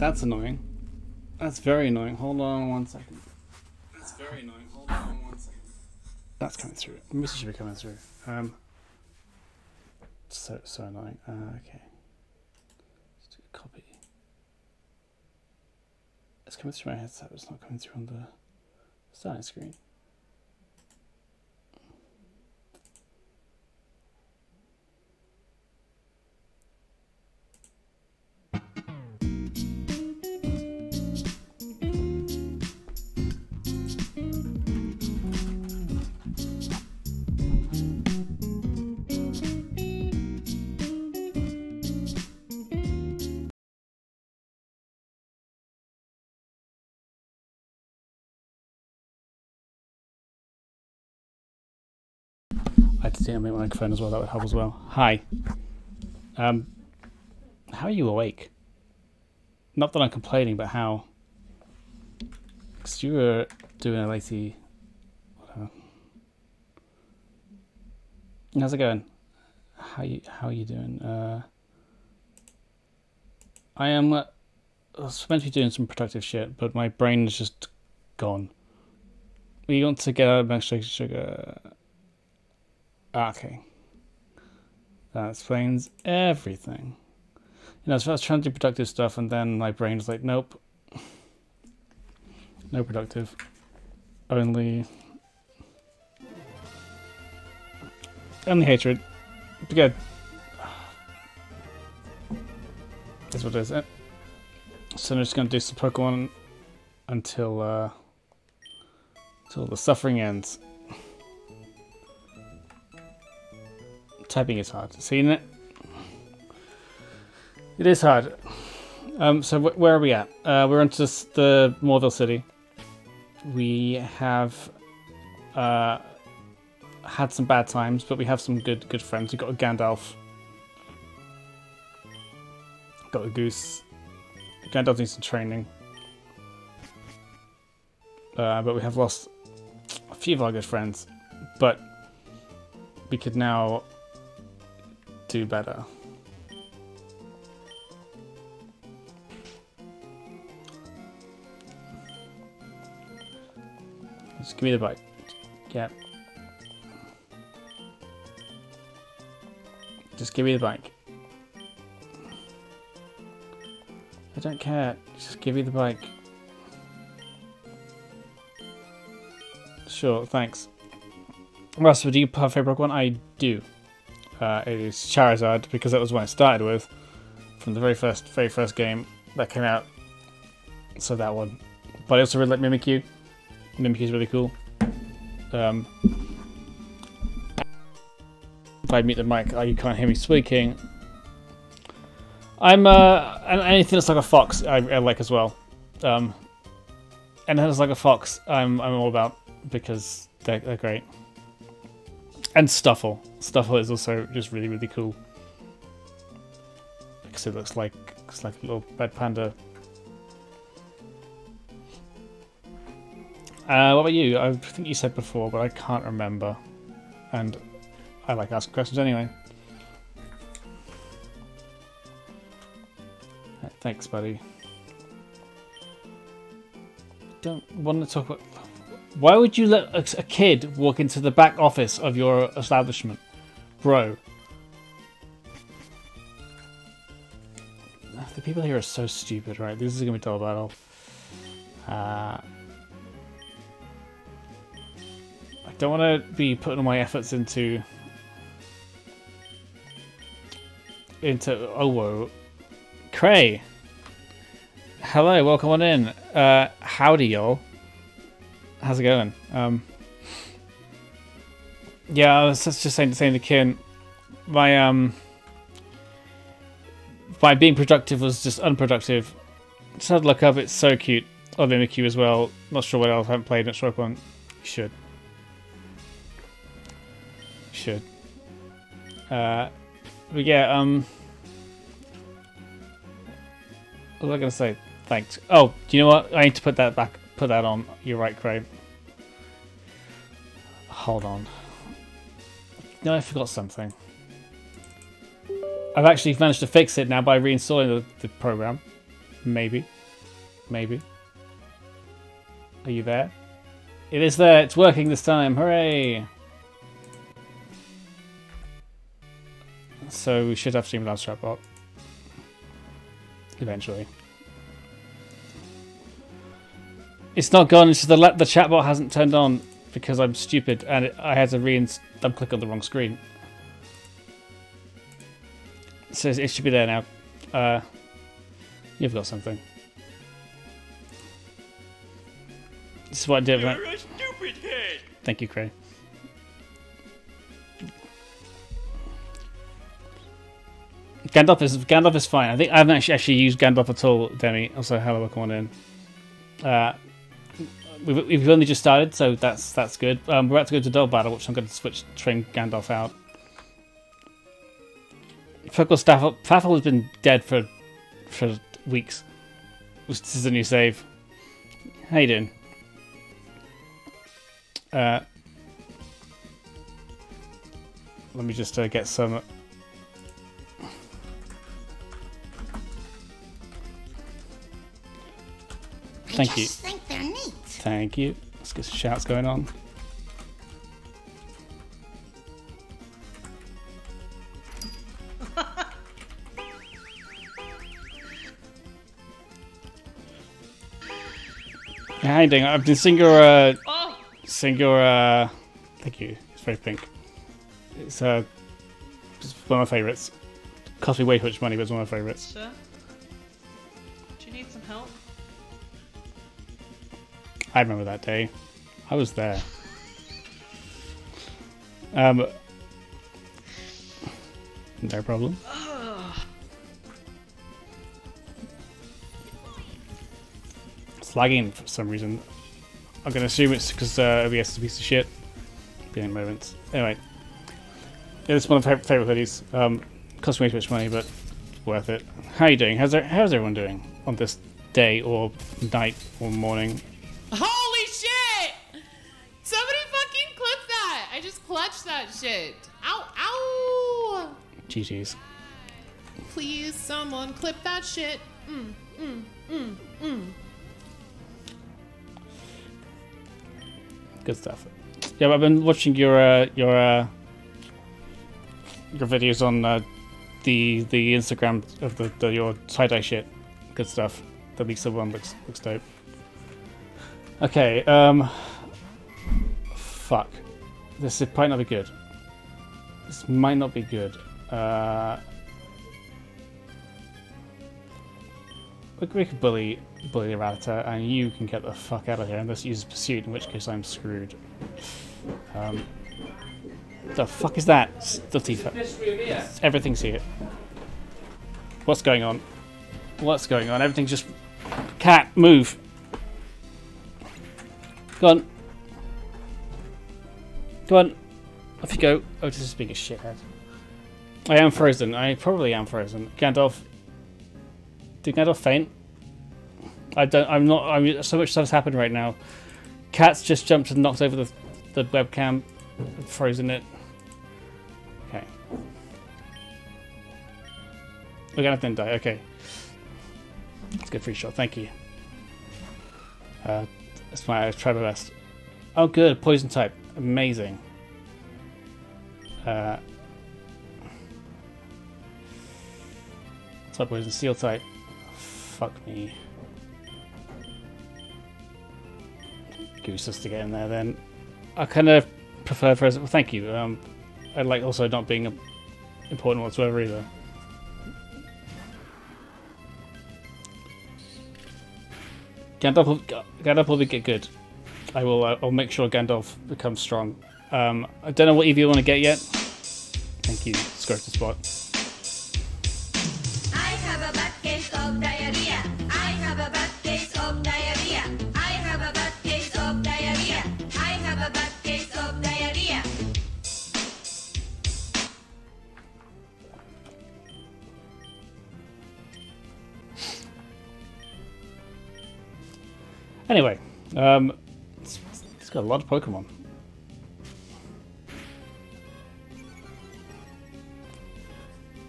That's annoying. That's very annoying. Hold on 1 second. That's very annoying. Hold on 1 second. That's coming through. This should be coming through. So annoying. Okay. Let's do a copy. It's coming through my headset, but it's not coming through on the starting screen. I had to turn my microphone as well, that would help as well. Hi. How are you awake? Not that I'm complaining, but how? Because you were doing a latey... How's it going? How are you doing? I am... I was meant to be doing some productive shit, but my brain is just gone. We want to get out of menstruation sugar... Okay. That explains everything. You know, so I was trying to do productive stuff and then my brain was like, nope. No productive. Only hatred. Be good. That's what it is. So I'm just going to do some Pokemon until the suffering ends. Typing is hard. Seen it? It is hard. So where are we at? We're into the Morville City. We have had some bad times, but we have some good friends. We've got a Gandalf. Got a Goose. Gandalf needs some training. But we have lost a few of our good friends. But we could now do better. Just give me the bike. Yeah. Just give me the bike. I don't care. Just give me the bike. Sure, thanks. Russ, do you have a favorite one? I do. It is Charizard, because that was what I started with from the very first game that came out. So that one. But I also really like Mimikyu. Mimikyu is really cool. If I mute the mic, you can't hear me speaking. I'm and anything that's like a fox, I like as well. And that's like a fox, I'm all about, because they're great. And Stuffle. Stuffle is also just really cool. Because it looks like a little red panda. What about you? I think you said before, but I can't remember. And I like asking questions anyway. Right, thanks, buddy. Don't want to talk about... Why would you let a kid walk into the back office of your establishment? Bro. The people here are so stupid, right? This is going to be a double battle. I don't want to be putting all my efforts into Owo. Cray. Hello, welcome on in. Howdy, y'all. How's it going? Yeah, I was just saying to Kin, my being productive was just unproductive. Just had to look up, it's so cute. Oh, Mimikyu as well. Not sure what else I haven't played, not sure one. You should. You should. But yeah, what was I gonna say? Thanks. Oh, do you know what? I need to put that back. Put that on. You're right, Craig. Hold on. No, I forgot something. I've actually managed to fix it now by reinstalling the program. Maybe. Maybe. Are you there? It is there. It's working this time. Hooray! So we should have Streamlabs chatbot. Eventually. It's not gone. It's just the chatbot hasn't turned on because I'm stupid and I had to click on the wrong screen. So it should be there now. You've got something. This is what I did. You're a stupid head. Thank you, Cray. Gandalf is fine. I think I haven't actually used Gandalf at all, Demi. Also, hello, welcome on in. We've only just started, so that's good. We're about to go to Dull Battle, which I'm going to train Gandalf out. Fafel has been dead for weeks. This is a new save. How you doing? Let me just get some. Thank you. Think they're neat. Thank you. Let's get some shouts going on. How you doing? I've been seeing your thank you. It's very pink. It's one of my favourites. Cost me way too much money, but it's one of my favourites. Sir? Do you need some help? I remember that day. I was there. No problem. It's lagging for some reason. I'm gonna assume it's because OBS is a piece of shit. Being moments. Anyway, yeah, it's one of my favourite hoodies. Cost me too much money, but worth it. How are you doing? How's everyone doing on this day or night or morning? Holy shit! Somebody fucking clip that! I just clutched that shit. Ow, ow! GG's. Please, someone clip that shit. Good stuff. Yeah, I've been watching your videos on the Instagram of your tie-dye shit. Good stuff. The Lisa one looks dope. Okay, fuck. This might not be good. This might not be good. We could bully the Rattata, and you can get the fuck out of here unless you use Pursuit, in which case I'm screwed. The fuck is that? Latifa. Everything's here. What's going on? What's going on? Everything's just... Cat, move! Go on. Go on. Off you go. Oh, this is being a shithead. I am frozen. I probably am frozen. Gandalf. Did Gandalf faint? I'm not. So much stuff's happened right now. Cat's just jumped and knocked over the webcam. Frozen it. Okay. We're gonna then die. Okay. That's a good free shot. Thank you. That's fine. I've tried my best. Oh, good. Poison type. Amazing. Type poison. Steel type. Fuck me. Goose us to get in there then. I kind of prefer for well, thank you. I like also not being important whatsoever either. Gandalf will get good. I'll make sure Gandalf becomes strong. I don't know what EV you want to get yet. Thank you, Scrotus Spot. I have a bad case of diarrhea. I have a bad case of diarrhea. I have a bad case of diarrhea. I have a bad case of diarrhea. Anyway, it's got a lot of Pokemon.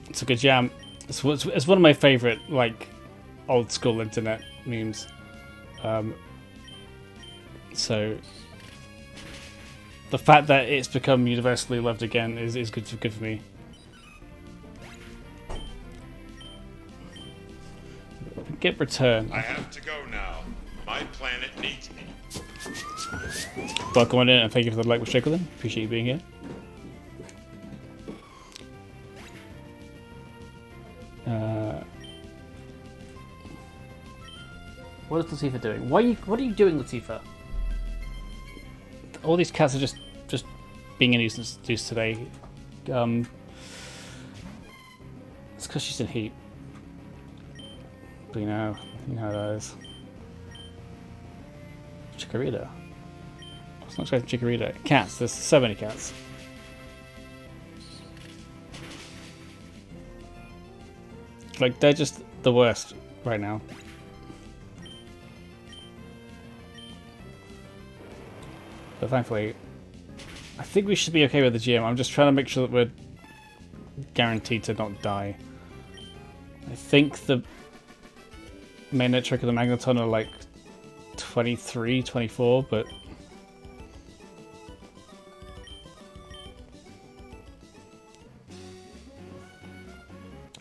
It's a good jam. It's one of my favorite, like, old school internet memes. So the fact that it's become universally loved again is good for me. Get return. I have to go now. My planet needs me. Welcome on in and thank you for the like with Strickland. Appreciate you being here. What is Latifah doing? What are you doing, Latifah? All these cats are just being a nuisance today. It's because she's in heat. But you know how that is. Chikorita. It's not just Chikorita. Cats. There's so many cats. Like, they're just the worst right now. But thankfully, I think we should be okay with the gym. I'm just trying to make sure that we're guaranteed to not die. I think the Magnetric and the Magneton are like 23, 24, but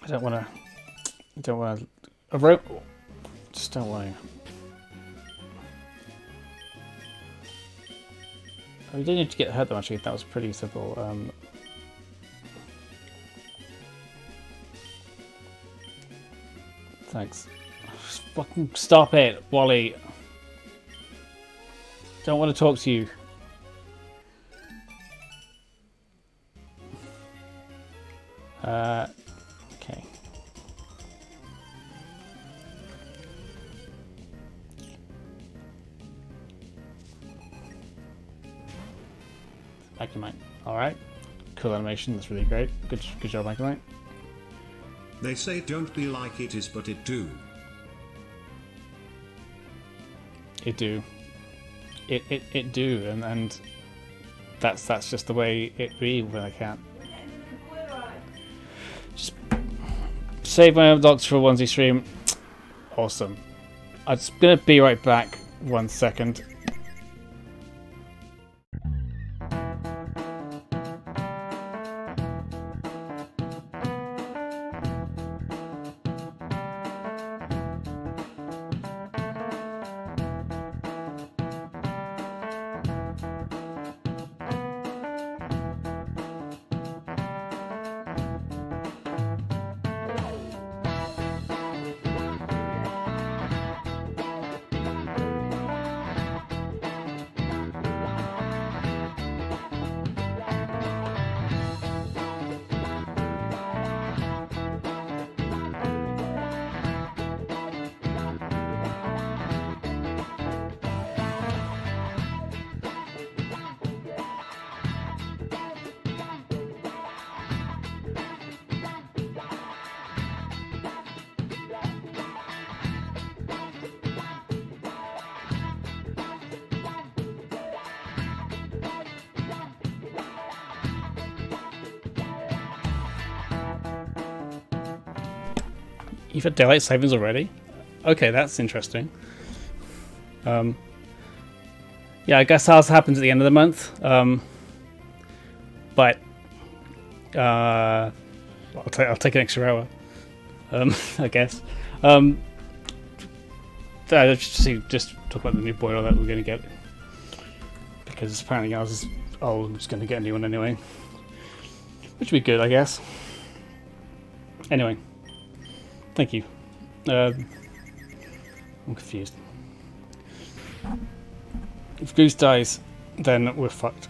I don't want to a rope. Just don't want to. We didn't need to get hurt that much. That was pretty simple. Thanks. Just fucking stop it, Wally. Don't want to talk to you. Okay. Magnemite. Alright. Cool animation, that's really great. Good job, Magnemite. They say don't be like it is, but it do. It do. It do, and that's just the way it be when I can. Just save my own docs for a onesie stream. Awesome. I'm just gonna be right back. 1 second. You've had daylight savings already? Okay, that's interesting. Yeah, I guess ours happens at the end of the month. But I'll take an extra hour. I guess. Just talk about the new boiler that we're going to get, because apparently ours is old. I'm just going to get a new one anyway, which would be good, I guess. Anyway. Thank you. I'm confused. If Goose dies, then we're fucked.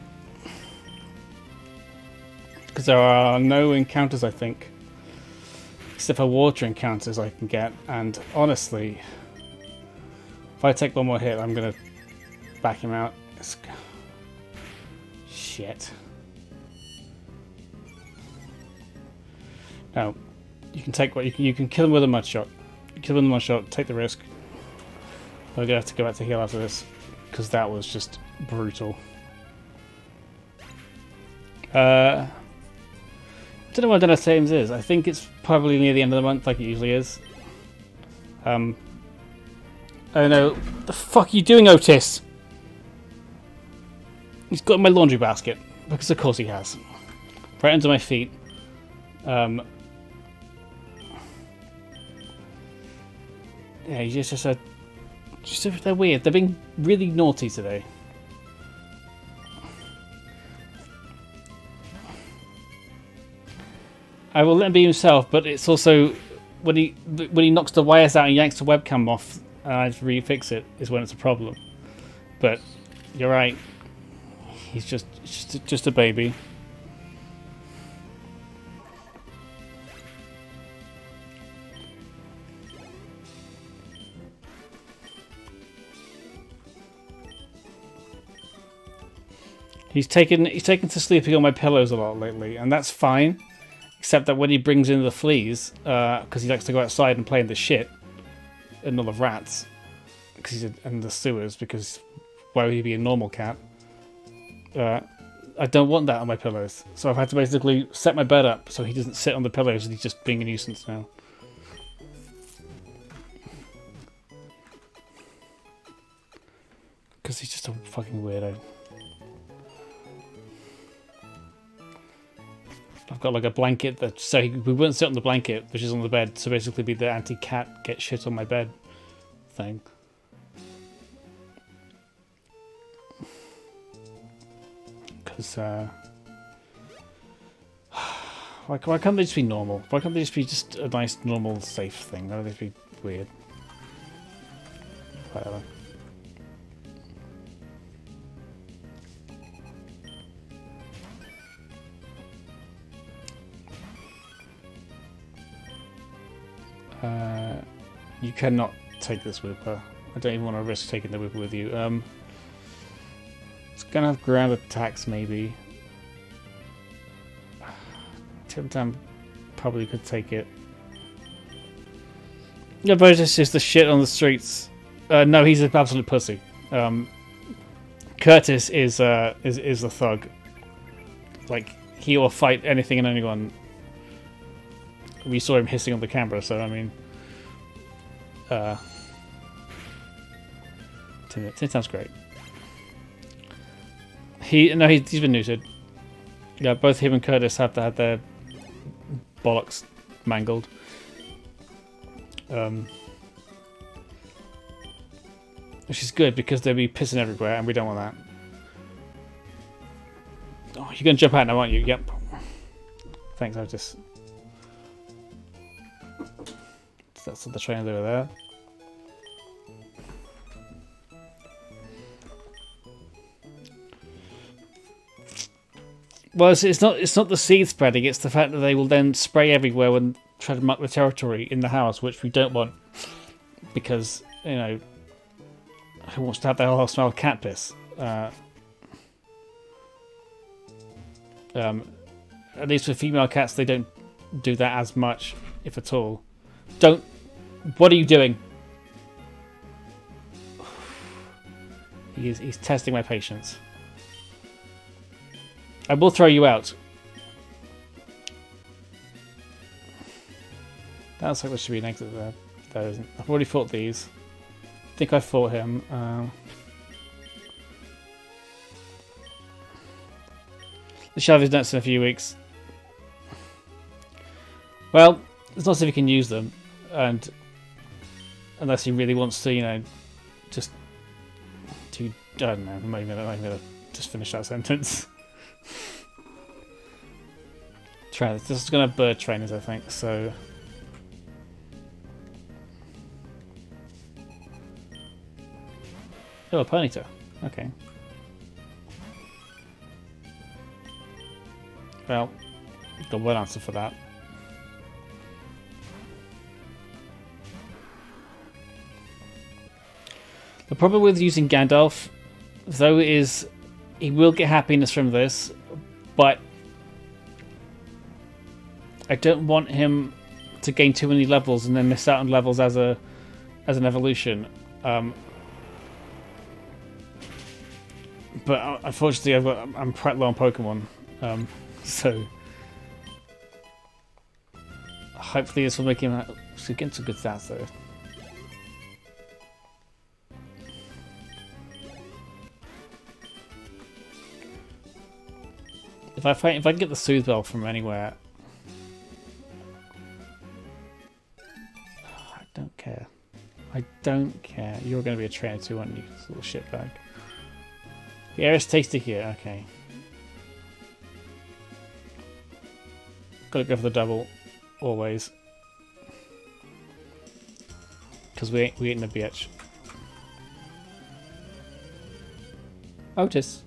Because there are no encounters, I think. Except for water encounters I can get. And honestly, if I take one more hit, I'm going to back him out. Shit. No. You can take what you can kill him with a mud shot. Kill him with a mud shot. Take the risk. We're gonna have to go back to heal after this because that was just brutal. I don't know what Dennis James is. I think it's probably near the end of the month, like it usually is. Oh no, the fuck are you doing, Otis? He's got my laundry basket, because of course he has. Right under my feet. Yeah, he's they're weird. They're being really naughty today. I will let him be himself, but it's also when he knocks the wires out and yanks the webcam off and I refix it is when it's a problem. But you're right. He's just a baby. He's taken to sleeping on my pillows a lot lately, and that's fine. Except that when he brings in the fleas, because he likes to go outside and play in the shit, and all the rats, because he's in the sewers. Because why would he be a normal cat? I don't want that on my pillows, so I've had to basically set my bed up so he doesn't sit on the pillows, and he's just being a nuisance now. Because he's just a fucking weirdo. I've got like a blanket that we wouldn't sit on the blanket, which is on the bed, so basically be the anti-cat get shit on my bed thing. Because why can't they just be normal? Why can't they just be just a nice, normal, safe thing? Why do they have to be weird? Whatever. You cannot take this Whipper. I don't even want to risk taking the Whipper with you. It's gonna have ground attacks, maybe. Tim Tam probably could take it. Yeah, but it's just the shit on the streets. No, he's an absolute pussy. Curtis is a thug. Like, he will fight anything and anyone. We saw him hissing on the camera, so I mean, Tim Tam's great. He's been neutered. Yeah, both him and Curtis have to have their bollocks mangled. Which is good because they'll be pissing everywhere, and we don't want that. Oh, you're gonna jump out now, aren't you? Yep. Thanks, Otis. That's what the trainers over there. Well, it's not the seed spreading. It's the fact that they will then spray everywhere and try to mark the territory in the house, which we don't want, because you know who wants to have their whole smell of cat piss? At least with female cats, they don't do that as much, if at all. Don't. What are you doing? He's testing my patience. I will throw you out. That looks like there should be an exit there. There isn't. I've already fought these. I think I fought him. The Shadows nuts in a few weeks. Well, it's not as if he can use them, and unless he really wants to, you know, just to, I don't know, I'm not even gonna just finish that sentence. This is gonna have bird trainers, I think, so. Oh, a Ponyta. Okay. Well, got one answer for that. The problem with using Gandalf, though, is he will get happiness from this, but I don't want him to gain too many levels and then miss out on levels as an evolution. But unfortunately, I'm quite low on Pokemon, so hopefully this will make him get some good stats though. If I can get the Soothe Bell from anywhere, I don't care. I don't care. You're going to be a trainer too, aren't you? This little shitbag. The air is tasty here. Okay. Gotta go for the double, always. Because we ain't no bitch. Otis.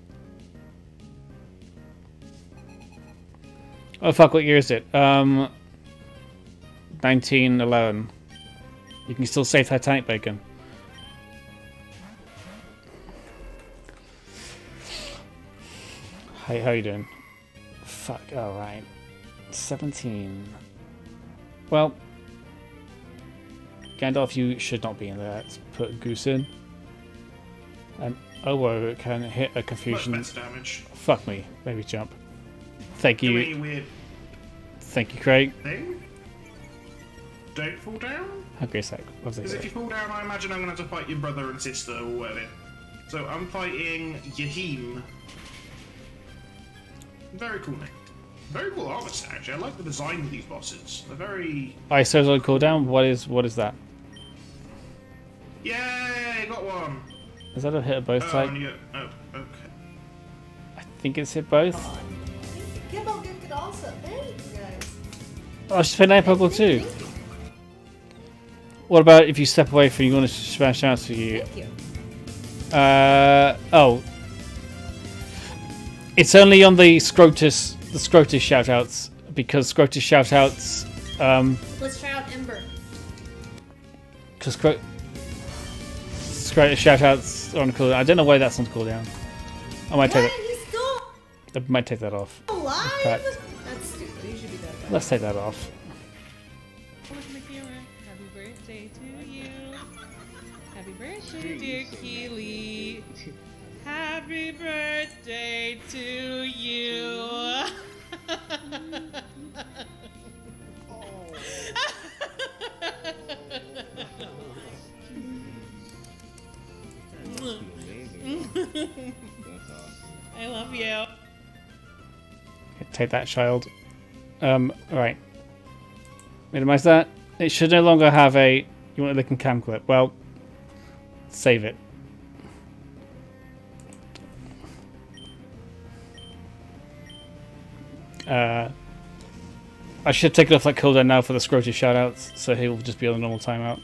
Oh fuck! What year is it? 1911. You can still say Titanic bacon. Hey, how you doing? Fuck. All right. 17. Well, Gandalf, you should not be in there. Let's put Goose in. And Owo can hit a confusion. Much better damage. Fuck me. Maybe jump. Thank Do you. any weird Thank you, Craig. thing. Don't fall down. Okay, sec. What's Because if you it? fall down, I imagine I'm going to have to fight your brother and sister or whatever. So I'm fighting Yahim. Very cool name. Very cool armor set, actually. I like the design of these bosses. They're very... ISO's on cooldown. What is that? Yay! Got one! Is that a hit of both Oh, type? and you... Oh, okay. I think it's hit both. Kimbo gifted also. Thank you guys. Oh, she's playing Pokemon too. Thank you. What about if you step away from you want to smash out to you? Thank you. Oh. It's only on the Scrotus shoutouts, because Scrotus shoutouts, Let's try out Ember. because Scrotus shoutouts are on cooldown. I don't know why that's on cooldown. I might take What? that. He's still I might take that off. alive? Fact. That's stupid. He should be dead. Let's take that off. Happy birthday to you. Happy birthday, dear Keely. Happy birthday to you. I love you. Okay, take that, child. Right. Minimize that. It should no longer have a... You want a licking cam clip? Well, save it. I should take it off that cooldown now for the Scrotus shoutouts, so he'll just be on a normal timeout.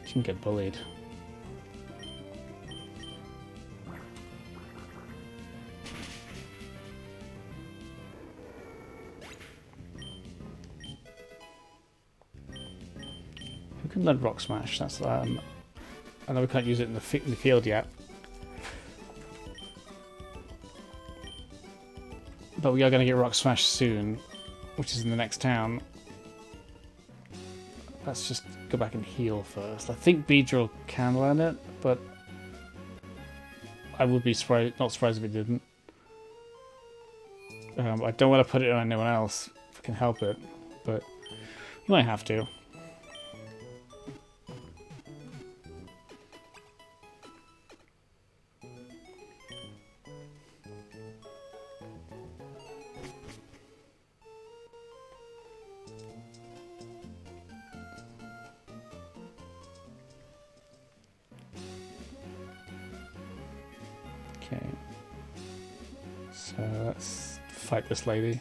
He can get bullied. Who can learn Rock Smash? That's I know we can't use it in the field yet. But we are going to get Rock Smash soon, which is in the next town. Let's just go back and heal first. I think Beedrill can learn it, but I would be not surprised if it didn't. I don't want to put it on anyone else if I can help it, but you might have to. Okay, so let's fight this lady.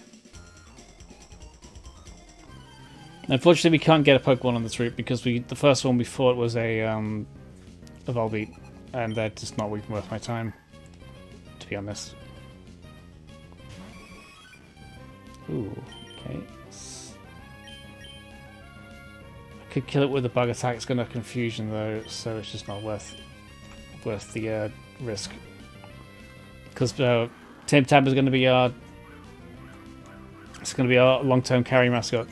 Unfortunately, we can't get a Pokemon on this route because the first one we fought was a Volbeat, and they're just not even worth my time, to be honest. Ooh, okay. I could kill it with a bug attack. It's going to confusion though, so it's just not worth the risk. Because Tim Tam is going to be our long-term carry mascot.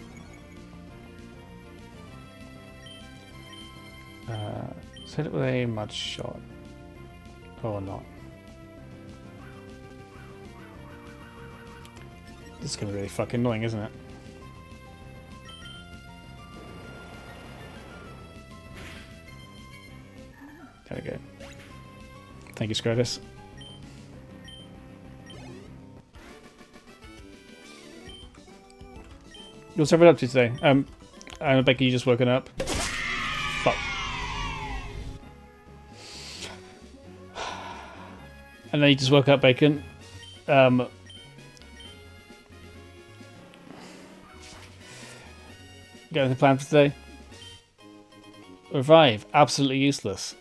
Let's hit it with a mud shot, or not. This is going to be really fucking annoying, isn't it? There we go. Thank you, Scrotus. What's everyone up to today? Becky, you just woken up. Fuck. And then you just woke up, Bacon. Got anything planned for today? Revive. Absolutely useless.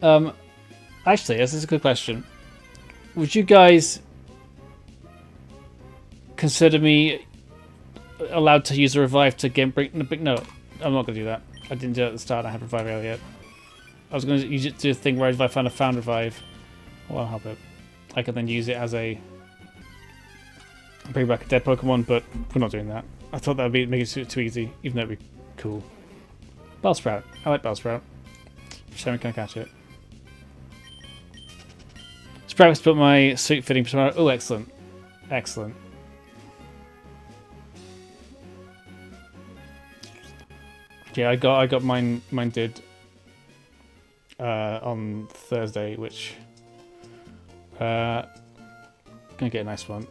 Actually, this is a good question. Would you guys consider me allowed to use a revive to bring? No, I'm not going to do that. I didn't do it at the start. I had revive earlier yet. I was going to use it to do a thing where if I found a found revive, well, I'll help it. I can then use it as a bring back a dead Pokemon, but we're not doing that. I thought that would be make it too easy, even though it'd be cool. Bellsprout. I like Bellsprout. Show me, can I catch it? Sprout to put my suit fitting for tomorrow. Oh, excellent. Excellent. Yeah, I got mine did on Thursday, which gonna get a nice one.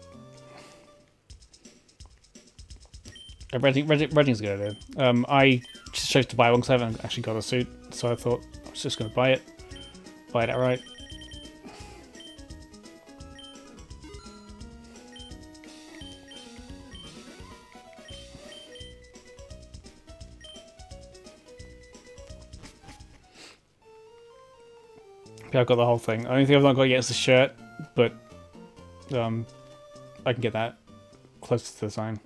Redding's a good idea. I just chose to buy one because I haven't actually got a suit, so I thought I was just gonna buy it outright. Yeah, I've got the whole thing. The only thing I've not got yet is the shirt, but I can get that closer to the sign.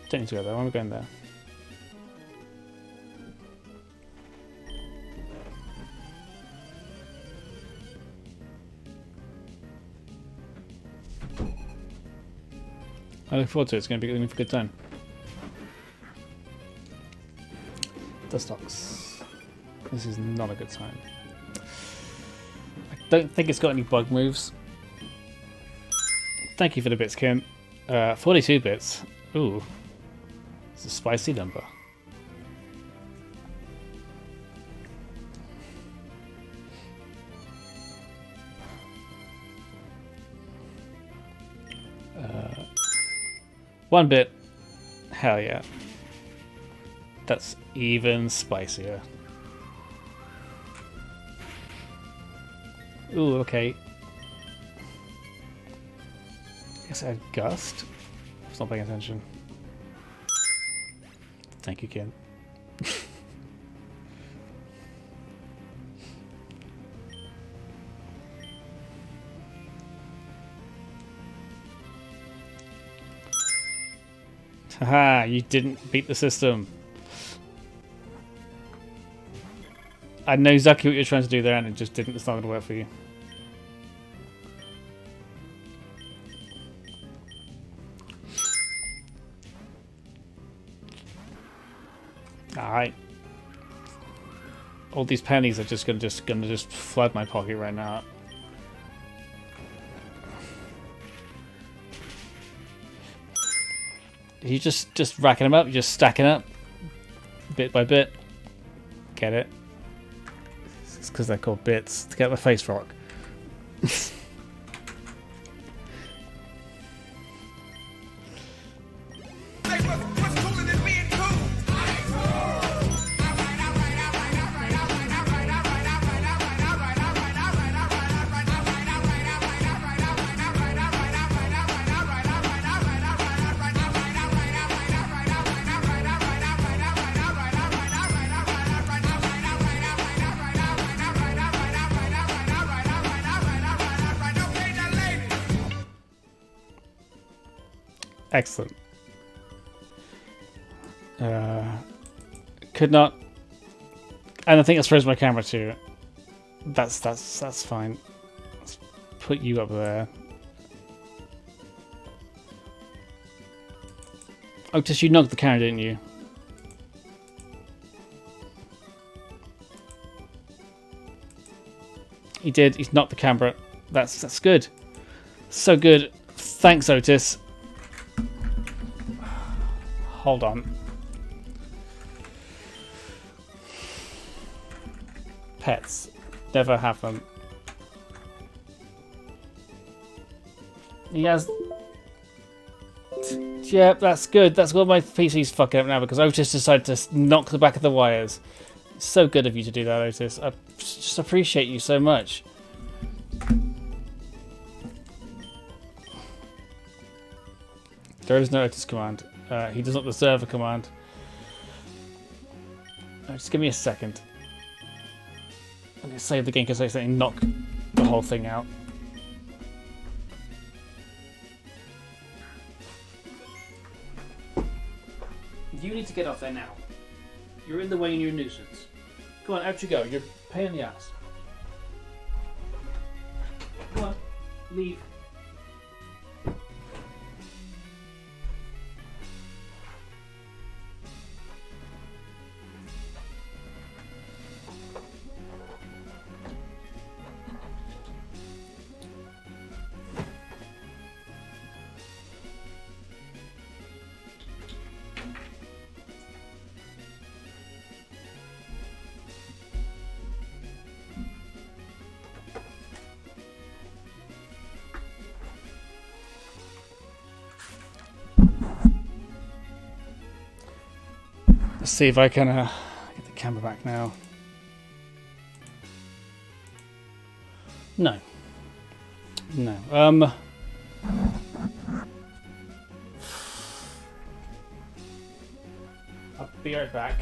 Don't need to go there. Why am I going there? I look forward to it. It's going to be a good time. Dustox. This is not a good time. I don't think it's got any bug moves. Thank you for the bits, Kim. 42 bits. Ooh. It's a spicy number. One bit. Hell yeah. That's even spicier. Ooh, okay. Guess I had Gust. I was not paying attention. Thank you, Ken. Haha, you didn't beat the system. I know exactly what you're trying to do there, and it just didn't. It's not going to work for you. Alright. All these pennies are just gonna flood my pocket right now. You just racking them up, you're just stacking up bit by bit. Get it? It's because they're called bits to get the face rock. Excellent. Could not, and I think I froze my camera too. That's fine. Let's put you up there. Oh, just you knocked the camera, didn't you? He did. He's knocked the camera. That's good. So good. Thanks, Otis. Hold on. pets. Never have them. He has... Yeah, that's good. That's what my PC's fucking up now because Otis decided to knock the back of the wires. It's so good of you to do that, Otis. I just appreciate you so much. There is no Otis command. He does not deserve a command. Just give me a second. I'm going to save the game because I accidentally knock the whole thing out. You need to get off there now. You're in the way and you're a nuisance. Come on, out you go. You're a pain in the ass. Come on, leave. Let's see if I can get the camera back now. No. No. I'll be right back.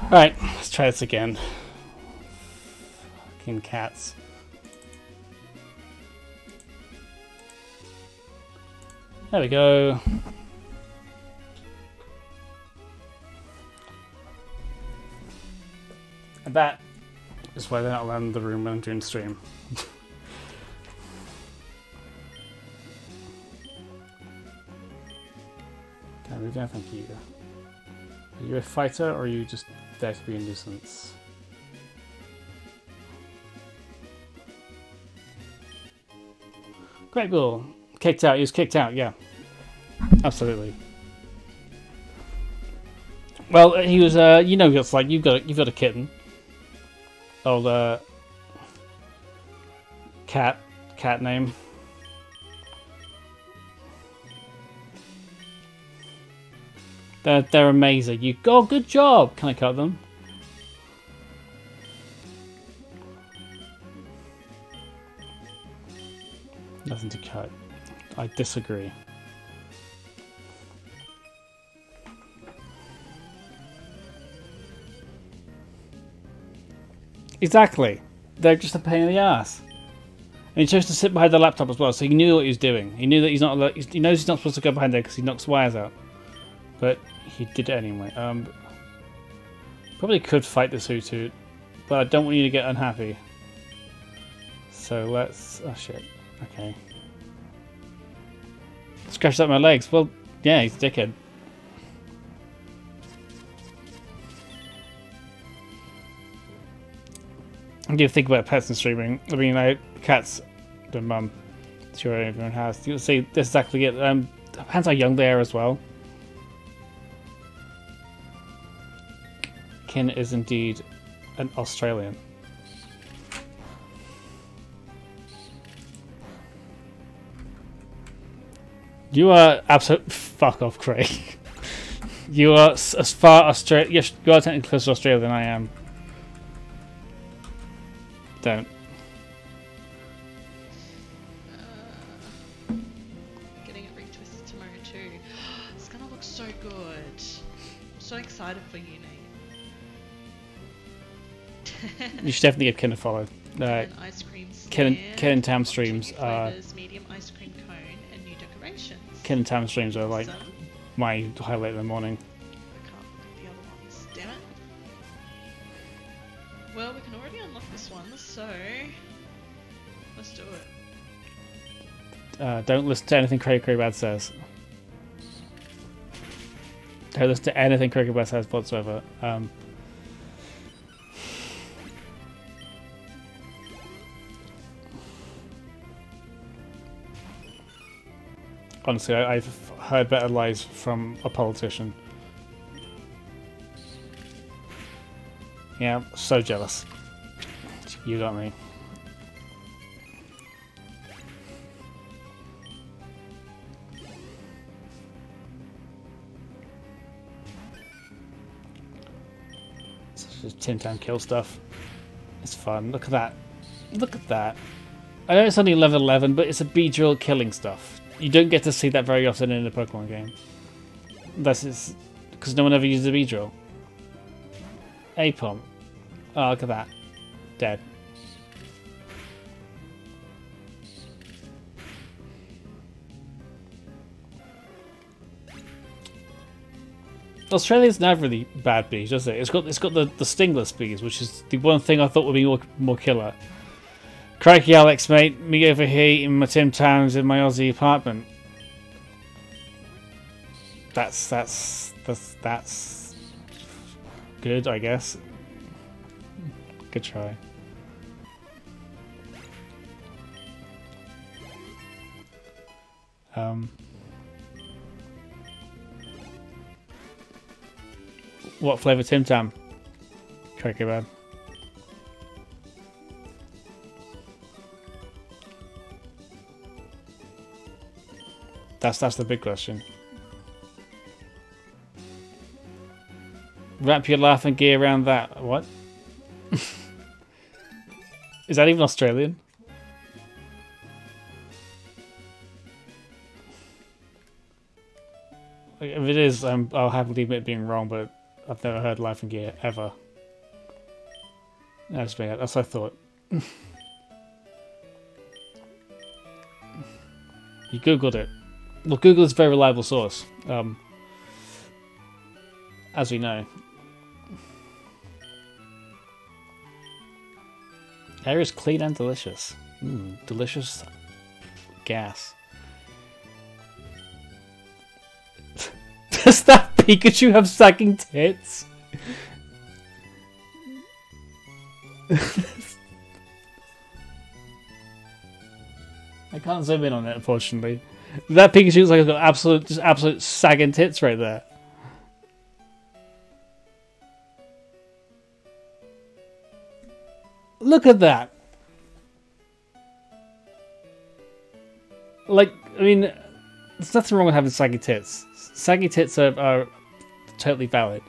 Alright, let's try this again. Fucking cats. There we go. And that is why they're not allowed in the room when I'm doing stream. Can I move down? Thank you. Are you a fighter or are you just there to be a nuisance? Great Bull. Kicked out. He was kicked out, yeah. Absolutely. Well, he was, you know what it's like. You've got a kitten. Old, cat name. They're amazing. You go, good job. Can I cut them? Nothing to cut. I disagree. Exactly. They're just a pain in the ass. And he chose to sit behind the laptop as well, so he knew what he was doing. He knew that he knows he's not supposed to go behind there because he knocks wires out. But he did it anyway. Probably could fight this Hoot, but I don't want you to get unhappy. So let's... Oh shit. Okay. Scratched up my legs. Well, yeah, he's a dickhead. I do think about pets and streaming. I mean, cats, the mum. Sure, everyone has. You'll see, this is exactly it. Depends how young they are as well. Anakin is indeed an Australian. You are absolute fuck off, Craig. You are as far Australia. Yes, you are technically closer to Australia than I am. Don't. Getting it retwisted tomorrow too. It's gonna look so good. I'm so excited for you, Nate. You should definitely give Ken a follow. An ice cream Ken stand, and Tam streams two are flavors, medium ice cream cone, and new decorations. Ken and Tam streams are like Awesome. my highlight of the morning. I can't look at the other ones. Damn it. Well, we can already unlock this one, so let's do it. Don't listen to anything Craig Bad says. Don't listen to anything Craig Bad says whatsoever. Honestly, I've heard better lies from a politician. Yeah, so jealous. You got me. It's just Tim Tam kill stuff. It's fun. Look at that. Look at that. I know it's only level 11, but it's a Beedrill killing stuff. You don't get to see that very often in a Pokemon game. That's because no one ever uses a Beedrill. Apom. Oh, look at that. Dead. Australia's never really bad bees, does it? It's got the stingless bees, which is the one thing I thought would be more killer. Crikey, Alex, mate, me over here eating my Tim Tams in my Aussie apartment. That's good, I guess. Good try. What flavour Tim Tam? Crikey, bad. That's the big question. Wrap your laughing gear around that. What? Is that even Australian? If it is, I'll happily admit being wrong, but I've never heard laughing gear ever. That's what I thought. You googled it. Well, Google is a very reliable source, as we know. Air is clean and delicious. Delicious gas. Does that Pikachu have sucking tits? I can't zoom in on it, unfortunately. That Pikachu looks like it's got absolute sagging tits right there. Look at that. Like, I mean, there's nothing wrong with having saggy tits. Saggy tits are totally valid.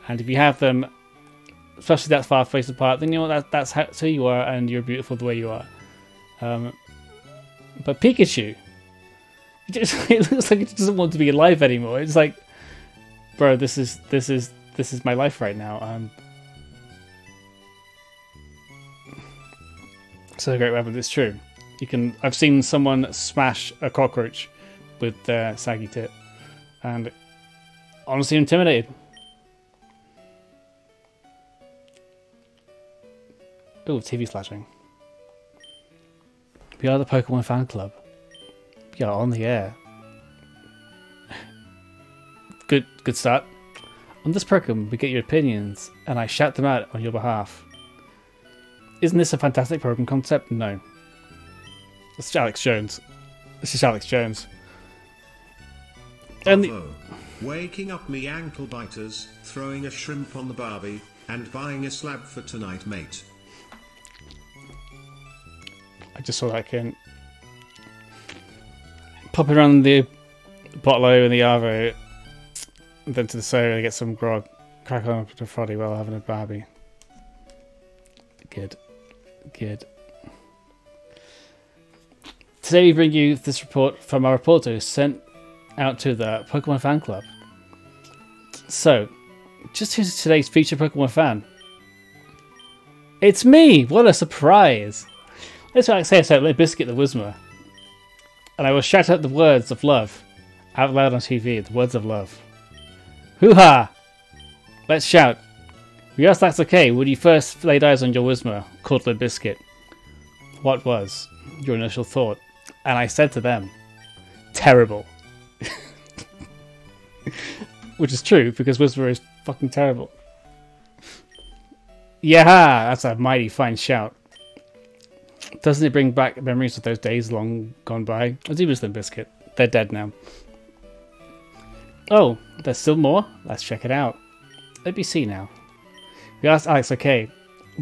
And if you have them, especially that far spaced apart, then you know what, that's who you are, and you're beautiful the way you are. But Pikachu, it looks like it doesn't want to be alive anymore. It's like, bro, this is my life right now. So great weapon. It's true. I've seen someone smash a cockroach with their saggy tit, and honestly intimidated. Oh, TV flashing. We are the Pokemon fan club. We are on the air. Good start. On this program, we get your opinions, and I shout them out on your behalf. Isn't this a fantastic program concept? No. It's Alex Jones. This is Alex Jones. And Waking up me ankle biters, throwing a shrimp on the Barbie, And buying a slab for tonight, mate. I just saw that kid. Popping around the Botlo and the Arvo, and then to the soda to get some grog. Crack on to Froddy while having a Barbie. Good. Good. Today we bring you this report from our reporter who sent out to the Pokemon fan club. So, just who's today's featured Pokemon fan? It's me! What a surprise! Let's say I said Limp Bizkit the Whismer. And I will shout out the words of love out loud on TV. The words of love. Hoo-ha! Let's shout. We asked that's okay. Would you first laid eyes on your Whismer called Limp Bizkit? What was your initial thought? And I said to them, terrible. Which is true, because Whisper is fucking terrible. Yeah, that's a mighty fine shout. Doesn't it bring back memories of those days long gone by? As even Limp Bizkit. They're dead now. Oh, there's still more? Let's check it out. Let me see now. We asked Alex, okay,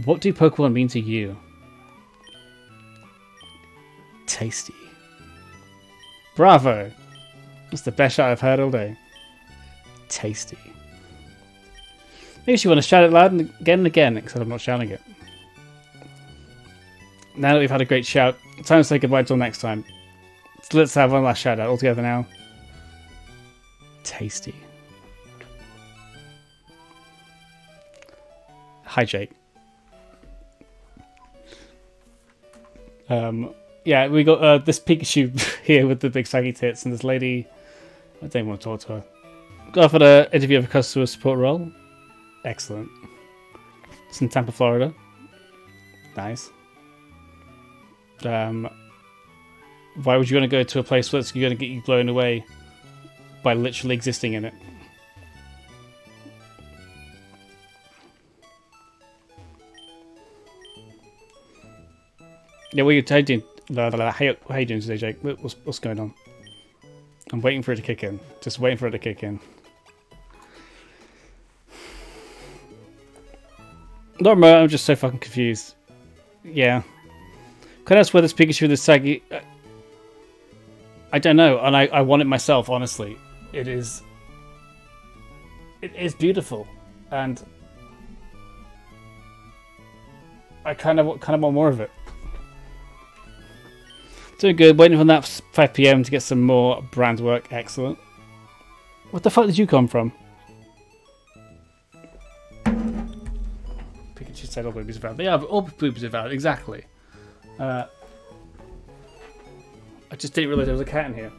what do Pokemon mean to you? Tasty. Bravo! That's the best shout I've heard all day. Tasty. Maybe you want to shout it loud and again, except I'm not shouting it. Now that we've had a great shout, it's time to say goodbye until next time. So let's have one last shout out all together now. Tasty. Hi, Jake. Yeah, we got this Pikachu here with the big saggy tits, and this lady. I don't want to talk to her. Got offered an interview of a customer support role. Excellent. It's in Tampa, Florida. Nice. Why would you want to go to a place that's going to get you blown away by literally existing in it? Yeah, how you doing? How you doing today, Jake? What's going on? I'm waiting for it to kick in. Just waiting for it to kick in. Not I'm just so fucking confused. Yeah. Can I ask whether this Pikachu with the saggy... I don't know, and I want it myself, honestly. It is beautiful, and I kind of want more of it. Doing good, waiting for that 5 PM to get some more brand work. Excellent. What the fuck did you come from? Pikachu said all boobies are valid. They are, all boobies are valid, exactly. I just didn't realise there was a cat in here.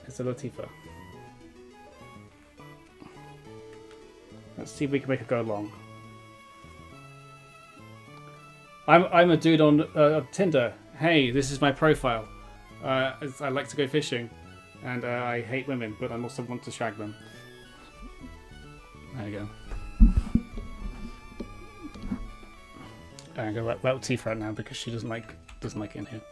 It's a Latifah. Let's see if we can make it go along. I'm a dude on Tinder. Hey, this is my profile. I like to go fishing, and I hate women, but I also want to shag them. There you go. I'm gonna let Latifah out now because she doesn't like it in here.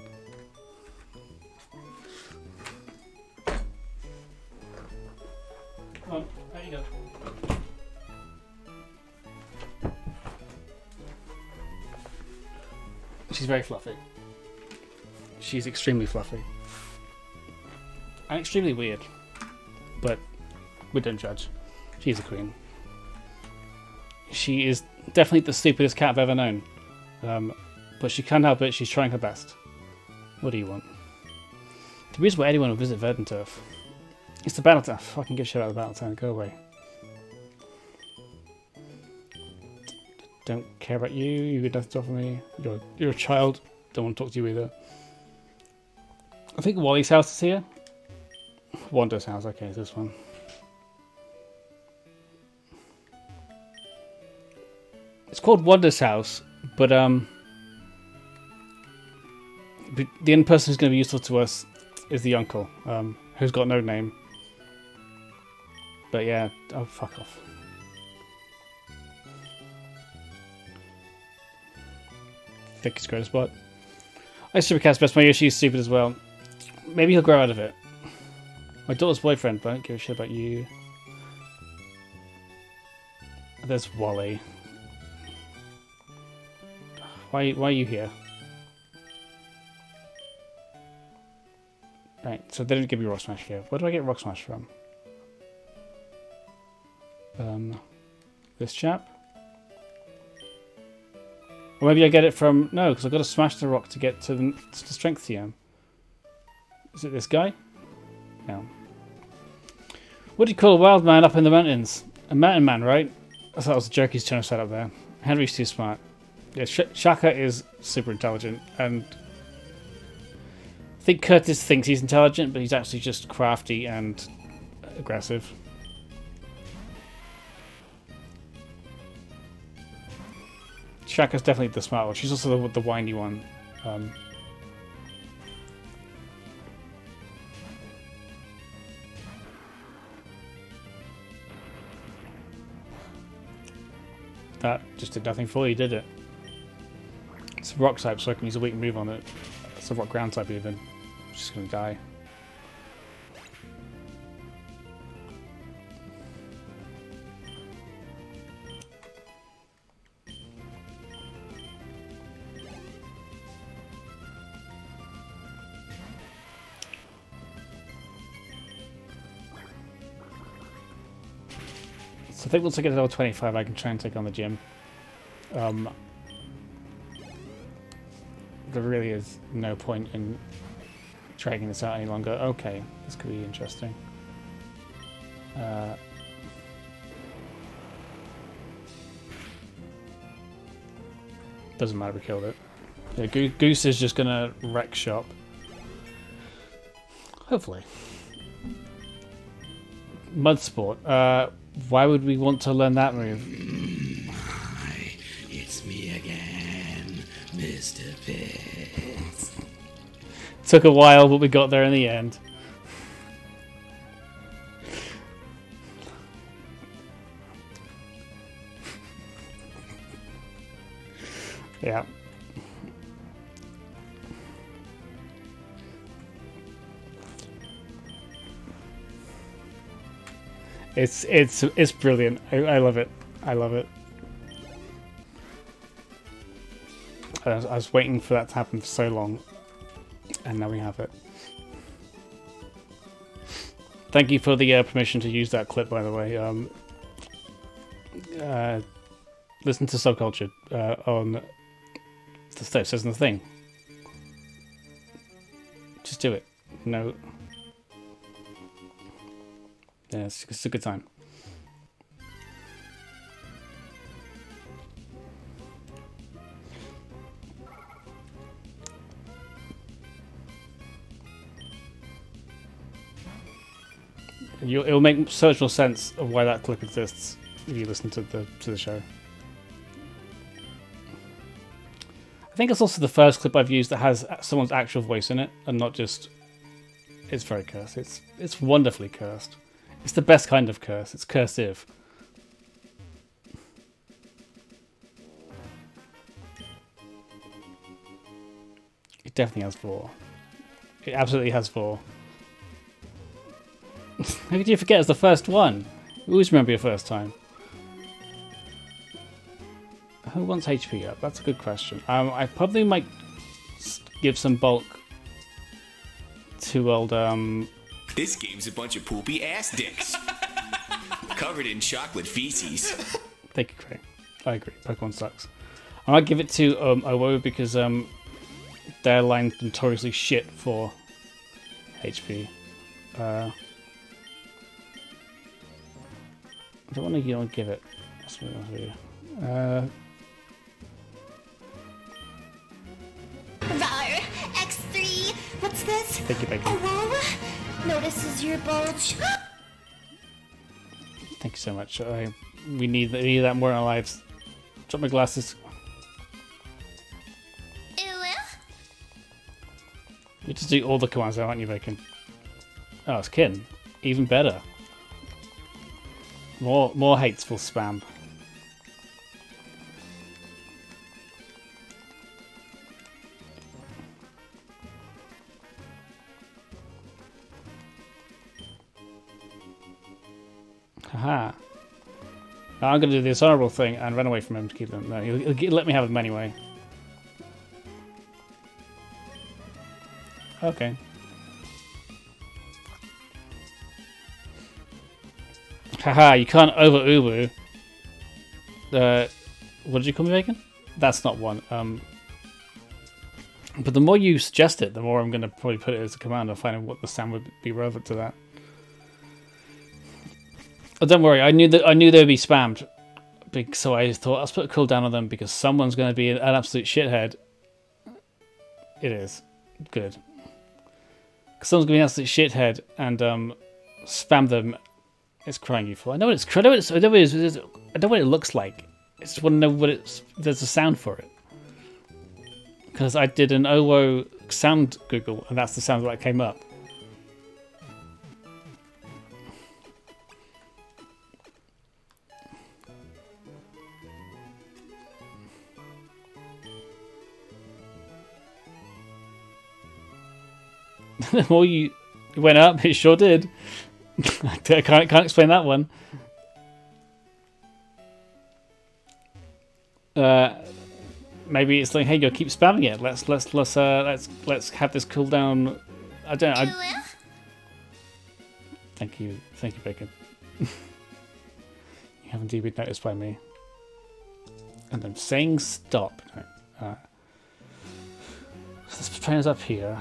Come on, there you go. She's very fluffy. She's extremely fluffy. And extremely weird. But we don't judge. She's a queen. She is definitely the stupidest cat I've ever known. But she can't help it, she's trying her best. What do you want? The reason why anyone will visit Verdanturf. It's the Battletown. Fucking give shit out of the Battletown. Go away. Don't care about you. You got nothing to offer me. You're a child. Don't want to talk to you either. I think Wally's house is here. Wanda's house. Okay, it's this one. It's called Wanda's house, but the only person who's going to be useful to us is the uncle, who's got no name. But yeah, oh fuck off. Thick is great spot. I Supercat's best mate. She's stupid as well. Maybe he'll grow out of it. My daughter's boyfriend, but I don't give a shit about you. There's Wally. Why are you here? Right, so they didn't give me Rock Smash here. Where do I get Rock Smash from? This chap? Or maybe I get it from... No, because I've got to smash the rock to get to the Strength TM. Is it this guy? No. What do you call a wild man up in the mountains? A mountain man, right? I thought it was a joke he's trying to set up there. Henry's too smart. Yeah, Shaka is super intelligent, and I think Curtis thinks he's intelligent, but he's actually just crafty and aggressive. Shaka's definitely the smart one. She's also the whiny one. That just did nothing for you, did it? It's a rock type, so I can use a weak move on it. It's a rock ground type even. It's just gonna die. So I think once I get to level 25, I can try and take on the gym. There really is no point in dragging this out any longer. Okay, this could be interesting. Doesn't matter, we killed it. Yeah, Goose is just gonna wreck shop. Hopefully. Mud Sport. Why would we want to learn that move? Hi, it's me again, Mr. Pitts. Took a while, but we got there in the end. Yeah. It's brilliant. I love it. I love it. I was waiting for that to happen for so long, and now we have it. Thank you for the permission to use that clip, by the way. Listen to Subculture on the stuff says in the thing. Just do it. No. Yeah, it's a good time. It'll make so much more sense of why that clip exists if you listen to the show. I think it's also the first clip I've used that has someone's actual voice in it, and not just. It's very cursed. It's wonderfully cursed. It's the best kind of curse. It's cursive. It definitely has 4. It absolutely has 4. How could you forget it's the first one? You always remember your first time. Who wants HP up? That's a good question. I probably might give some bulk to old This game's a bunch of poopy ass dicks. Covered in chocolate feces. Thank you, Craig. I agree. Pokemon sucks. I might give it to Owo because their line's notoriously shit for HP. I don't want to give it. That's what I want to do. Rar, X3, what's this? Thank you, Bacon. Oh, whoa. Notices your bulge. Thank you so much. We need that more in our lives. Drop my glasses. You just do all the commands now, aren't you, Bacon? Oh, it's Kin. Even better. More hateful spam. Haha. I'm going to do the dishonorable thing and run away from him to keep them. No, he'll let me have them anyway. Okay. Haha, you can't over-ubu. What did you call me, Bacon? That's not one. But the more you suggest it, the more I'm going to probably put it as a command and find out what the sound would be relevant to that. Oh, don't worry. I knew they'd be spammed, so I thought let's put a cooldown on them because someone's going to be an absolute shithead. It is good. Someone's going to be an absolute shithead and spam them. It's crying you for. I know what it's. I know what it looks like. I just want to know what there's a sound for it. Because I did an OWO sound Google, and that's the sound that came up. The more you went up, it sure did. I can't explain that one. Maybe it's like, hey, go keep spamming it. Let's have this cooldown. I don't know. Thank you, Bacon. You have indeed been noticed by me. And I'm saying stop. So this trainer's up here.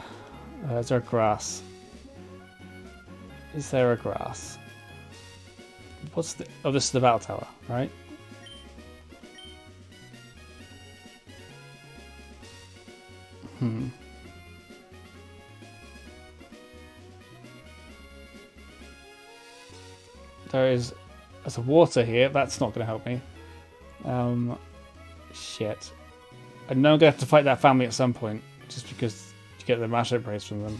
Is there grass? Is there a grass? What's the? Oh, this is the battle tower, right? There's a water here. That's not going to help me. Shit. I know I'm going to have to fight that family at some point, just because to get the mashup praise from them.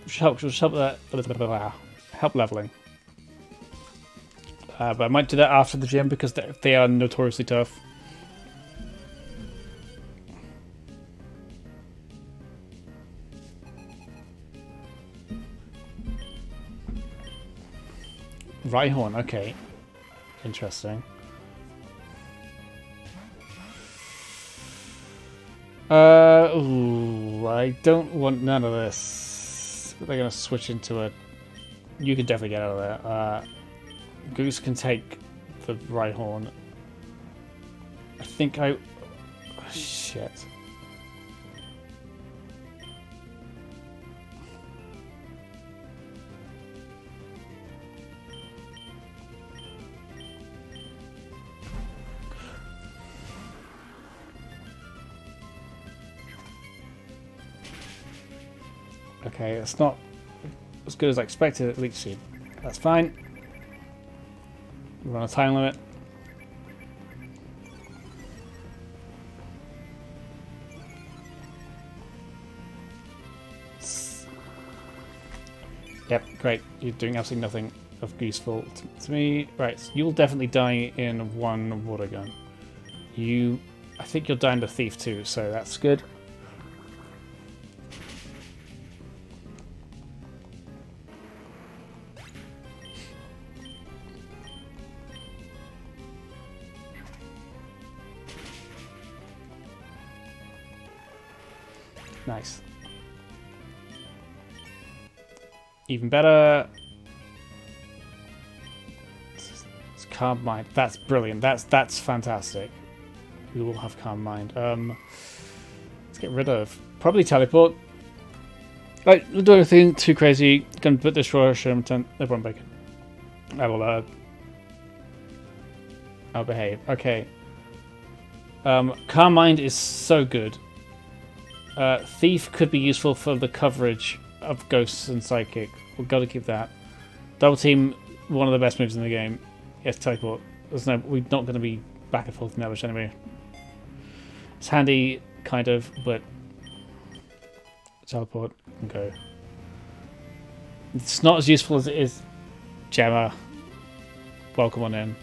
Which help that help leveling. But I might do that after the gym because they are notoriously tough. Rhyhorn, okay. Interesting. Ooh, I don't want none of this. They're gonna switch into a... You can definitely get out of there. Goose can take the Rhyhorn. I think I... Oh, shit. Okay, it's not as good as I expected at Leech Seed. That's fine. We're on a time limit. Yep, great. You're doing absolutely nothing of useful to me. Right, so you'll definitely die in one water gun. I think you'll die in the Thief too, so that's good. Nice. Even better. It's Calm Mind. That's brilliant. That's fantastic. We will have Calm Mind. Let's get rid of probably Teleport. Right, don't do anything too crazy. Gonna put Destroyer, Sherman, everyone Bacon. I'll behave. Okay. Calm Mind is so good. Thief could be useful for the coverage of Ghosts and Psychic. We've got to keep that. Double Team, one of the best moves in the game. Yes, Teleport. We're not going to be back and forth in that much anyway. It's handy, kind of, but Teleport can go. It's not as useful as it is Gemma. Welcome on in.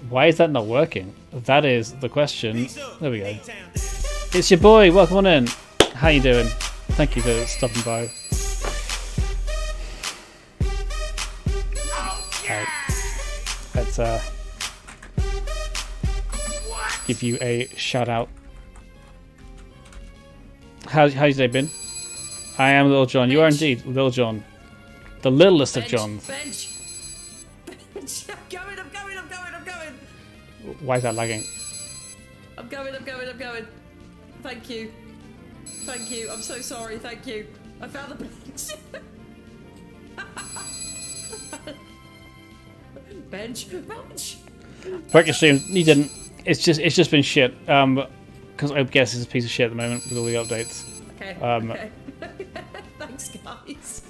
Why is that not working? That is the question. There we go. It's your boy, welcome on in. How you doing? Thank you for stopping by. Right. Let's give you a shout out. How's your day been? I am Little John. You are indeed Little John, the littlest of Johns. Bench. I'm going. Why is that lagging? I'm going. Thank you. I'm so sorry. Thank you. I found the bench. bench. Break your stream. You didn't. It's just been shit. Because OBS is a piece of shit at the moment with all the updates. Okay. Okay. Thanks, guys.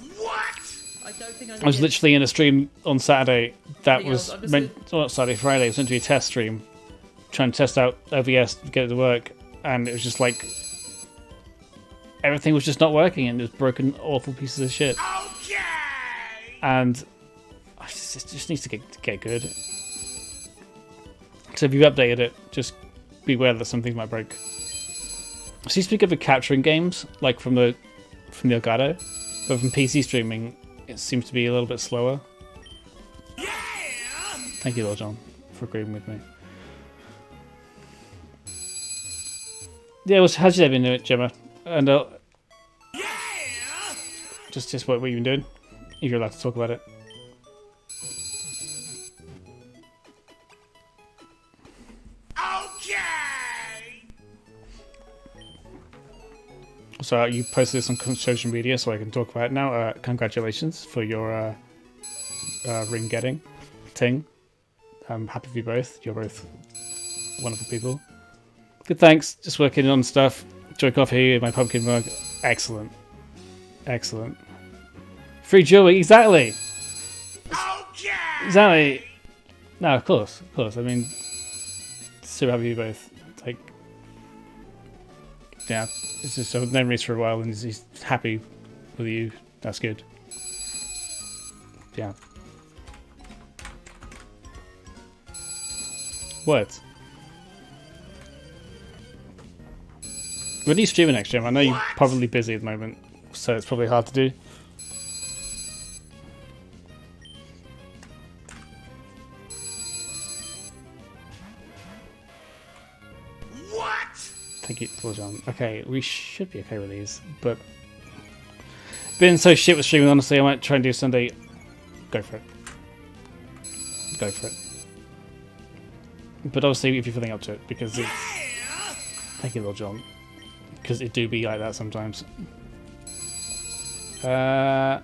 I don't think I was literally in a stream on Saturday that Anything was else? meant, well, not Saturday, Friday. It was meant to be a test stream, trying to test out OBS to get it to work, and it was just like everything was just not working, and it was broken, awful pieces of shit. Okay. And it just needs to get good. So if you've updated it, just beware that something might break. So you speak of the capturing games, like from the Elgato, but from PC streaming, it seems to be a little bit slower. Yeah! Thank you, Lil John, for agreeing with me. Yeah, how's your day been doing, Gemma? And just what you've been doing, if you're allowed to talk about it. So you posted this on social media, so I can talk about it now. Congratulations for your ring getting ting. I'm happy for you both. You're both wonderful people. Good, thanks. Just working on stuff. Joy coffee in my pumpkin mug. Excellent. Excellent. Free jewelry, exactly. Okay. Exactly. No, of course. I mean, super happy for you both. Like, yeah, it's just I've known Reese for a while, and he's happy with you. That's good. Yeah. What? When are you streaming next, Jim? I know you're probably busy at the moment, so it's probably hard to do. Thank you, Paul John. Okay, we should be okay with these, but been so shit with streaming, honestly, I might try and do Sunday. Go for it. Go for it. But obviously, if you're feeling up to it, because it's... Thank you, Lil John. Because it do be like that sometimes. No,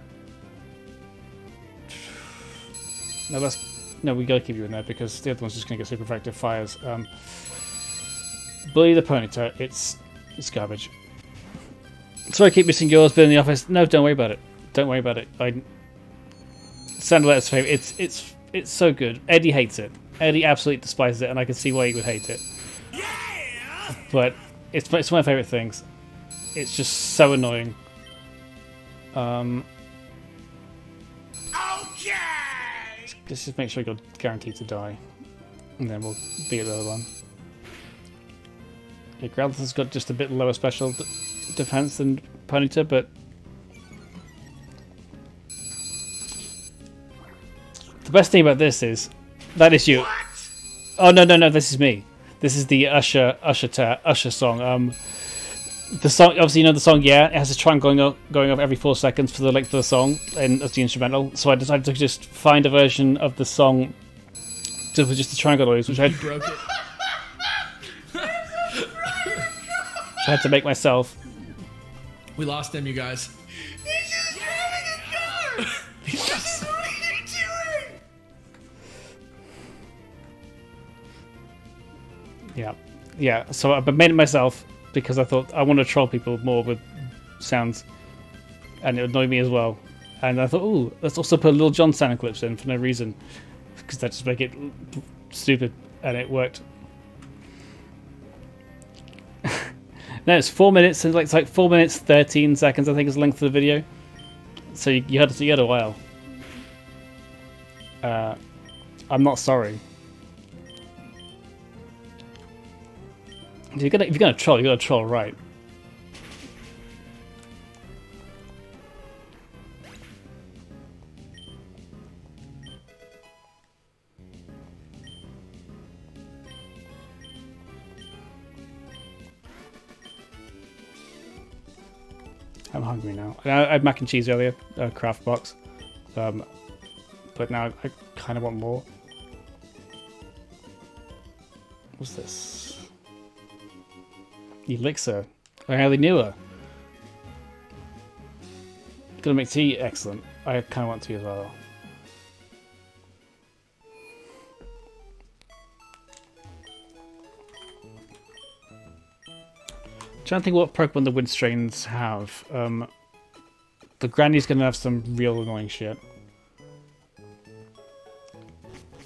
we gotta keep you in there, because the other one's just gonna get super effective fires. Bully the Ponyta, it's garbage. Sorry I keep missing yours, but in the office. No, don't worry about it. Don't worry about it. Sandalet's favourite. It's so good. Eddie hates it. Eddie absolutely despises it, and I can see why he would hate it. Yeah! But it's one of my favourite things. It's just so annoying. Okay! Let's just make sure you're guaranteed to die. And then we'll beat the other one. Yeah, Growlithe's got just a bit lower special defense than Ponyta, but the best thing about this is that is you. What? Oh no, this is me. This is the Usher song. The song, obviously, you know the song. Yeah, it has a triangle going off every 4 seconds for the length of the song, and that's the instrumental. So I decided to just find a version of the song with just the triangle noise, which I broke it. I had to make myself. We lost him, you guys. He's just driving a car! What are you doing? Yeah. So I made it myself because I thought I want to troll people more with sounds, and it would annoy me as well. And I thought, ooh, let's also put Lil Jon sound clips in for no reason, because that just make it stupid, and it worked. No, it's 4 minutes. It's like 4 minutes 13 seconds. I think is the length of the video. So you had a while. I'm not sorry. If you're gonna troll, you gotta troll right. I'm hungry now. I had mac and cheese earlier, craft box. But now I kind of want more. What's this? Elixir. I hardly knew her. Gonna make tea? Excellent. I kind of want tea as well. Trying to think what Pokemon the Wind Strains have. The Granny's gonna have some real annoying shit.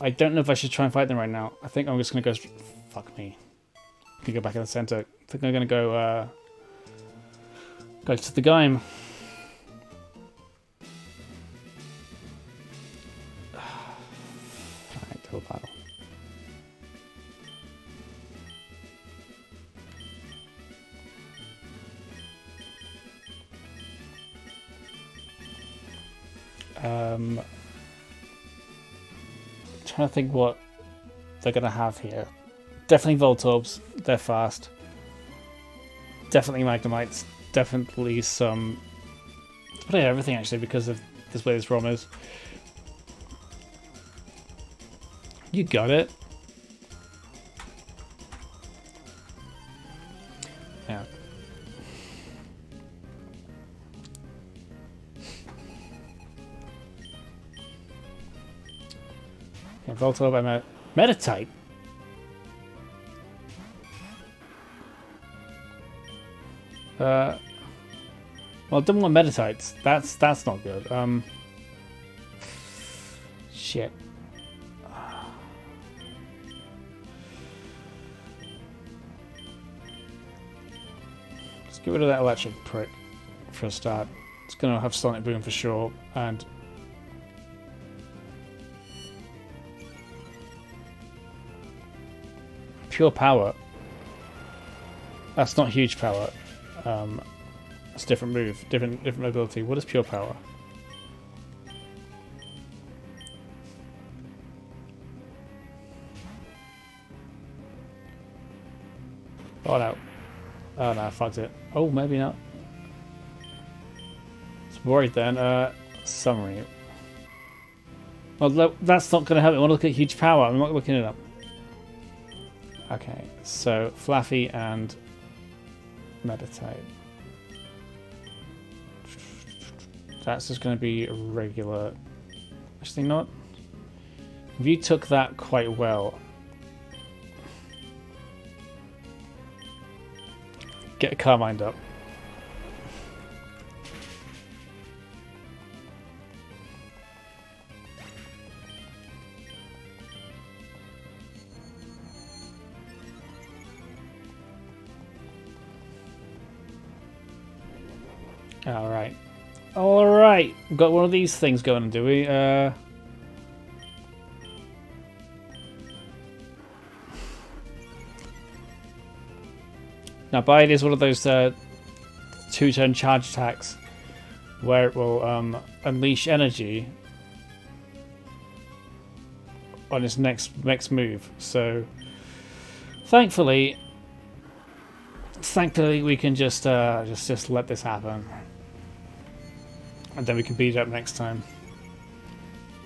I don't know if I should try and fight them right now. I think I'm just gonna go. Fuck me. I'm gonna go back in the center. I think I'm gonna go. Go to the game. Alright, double battle. Trying to think what they're gonna have here. Definitely Voltorbs, they're fast. Definitely Magnemites, definitely some. Probably everything actually because of this way this ROM is. You got it. Yeah. Yeah, Voltorb, I'm a Meditite. Well, I don't want Meditites. That's not good. Shit. Let's get rid of that electric prick for a start. It's gonna have Sonic Boom for sure, and pure power. That's not huge power. It's a different move, different ability. What is pure power? Oh no. Oh no, I fucked it. Oh, maybe not. I was worried then. Summary. Well, that's not going to help me. I want to look at huge power. I'm not looking it up. Okay, so Fluffy and Meditite. That's just going to be a regular. Actually, not. If you took that quite well. Get a Carmine up. Alright. Alright. Got one of these things going, do we? Now, Bide is one of those two-turn charge attacks where it will unleash energy on its next move. So, thankfully, we can just let this happen, and then we can beat it up next time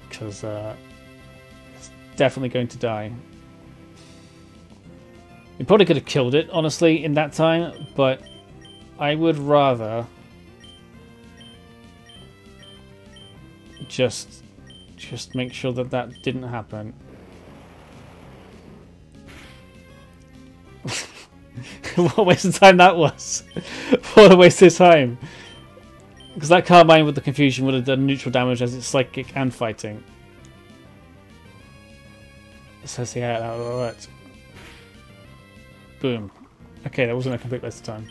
because it's definitely going to die. We probably could have killed it, honestly, in that time, but I would rather just make sure that that didn't happen. What a waste of time that was. What a waste of time. Because that Carmine with the confusion would have done neutral damage as it's psychic and fighting. So see how that worked. Boom. Okay, that wasn't a complete waste of time.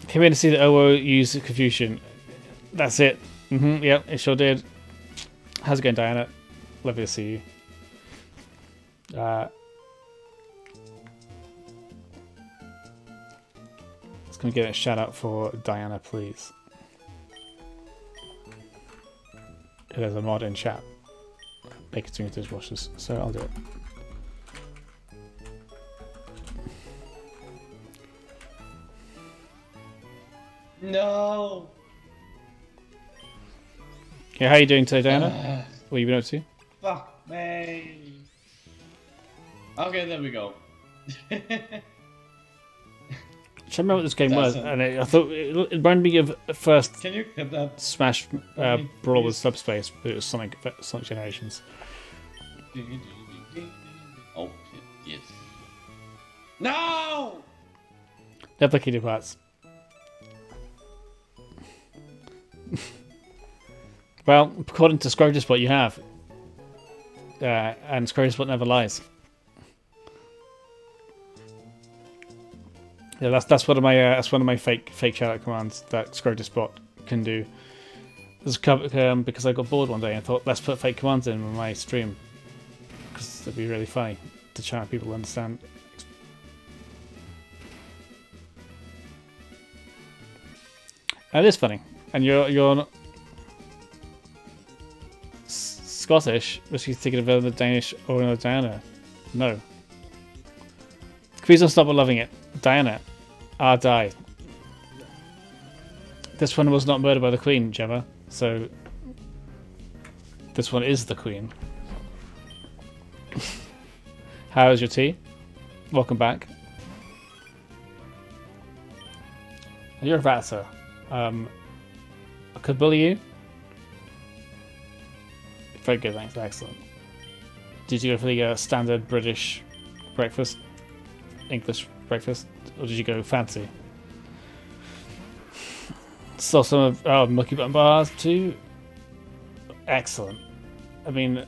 Came in to see the OO use Confusion. That's it. Yep, it sure did. How's it going, Diana? Lovely to see you. Let's go get a shout out for Diana, please. there's a mod in chat. Make it to dishwashers, so I'll do it. No. Okay, how are you doing today, Diana? What have you been up to? Fuck me. Okay, there we go. I remember what this game was, and I thought it reminded me of the first Can you hit that? Smash Brawl with Subspace, but it was Sonic Generations. Oh, yes. No! They're the key parts. Well, according to Scrotuspot, you have. And Scrotuspot never lies. Yeah, that's one of my fake shoutout commands that Scrotuspot can do. Because I got bored one day and thought, let's put fake commands in my stream, because it'd be really funny to try and people understand. And it is funny, and you're not Scottish. Was you thinking of another Danish or another Diana? No. Please don't stop loving it. Diana. Die. This one was not murdered by the Queen, Gemma, so this one is the Queen. How is your tea? Welcome back. You're a Vata. I could bully you. Very good, thanks. Excellent. Did you go for the standard British breakfast? English breakfast? Or did you go fancy? Saw some of Milky Button bars too. Excellent. I mean,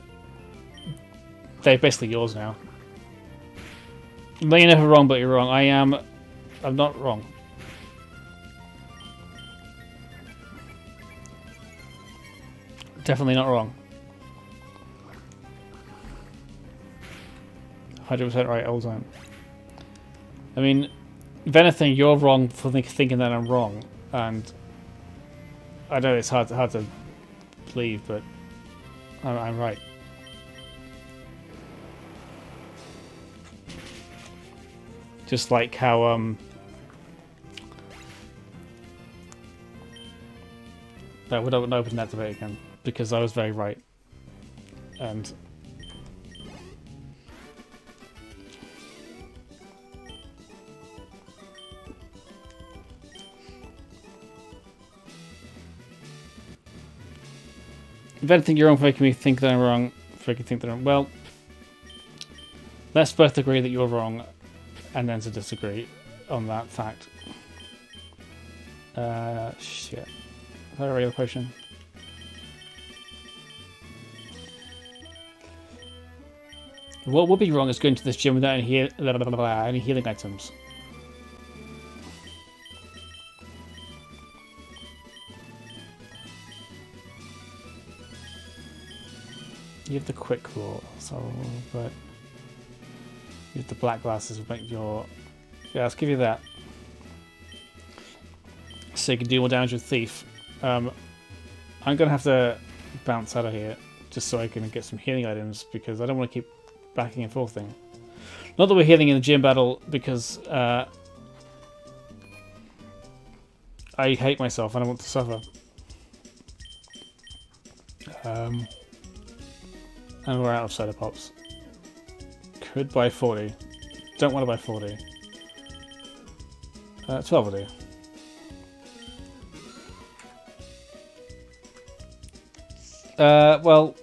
they're basically yours now. No, you're never wrong, but you're wrong. I'm not wrong. Definitely not wrong. 100% right all the time. I mean, if anything, you're wrong for thinking that I'm wrong, and I know it's hard to believe, but I'm right. Just like how I wouldn't open that debate again because I was very right, and if anything, you're wrong for making me think that I'm wrong. For making me think that I'm well. Let's both agree that you're wrong, and then to disagree on that fact. Shit. Is that a regular potion? What would be wrong is going to this gym without any healing items. You have the quick claw, so but you have the black glasses will make your let's give you that. So you can deal more damage with Thief. I'm gonna have to bounce out of here just so I can get some healing items because I don't want to keep backing and forthing. Not that we're healing in the gym battle because I hate myself and I want to suffer. And we're out of soda pops. Could buy 40. Don't want to buy 40. 12 will do. Well...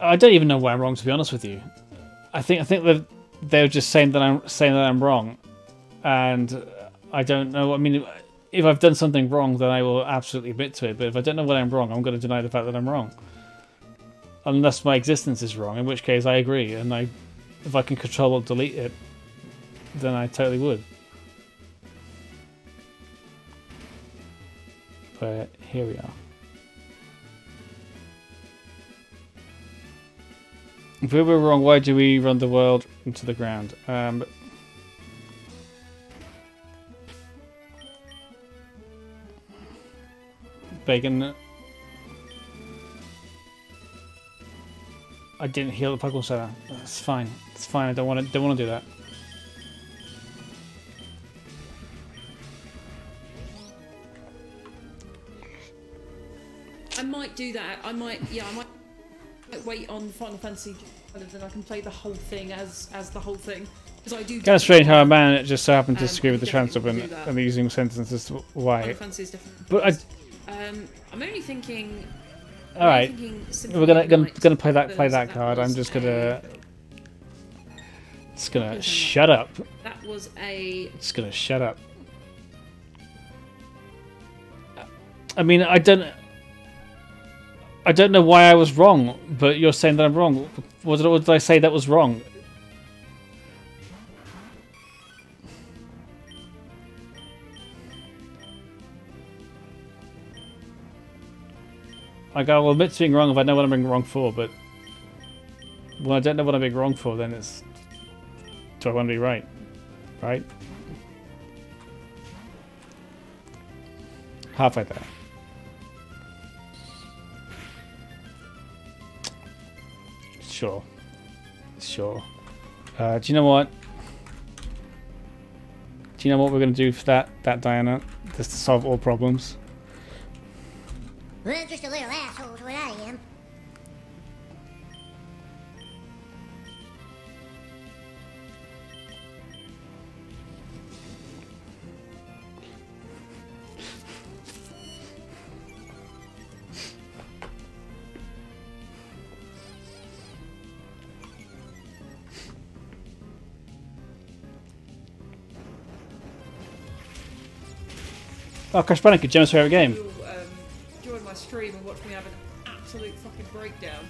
I don't even know why I'm wrong, to be honest with you. I think that they're just saying that I'm wrong, and I don't know. I mean, if I've done something wrong, then I will absolutely admit to it. But if I don't know what I'm wrong, I'm going to deny the fact that I'm wrong, unless my existence is wrong. In which case, I agree, and if I can control or delete it, then I totally would. But here we are. If we were wrong, why do we run the world into the ground? Bacon. I didn't heal the Pokemon Center. It's fine. It's fine. I don't want to. Don't want to do that. I might do that. I might. Yeah, I might wait on Final Fantasy, and then I can play the whole thing as the whole thing. Because I do. Kind of strange how a man just so happened to disagree with the transcript definitely and, will do that. using sentences why. Final Fantasy is different. But I'm only thinking. all right, we're gonna play that card. I'm just gonna shut up. That was a. Just gonna shut up. I mean, I don't know why I was wrong, but you're saying that I'm wrong. What did I say that was wrong? Like, I will admit to being wrong if I know what I'm being wrong for, but when I don't know what I'm being wrong for, then it's... Do I want to be right? Right? Halfway there. Sure. Sure. Do you know what? Do you know what we're going to do for that Diana? Just to solve all problems? Well, just a little asshole's what I am. Oh, Crash Bandicoot, Gemma's favourite game. Join my stream and watch me have an absolute fucking breakdown.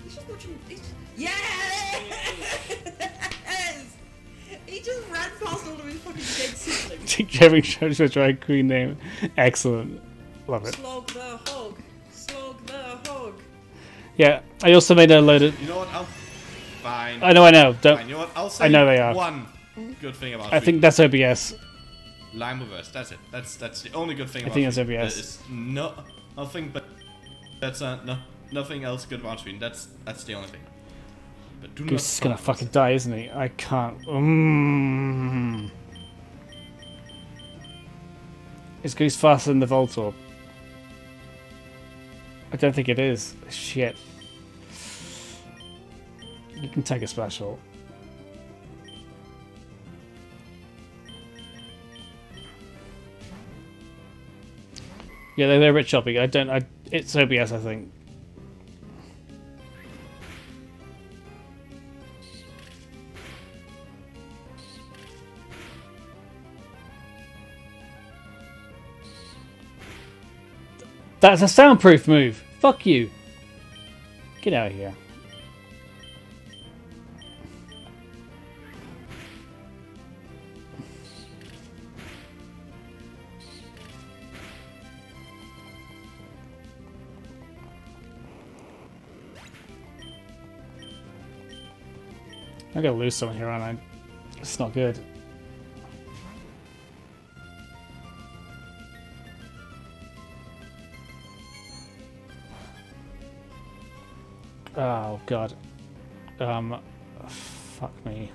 He's just watching. Yes! He just ran past all of his fucking dead siblings. Jerry shows your drag queen name. Excellent. Love it. Slog the hog. Slog the hog. Yeah, I also made a load of... You know what? Fine. I know. Don't... Fine. You know what? I'll say I know they are. one good thing about I think that's OBS. Lime reverse. That's it. That's the only good thing I about think that's Sweden. OBS. There is nothing but that's nothing else good about Sweden. That's the only thing. But do Goose is not gonna fucking die, isn't he? I can't. Is Goose faster than the Voltorb? I don't think it is. Shit. You can take a special. Yeah, they're a bit choppy. It's OBS, I think. That's a soundproof move. Fuck you. Get out of here. I'm gonna lose someone here, aren't I? It's not good. Oh god. Fuck me.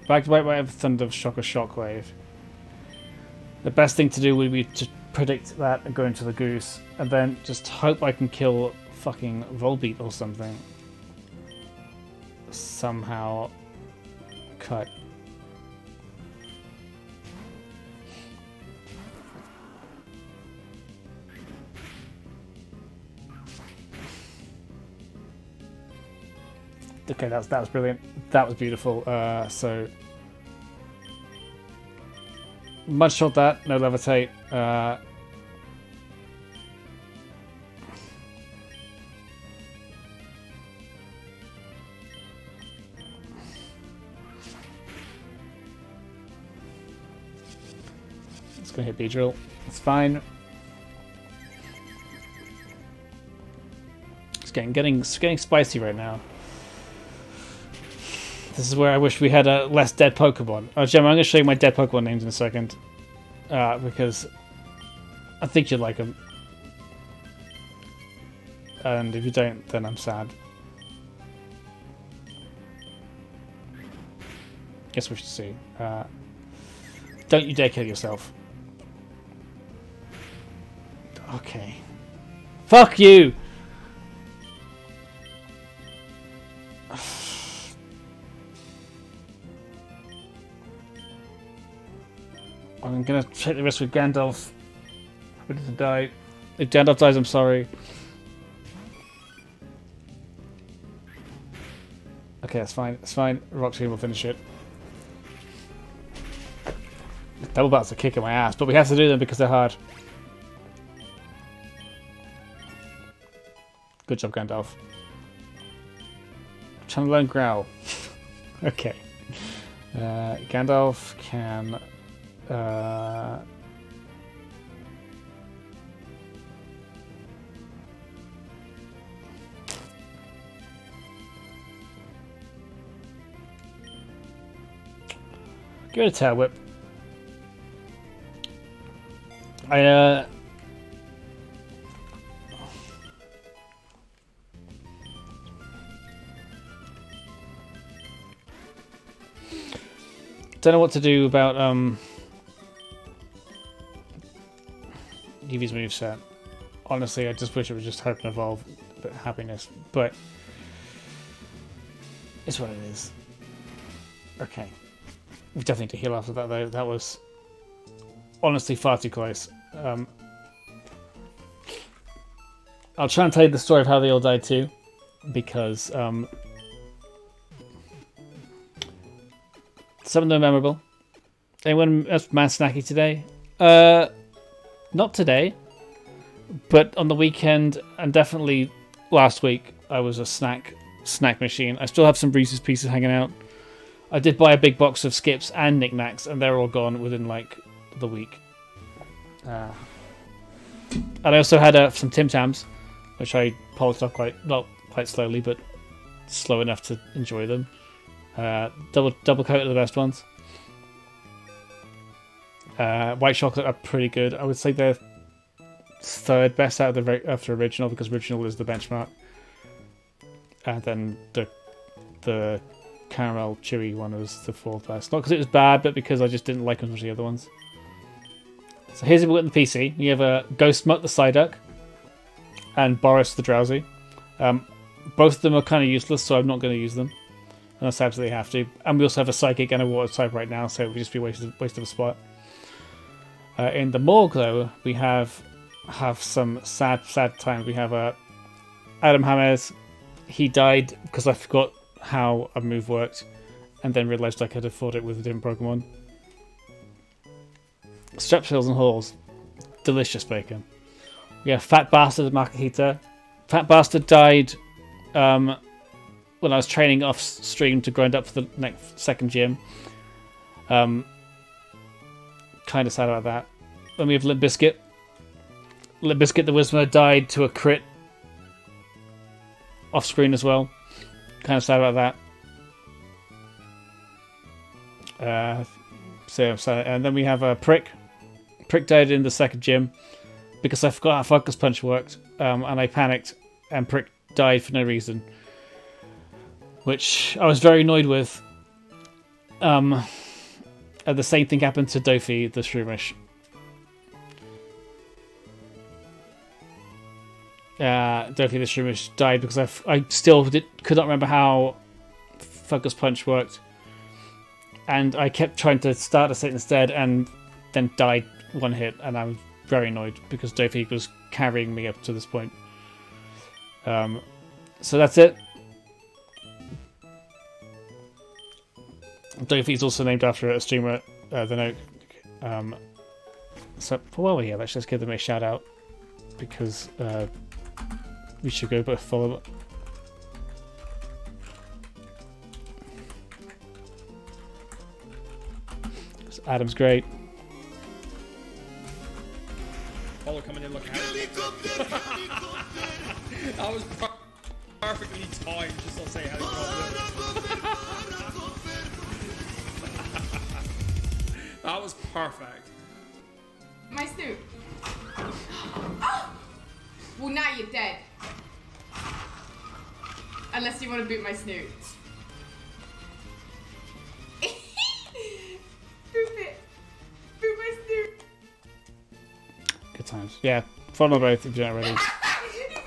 Back to White Thunder Shock or Shockwave. The best thing to do would be to predict that and go into the Goose, and then just hope I can kill fucking Volbeat or something. Somehow cut. Okay, that was brilliant. That was beautiful. So mud shot that, no levitate. It's gonna hit Beedrill. It's fine. getting spicy right now. This is where I wish we had less dead Pokemon. Oh, Gemma, I'm going to show you my dead Pokemon names in a second. Because I think you'd like them. And if you don't, then I'm sad. Guess we should see. Don't you dare kill yourself. Okay. Fuck you! I'm gonna take the risk with Gandalf. He doesn't die. If Gandalf dies, I'm sorry. Okay, that's fine. It's fine. Roxy will finish it. Double battles are kicking my ass, but we have to do them because they're hard. Good job, Gandalf. I'm trying to learn Growl. Okay. Gandalf can... give it a Tail Whip. Don't know what to do about Eevee's moveset. Honestly, I just wish it was just Hope and Evolve, but happiness. But it's what it is. Okay. We definitely need to heal after that, though. That was honestly far too close. I'll try and tell you the story of how they all died too, because some of them are memorable. Anyone else man snacky today? Not today, but on the weekend and definitely last week I was a snack machine. I still have some Reese's Pieces hanging out. I did buy a big box of Skips and Knick Knacks, and they're all gone within like the week. And I also had some Tim Tams, which I polished off quite slowly, but slow enough to enjoy them. Double coat are the best ones. White chocolate are pretty good. I would say they're third best out of after original, because original is the benchmark, and then the caramel chewy one was the fourth best. Not because it was bad, but because I just didn't like as much as the other ones. So here's what we got in the PC. You have a Ghost Mutt the Psyduck and Boris the Drowsy. Both of them are kind of useless, so I'm not going to use them unless I absolutely have to. And we also have a Psychic and a Water type right now, so it would just be a waste of a spot. In the morgue, though, we have some sad times. We have Adam James. He died because I forgot how a move worked, and then realised I could afford it with a different Pokemon. Strepsils and Halls. Delicious bacon. We have Fat Bastard Makahita. Fat Bastard died when I was training off stream to grind up for the second gym. Kind of sad about that. Then we have Limp Bizkit. Limp Bizkit the Whisperer died to a crit off screen as well. Kind of sad about that. So I'm sad. And then we have a Prick. Prick died in the second gym because I forgot how Focus Punch worked, and I panicked, and Prick died for no reason, which I was very annoyed with. And the same thing happened to Dofi the Shroomish. Dofi the Shroomish died because I still could not remember how Focus Punch worked, and I kept trying to start a set instead, and then died one hit, and I'm very annoyed because Dofi was carrying me up to this point. So that's it. Dofi is also named after a streamer, The Note. So while we're here, let's just give them a shout out, because we should go but follow. Adam's great. Follow coming in, look at it. perfectly timed just to say how that was perfect. My Snoot. Oh! Well, now you're dead. Unless you want to boot my Snoot. Boot it. Boot my Snoot. Good times. Yeah, follow both if you're not ready. He booted it!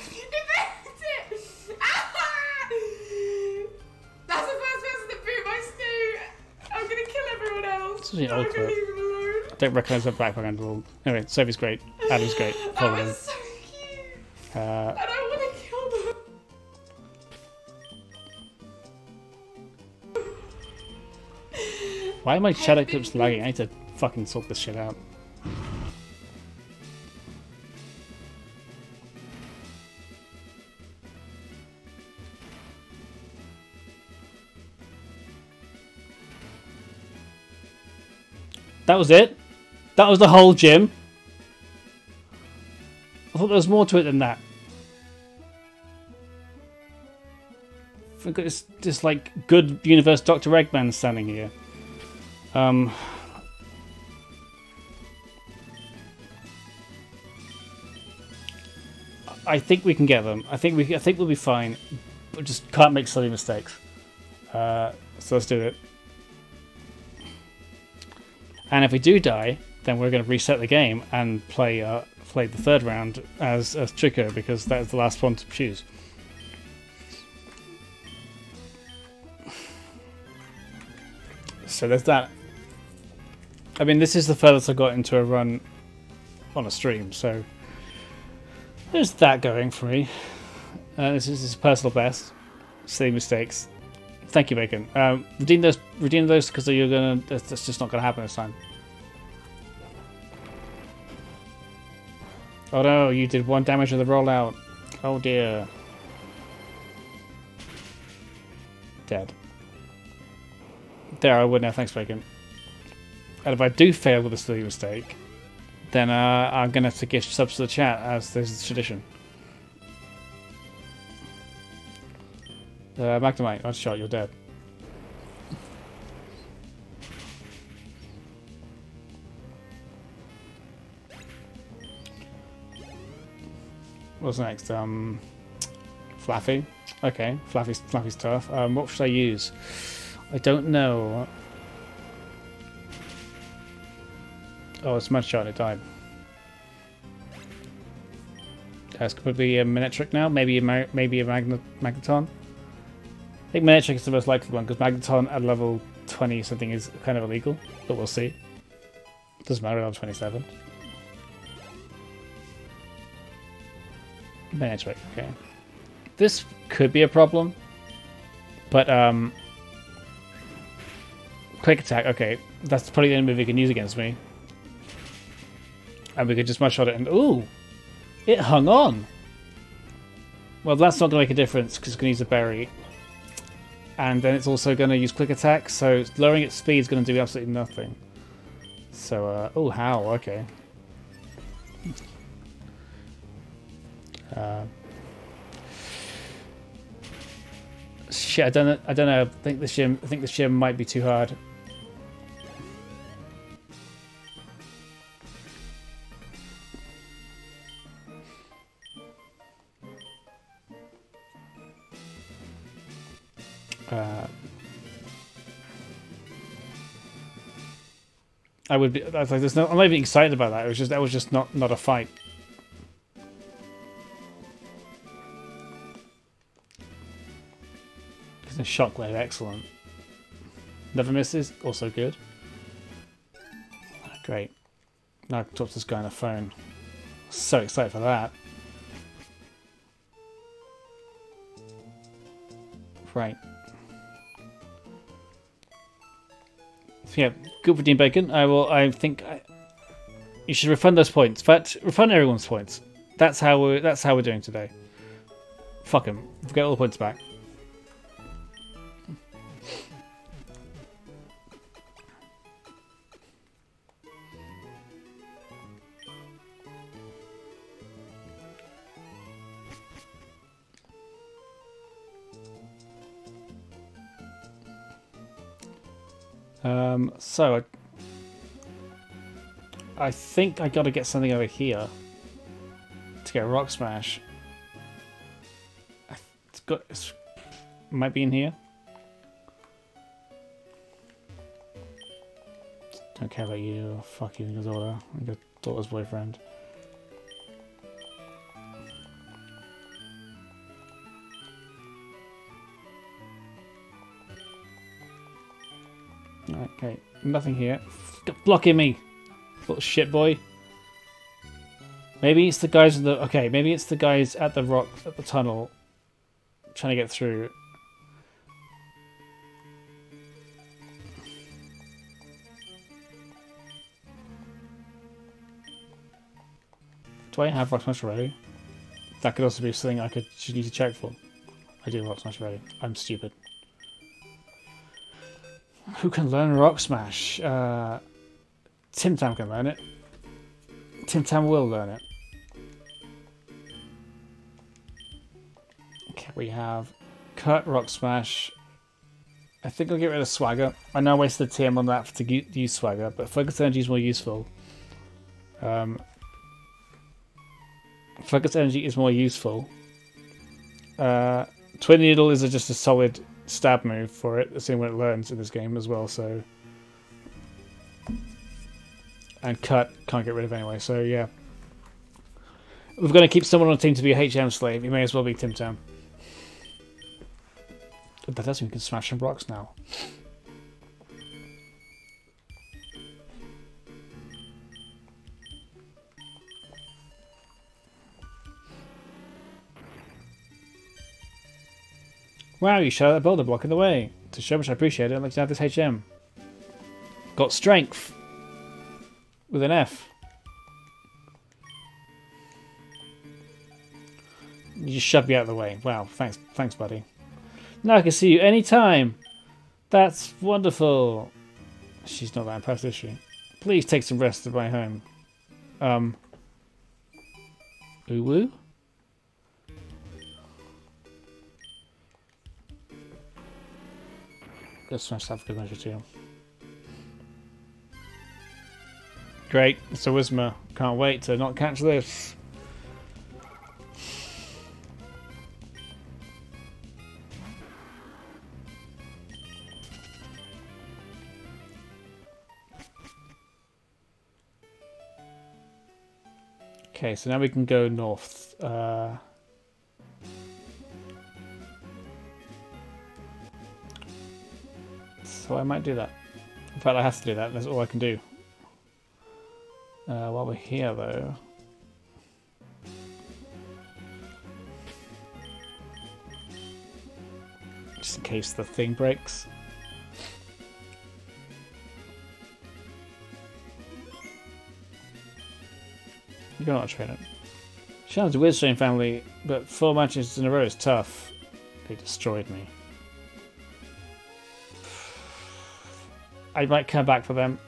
He booted it! Ah! That's the first person to boot my Snoot. I'm gonna kill everyone else. This is an I'm old gonna clip. leave him alone. I don't recognise that background at all. Anyway, Sophie's great. Adam's great. Follow That them. was so cute. Uh, I don't want to kill them. Why are my shadow clips lagging? I need to fucking sort this shit out. That was it? That was the whole gym? I thought there was more to it than that. I think it's just like good universe Dr. Eggman standing here. I think we can get them. I think we'll be fine. We just can't make silly mistakes. So let's do it. And if we do die, then we're going to reset the game and play the third round as Trico, because that is the last one to choose. So there's that. I mean, this is the furthest I got into a run on a stream, so there's that going for me. This is personal best. Silly mistakes. Thank you, Bacon. Redeem those because you're gonna. That's just not gonna happen this time. Oh no, you did 1 damage with the rollout. Oh dear. Dead. There, I would now. Thanks, Bacon. And if I do fail with a silly mistake, then I'm gonna have to give subs to the chat, as this is tradition. Magnemite, nice shot, you're dead. What's next? Flaffy. Okay, Flaffy's tough. What should I use? I don't know. Oh, it's Mud Shot, it died. It's probably a Magnetric now, maybe a Magneton. I think Magnetric is the most likely one, because Magneton at level 20 something is kind of illegal, but we'll see. Doesn't matter, level 27. Magnetric, okay. This could be a problem, but Quick Attack, okay, that's probably the only move he can use against me. And we could just Mud-Shot it and ooh! It hung on! Well, that's not going to make a difference because it's going to use a berry. And then it's also going to use Quick Attack, so lowering its speed is going to do absolutely nothing. So, oh, how? Okay. Shit, I don't know. I think the shim might be too hard. I would be. I was like, I'm not even excited about that. That was just not a fight. The Shockwave, excellent. Never misses, also good. Great. Now I can talk to this guy on the phone. So excited for that. Right. Yeah, good for Dean Bacon. I think you should refund those points. In fact, refund everyone's points. That's how we're doing today. Fuck him. Get all the points back. So I think I got to get something over here to get a rock smash. It might be in here. Don't care about you. Fuck you and your daughter. And your daughter's boyfriend. Okay, nothing here. Stop blocking me, little shit boy. Maybe it's the guys in the. Okay, maybe it's the guys at the rock at the tunnel, trying to get through. Do I have Rock Smash already? That could also be something I should need to check for. I do have Rock Smash already. I'm stupid. Who can learn Rock Smash? Tim Tam can learn it. Tim Tam will learn it. Okay, we have Cut, Rock Smash. I think I'll get rid of Swagger. I know I wasted a TM on that to use Swagger, but Focus Energy is more useful. Focus Energy is more useful. Twin Needle is just a solid stab move for it, the same way it learns in this game as well, so... And Cut can't get rid of anyway, so yeah. If we're going to keep someone on the team to be a HM slave, he may as well be Tim Tam. That does mean we can smash some rocks now. Wow, you shot that boulder block in the way. To show how much I appreciate it, I'd like to have this HM. Got strength. With an F. You just shoved me out of the way. Wow, thanks buddy. Now I can see you anytime. That's wonderful. She's not that impressed, is she? Please take some rest at my home. Uwu? Let's smash that for good measure too. Great, it's a Whismer. Can't wait to not catch this. Okay, so now we can go north. So I might do that. In fact, I have to do that. That's all I can do. While we're here, though... Just in case the thing breaks. You're not a trainer. Challenge the Weird Strain family, but 4 matches in a row is tough. They destroyed me. I might come back for them.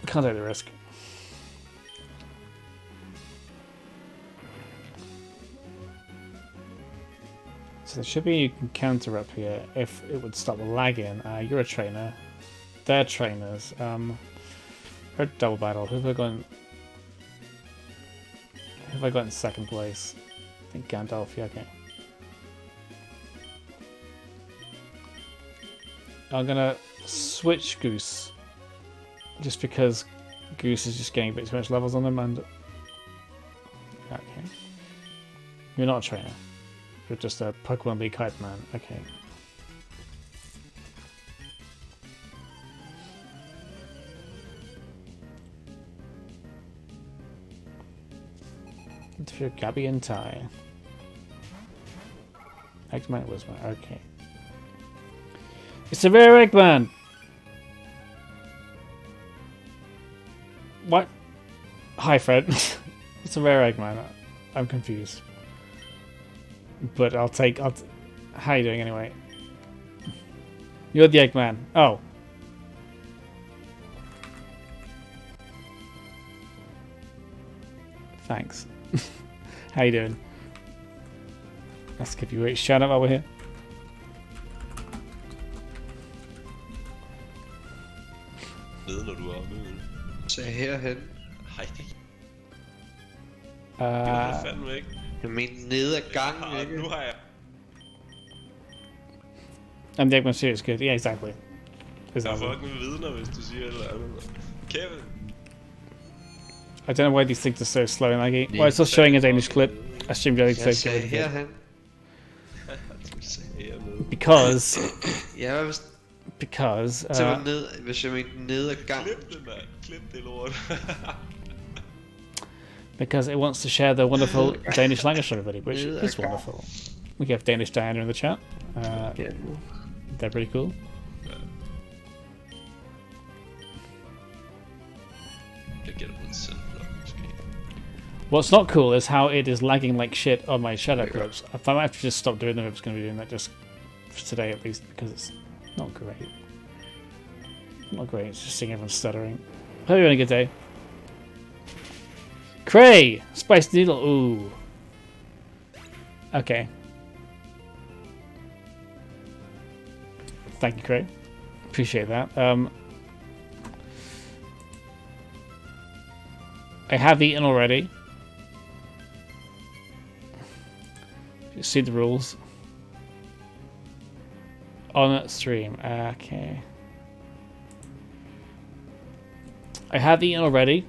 Can't take the risk. So there should be you can counter up here if it would stop lagging. You're a trainer. They're trainers. For double battle, who have I got in second place? I think Gandalf, yeah, okay. I'm gonna switch Goose. Just because Goose is just getting a bit too much levels on them and... Okay. You're not a trainer. You're just a Pokemon League hype man. Okay. Interfere Gabby and Ty. Eggman was my... Okay. It's a rare Eggman! What? Hi, Fred. It's a rare Eggman. I'm confused. But I'll take... How are you doing anyway? You're the Eggman. Oh. Thanks. How you doing? Let's give you a shout out while we're here. Nede, når du er oppe. Så herhen. Hej. Det var Uh, fandme ikke. Jeg mener nede ad gangen, ikke? Nu har jeg. I'm the serious good. Yeah, exactly. Der er fucking vidner, hvis du siger et eller andet. Kevin. I don't know why these things are so slow and laggy. Well, it's still showing a Danish clip. I assume you're Jeg sagde herhen. Because. Ja, hvis... Because. Det var ned, hvis jeg mente nede ad gangen. Klip det, mand. Klip det lort. Because it wants to share the wonderful Danish language with everybody, which is wonderful. We have Danish Diana in the chat. They're pretty cool. What's not cool is how it is lagging like shit on my shadow clips. I might have to just stop doing them if it's going to be doing that just for today at least, because it's not great. Not great, it's just seeing everyone stuttering. Hope you're having a good day. Cray! Spiced noodle, ooh. Okay. Thank you, Cray. Appreciate that. I have eaten already. You see the rules. On stream. Okay. I have eaten already,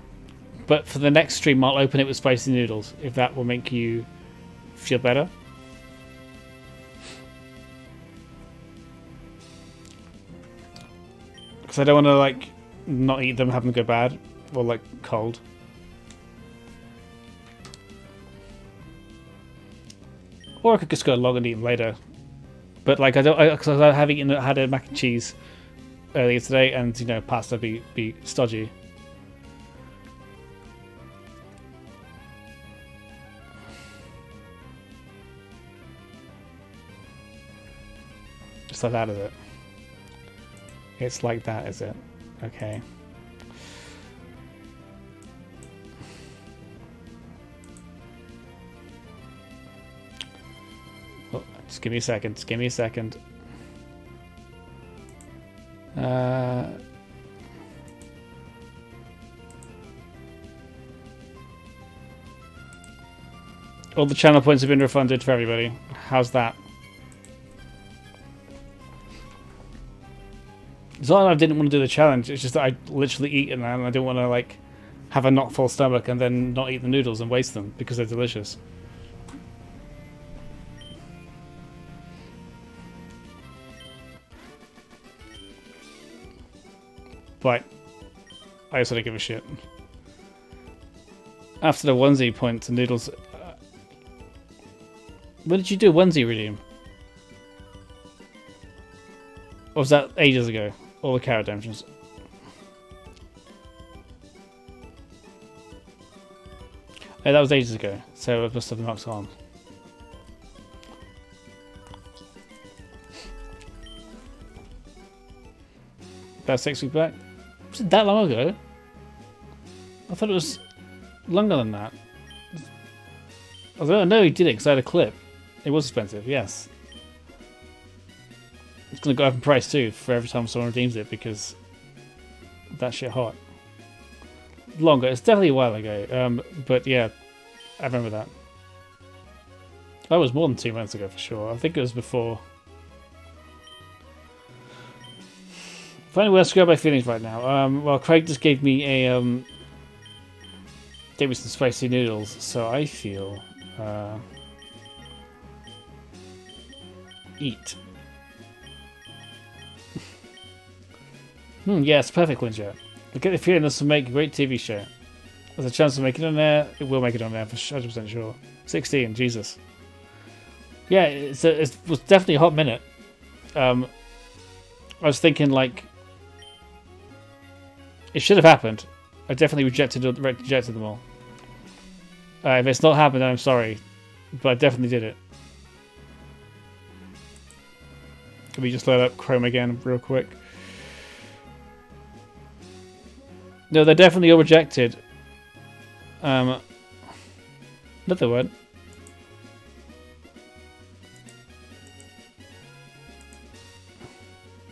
but for the next stream I'll open it with spicy noodles, if that will make you feel better. Because I don't want to, like, not eat them, have them go bad, or, like, cold. Or I could just go along and eat them later. But, like, because I have had a mac and cheese earlier today, and, you know, pasta be stodgy. Just like that, is it? It's like that, is it? Okay. Oh, just give me a second. Just give me a second. All the channel points have been refunded for everybody. How's that? It's not that I didn't want to do the challenge, it's just that I literally eat it and I don't want to, like, have a not full stomach and then not eat the noodles and waste them because they're delicious. But I also don't give a shit. After the onesie point, the noodles... When did you do a onesie redeem? Or was that ages ago? All the carrot redemptions. Oh, that was ages ago, so it must have knocked on. About 6 weeks back? Was it that long ago? I thought it was longer than that. Although, no, he did it because I had a clip. It was expensive, yes. It's going to go up in price too for every time someone redeems it because that shit hot. Longer. It's definitely a while ago. But yeah, I remember that. That was more than 2 months ago for sure. I think it was before. Finally, where to go my feelings right now. Well, Craig just gave me a gave me some spicy noodles, so I feel eat. Yes, perfect, Linja. I get the feeling this will make a great TV show. There's a chance to make it on there. It will make it on there for 100% sure. 16, Jesus. Yeah, it was definitely a hot minute. I was thinking, like, it should have happened. I definitely rejected them all. If it's not happened, then I'm sorry. But I definitely did it. Let me just load up Chrome again real quick. No, they're definitely all rejected. Another one.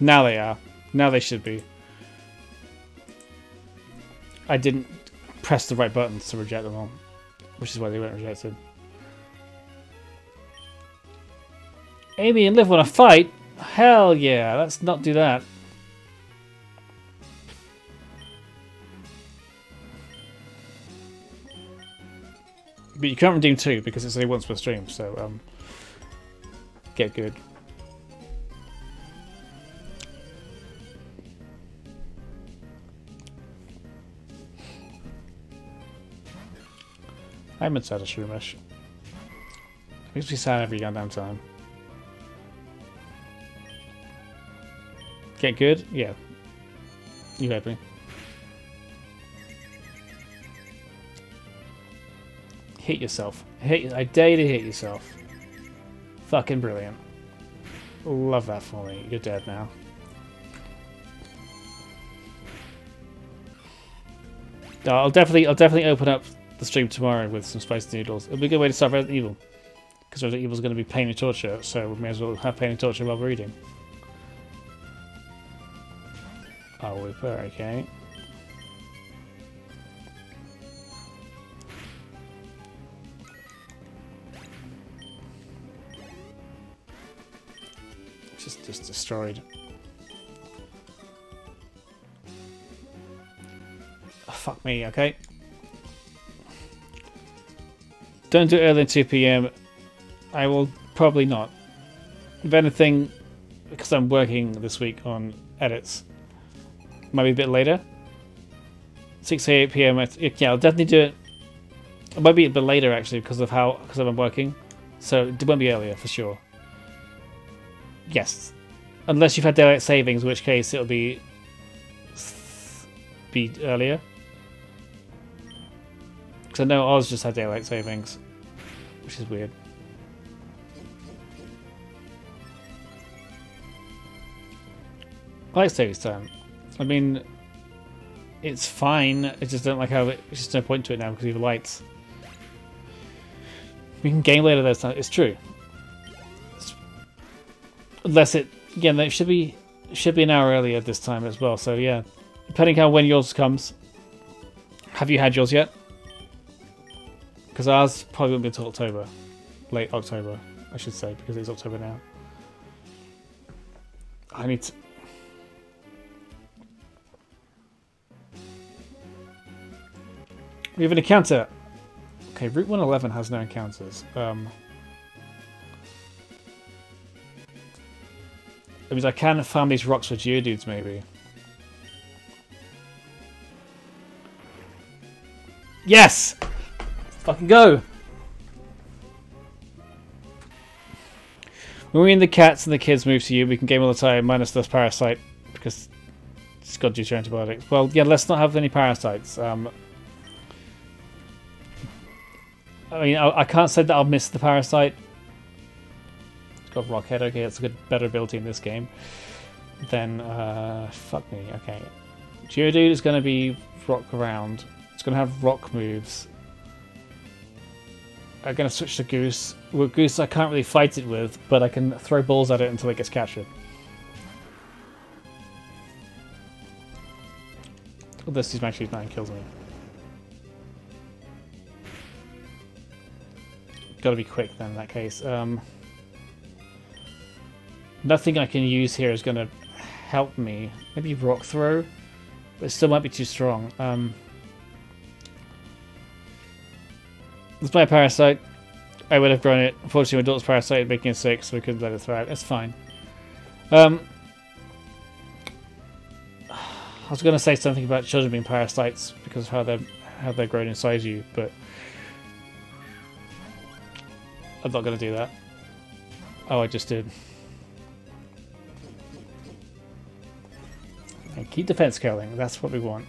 Now they are. Now they should be. I didn't press the right buttons to reject them all, which is why they weren't rejected. Amy and Liv want to fight? Hell yeah, let's not do that. But you can't redeem 2 because it's only once per stream, so get good. I'm inside a Shroomish. Makes me sad every goddamn time. Get good? Yeah. You heard me. Hit yourself. I dare you to hit yourself. Fucking brilliant. Love that for me. You're dead now. I'll definitely open up the stream tomorrow with some spiced noodles. It'll be a good way to start Resident Evil. Because Resident Evil is going to be pain and torture, so we may as well have pain and torture while we're eating. Oh, Whipper, okay. Just destroyed. Oh, fuck me, okay. Don't do it earlier than 2 PM. I will probably not. If anything, because I'm working this week on edits, might be a bit later. 6 8 PM. Yeah, I'll definitely do it. It might be a bit later actually because I'm working, so it won't be earlier for sure. Yes, unless you've had daylight savings, in which case it'll be earlier. Because I know Oz just had daylight savings, which is weird. I like savings time. I mean, it's fine. I just don't like how it's just no point to it now because of the lights. We can game later this time. It's true. Unless it again, it should be an hour earlier this time as well. So yeah, depending on when yours comes. Have you had yours yet? Because ours probably won't be until October, late October, I should say, because it's October now. I need to. We have an encounter. Okay, Route 111 has no encounters. That means I can farm these rocks for Geodudes, maybe. Yes! Fucking go! When we and the cats and the kids move to you, we can game all the time, minus this parasite, because it's got to do your antibiotics. Well, yeah, let's not have any parasites. I mean, I can't say that I'll miss the parasite. It's got Rockhead, okay, it's a good, better ability in this game. Then, fuck me, okay. Geodude is going to be rock around. It's going to have rock moves. I'm going to switch to Goose. With Goose, I can't really fight it with, but I can throw balls at it until it gets captured. Oh, this is actually 9 kills me. Gotta be quick then in that case. Nothing I can use here is gonna help me. Maybe Rock Throw, but it still might be too strong. It's my parasite. I would have grown it. Unfortunately, my daughter's parasite making it sick, so we couldn't let it thrive. It's fine. I was gonna say something about children being parasites because of how they're grown inside you, but I'm not going to do that. Oh, I just did. And keep defense scaling. That's what we want.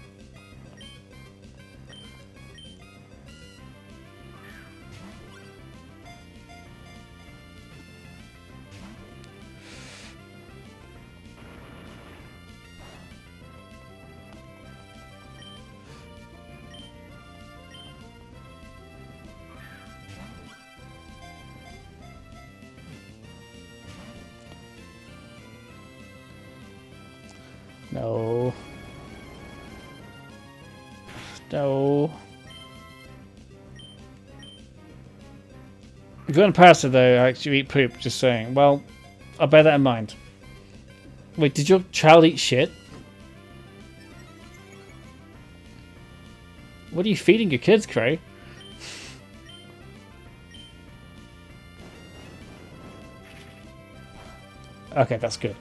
No. No. If you want to pass it though, actually eat poop, just saying. Well, I'll bear that in mind. Wait, did your child eat shit? What are you feeding your kids, Cray? Okay, that's good.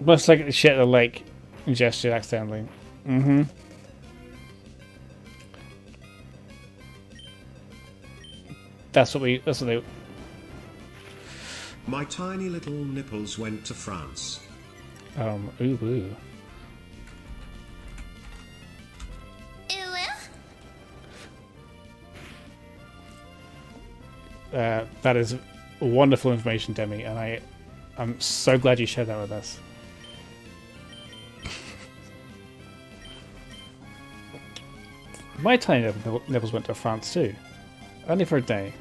Most likely shit at the lake ingested accidentally. Mm-hmm. That's what they... My tiny little nipples went to France. Ooh. That is wonderful information, Demi, and I'm so glad you shared that with us. My tiny nipples went to France too, only for a day.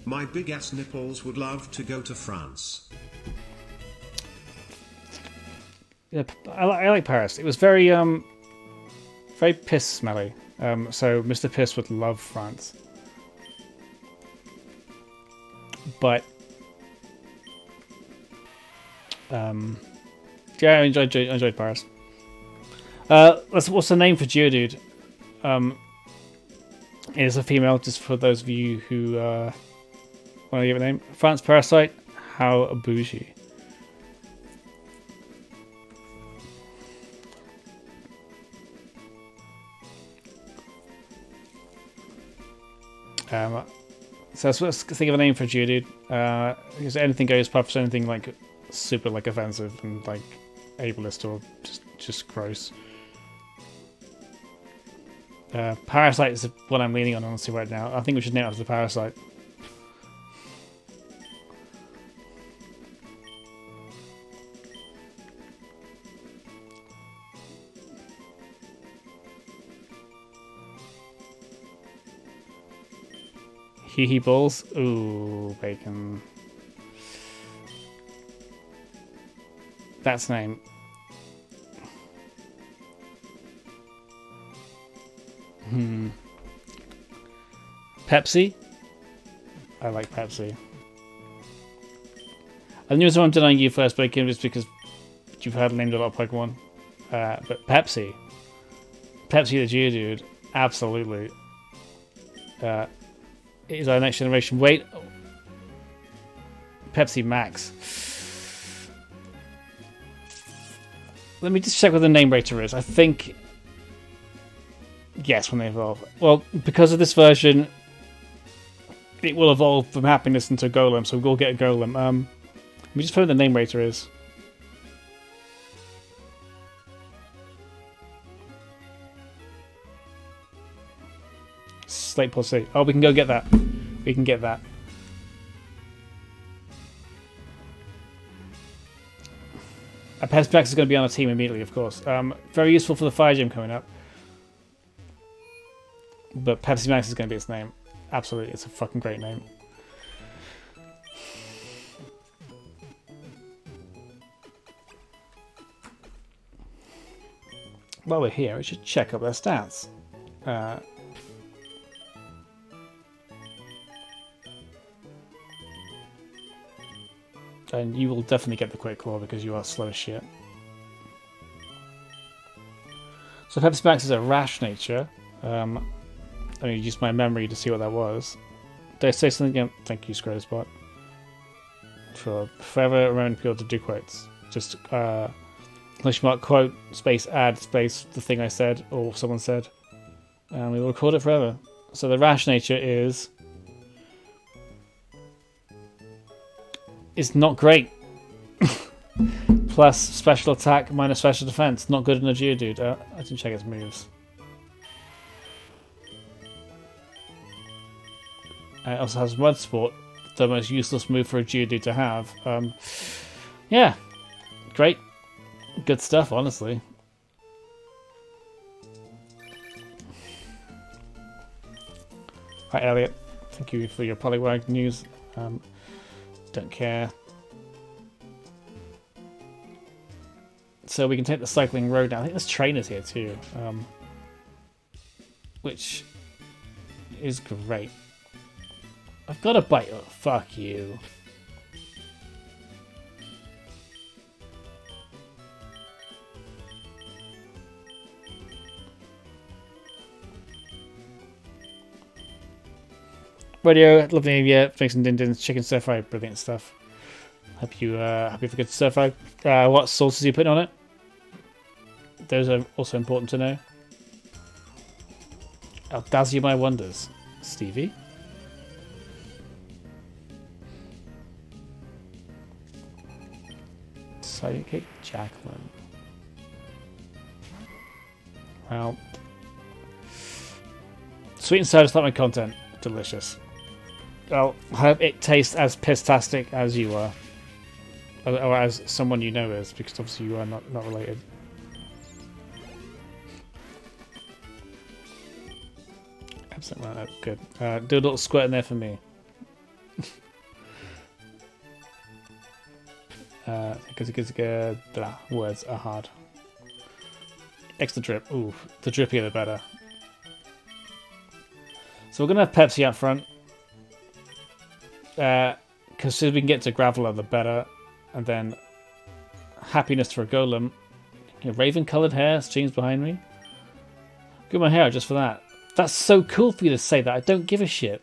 My big ass nipples would love to go to France. Yeah, I like Paris. It was very very piss smelly. So Mr. Piss would love France. But yeah, I enjoyed Paris. What's the name for Geodude? It is a female, just for those of you who want to give it a name. France Parasite. How bougie. So let's think of a name for Geodude. Because anything goes, apart from anything like super like offensive and like ableist or just gross. Parasite is what I'm leaning on honestly right now. I think we should name it after the Parasite. Hee hee balls. Ooh, bacon. That's name. Pepsi? I like Pepsi. I knew someone denying you first, Bacon, just because you've had named a lot of Pokemon. But Pepsi. Pepsi the Geodude. Absolutely. Is our next generation. Wait. Pepsi Max. Let me just check what the name rater is. I think... Yes, when they evolve. Well, because of this version, it will evolve from Happiness into Golem, so we'll get a Golem. Let me just find what the name rater is. Slate Pulse. Oh, we can go get that. We can get that. Pepsi Max is going to be on the team immediately, of course. Very useful for the Fire Gym coming up. But Pepsi Max is going to be its name. Absolutely, it's a fucking great name. While we're here, we should check up their stats. And you will definitely get the Quick Claw because you are slow as shit. So Pepsi Max is a rash nature. I mean, use my memory to see what that was. Did I say something again? Thank you, Scrollspot. For forever remembering people to do quotes. Just exclamation mark quote space add space the thing I said or someone said, and we will record it forever. So the rash nature is not great. Plus special attack minus special defense. Not good in a Geodude. I didn't check its moves. It also has Mud Sport, the most useless move for a Geodude to have. Yeah, Great. Good stuff, honestly. Hi, Elliot. Thank you for your Poliwag news. Don't care. So we can take the cycling road now. I think there's trainers here too, which is great. I've got a bite. Oh, fuck you. Radio, lovely of you. Thanks and Dindins, chicken stir fry, brilliant stuff. Hope you happy for good stir fry. What sauces are you putting on it? Those are also important to know. I'll dazzle you my wonders, Stevie. Sidekick Jacqueline. Well, sweet and sour is not my content. Delicious. Well, I hope it tastes as piss-tastic as you are. Or as someone you know is, because obviously you are not related. Absolutely right, good. Do a little squirt in there for me. Because blah, words are hard. Extra drip. Ooh, the drippier the better. So we're going to have Pepsi up front. Because we can get to Graveler, the better. And then happiness for a golem. Raven-coloured hair, streams behind me. Give my hair just for that. That's so cool for you to say that. I don't give a shit.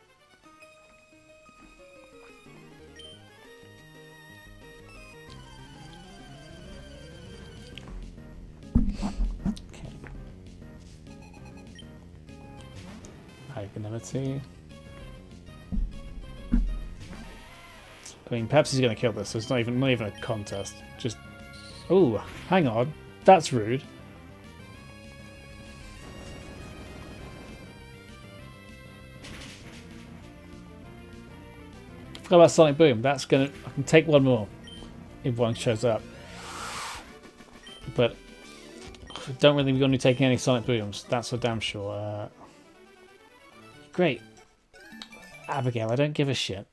Okay. Iconimity. I mean, Pepsi's going to kill this, so it's not even a contest. Just, oh, hang on, that's rude. Forgot about Sonic Boom. That's gonna. I can take one more if one shows up, but I don't really going to be taking any Sonic Booms. That's for damn sure. Great, Abigail. I don't give a shit.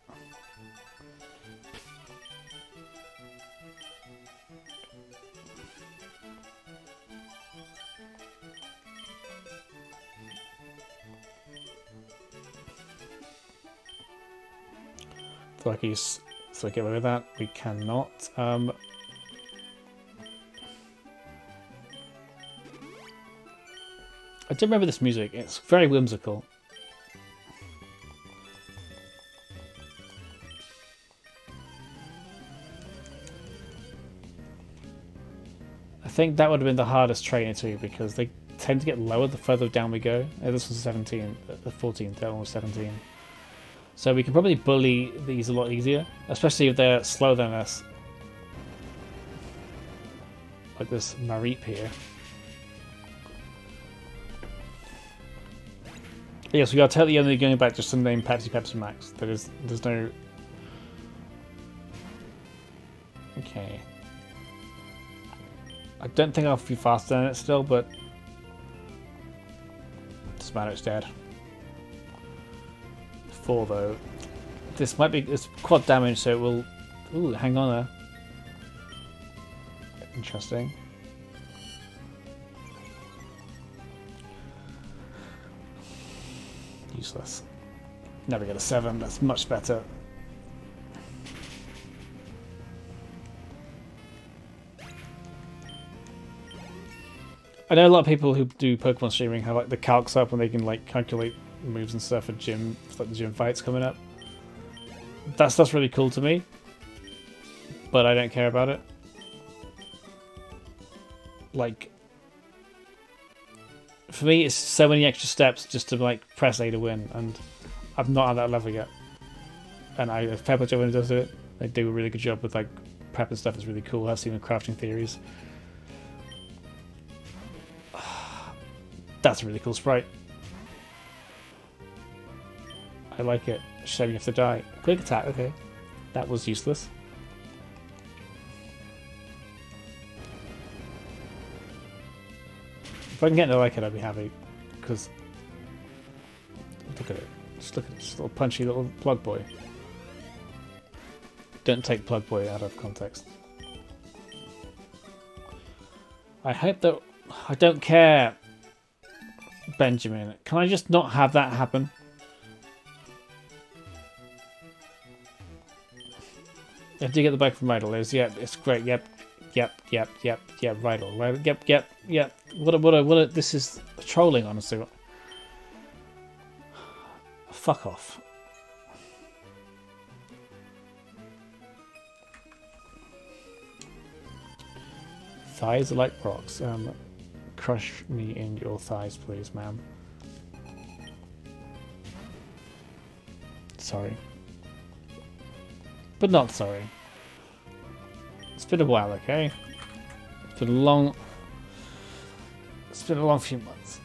Like he's so get away with that. We cannot. I do remember this music. It's very whimsical. I think that would have been the hardest trainer too, because they tend to get lower the further down we go. This was 17, the 14th, that one was 17. So we can probably bully these a lot easier, especially if they're slower than us. Like this Mareep here. Yes, we are totally only going back just to the name Pepsi Max. There's no... Okay. I don't think I'll be faster than it still, but... Doesn't matter, it's dead. 4 though. This might be... It's quad damage, so it will... Ooh, hang on there. Interesting. Useless. Never get a 7, that's much better. I know a lot of people who do Pokemon streaming have like the calcs up and they can like calculate moves and stuff for gym, like the gym fights coming up. That stuff's really cool to me, but I don't care about it. Like, for me, it's so many extra steps just to like press A to win, and I'm not at that level yet. And I fair play to everyone who does it. They do a really good job with like prep and stuff. It's really cool. I've seen the crafting theories. That's a really cool sprite. I like it. Shame you have to die. Quick attack, okay. That was useless. If I can get into like it, I'd be happy. Because look at it. Just look at this little punchy little plug boy. Don't take plug boy out of context. I hope that I don't care, Benjamin. Can I just not have that happen? I did get the bike from Rydell. Yeah, it's great. Yep. Rydell. Yep. What? This is trolling, honestly. Fuck off. Thighs are like rocks. Crush me in your thighs, please, ma'am. Sorry. But not sorry. It's been a while, okay? It's been a long few months.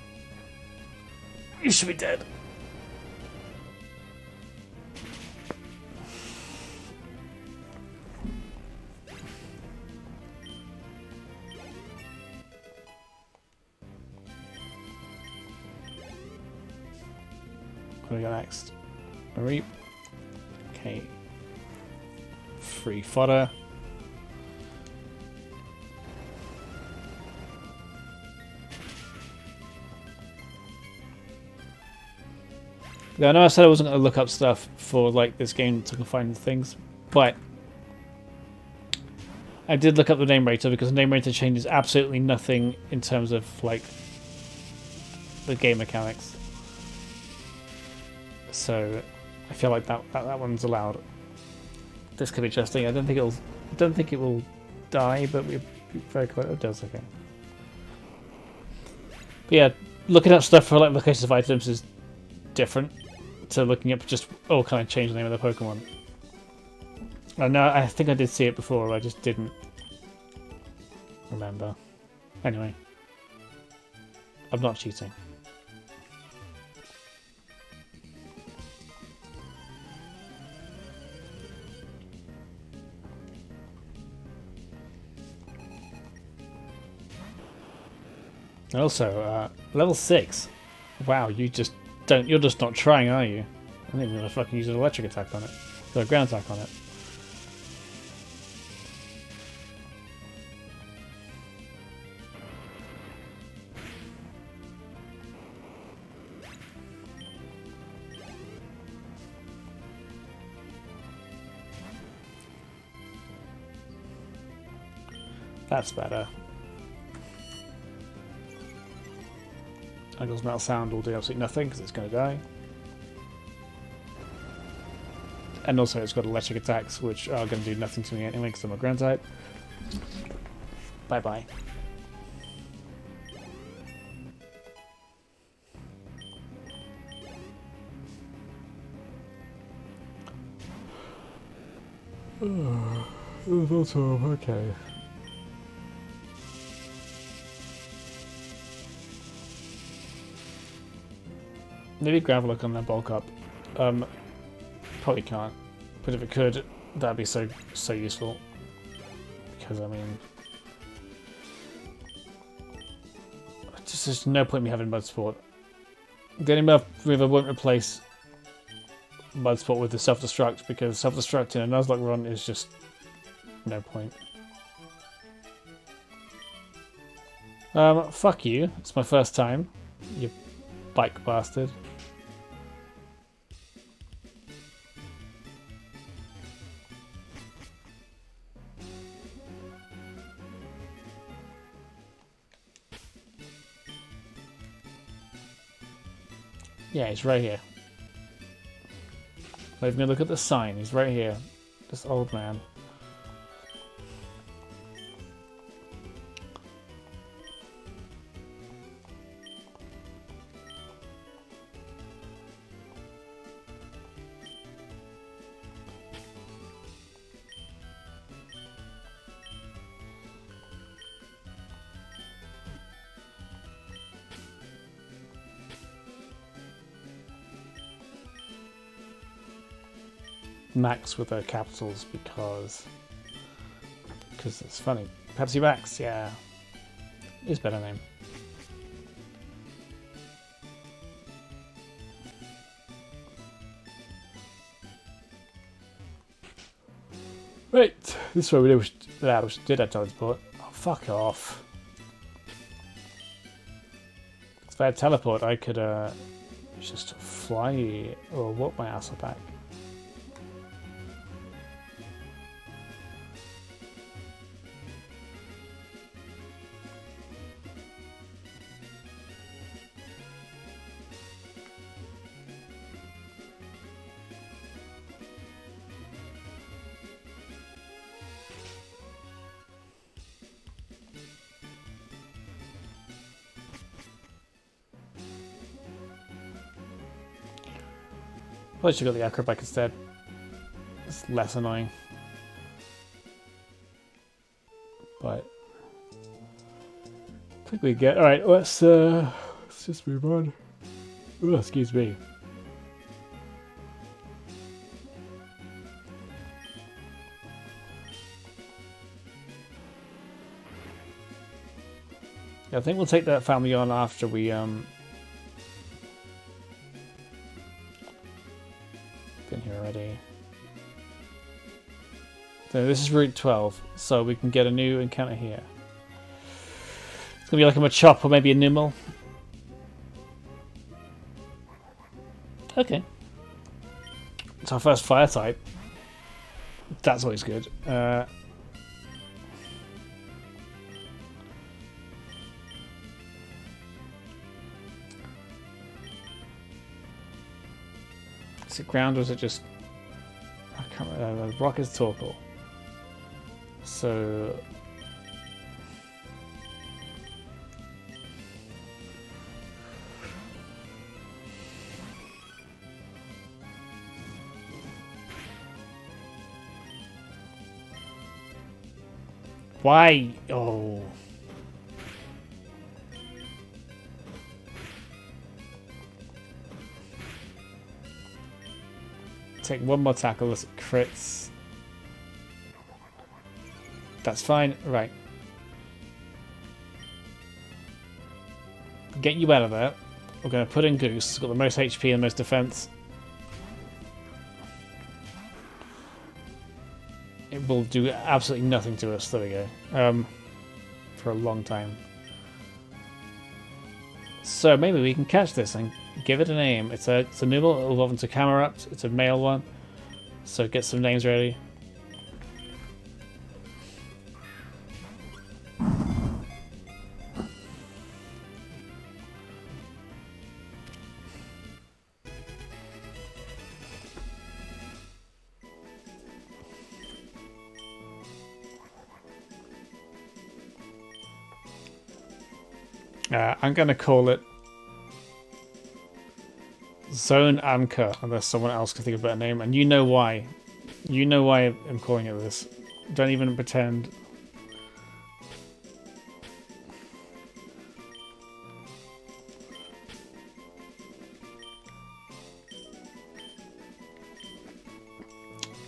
You should be dead. What do we got next? Marie. Okay. Free fodder. Yeah, I know I said I wasn't going to look up stuff for like this game to find things, but I did look up the name rater because the name rater changes absolutely nothing in terms of like the game mechanics. So I feel like that one's allowed. This could be interesting. I don't think it will die, but we're very close. It does, okay. But yeah, looking up stuff for like locations of items is different to looking up just can I change the name of the Pokemon? I know I think I did see it before, I just didn't remember. Anyway, I'm not cheating. Also, level 6. Wow, you're just not trying, are you? I think you're gonna fucking use an electric attack on it. Or a ground attack on it. That's better. Eagle's Metal Sound will do absolutely nothing because it's going to die. And also it's got electric attacks which are going to do nothing to me anyway because I'm a ground type. Bye bye. That's all, okay. Maybe Gravelock on that bulk up. Probably can't. But if it could, that'd be so useful. Because I mean, there's no point in me having Mud Sport. Getting Mud River won't replace Mud Sport with the self-destruct because self-destruct in a Nuzlocke run is just no point. Fuck you. It's my first time. You bike bastard. Yeah, he's right here. Let me look at the sign. He's right here. This old man. Max with their capitals because it's funny. Pepsi Max, yeah, is a better name. Right, this way we did our teleport. Oh, fuck off. If I had teleport, I could just fly or walk my ass back. Probably should have got the acrobat instead. It's less annoying. But I think we get alright, let's just move on. Oh, excuse me. Yeah, I think we'll take that family on after we been here already. So this is Route 12, so we can get a new encounter here. It's gonna be like a Machop or maybe a Nimble. Okay. It's our first fire type. That's always good. Is it ground or is it just... I can't remember. Rock is Torkoal. So... Why? Oh... Take one more tackle as it crits. That's fine. Right. Get you out of there. We're going to put in Goose. It's got the most HP and the most defense. It will do absolutely nothing to us. There we go. For a long time. So maybe we can catch this and give it a name. It's a Nibble. It'll evolve into Camerupt. It's a male one. So get some names ready. I'm going to call it Zone Anchor, unless someone else can think of a better name. And you know why. You know why I'm calling it this. Don't even pretend.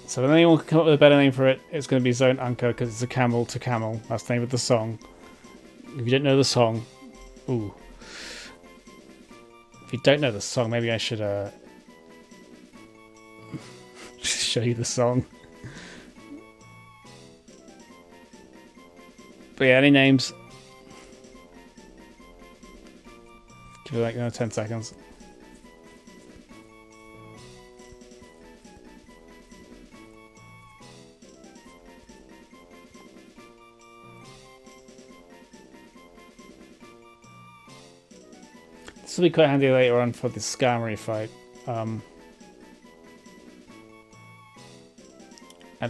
So if anyone can come up with a better name for it, it's going to be Zone Anchor, because it's a camel to camel. That's the name of the song. If you don't know the song... Ooh. If you don't know the song, maybe I should show you the song. But yeah, any names? Give it like 10 seconds. This will be quite handy later on for the Skarmory fight. And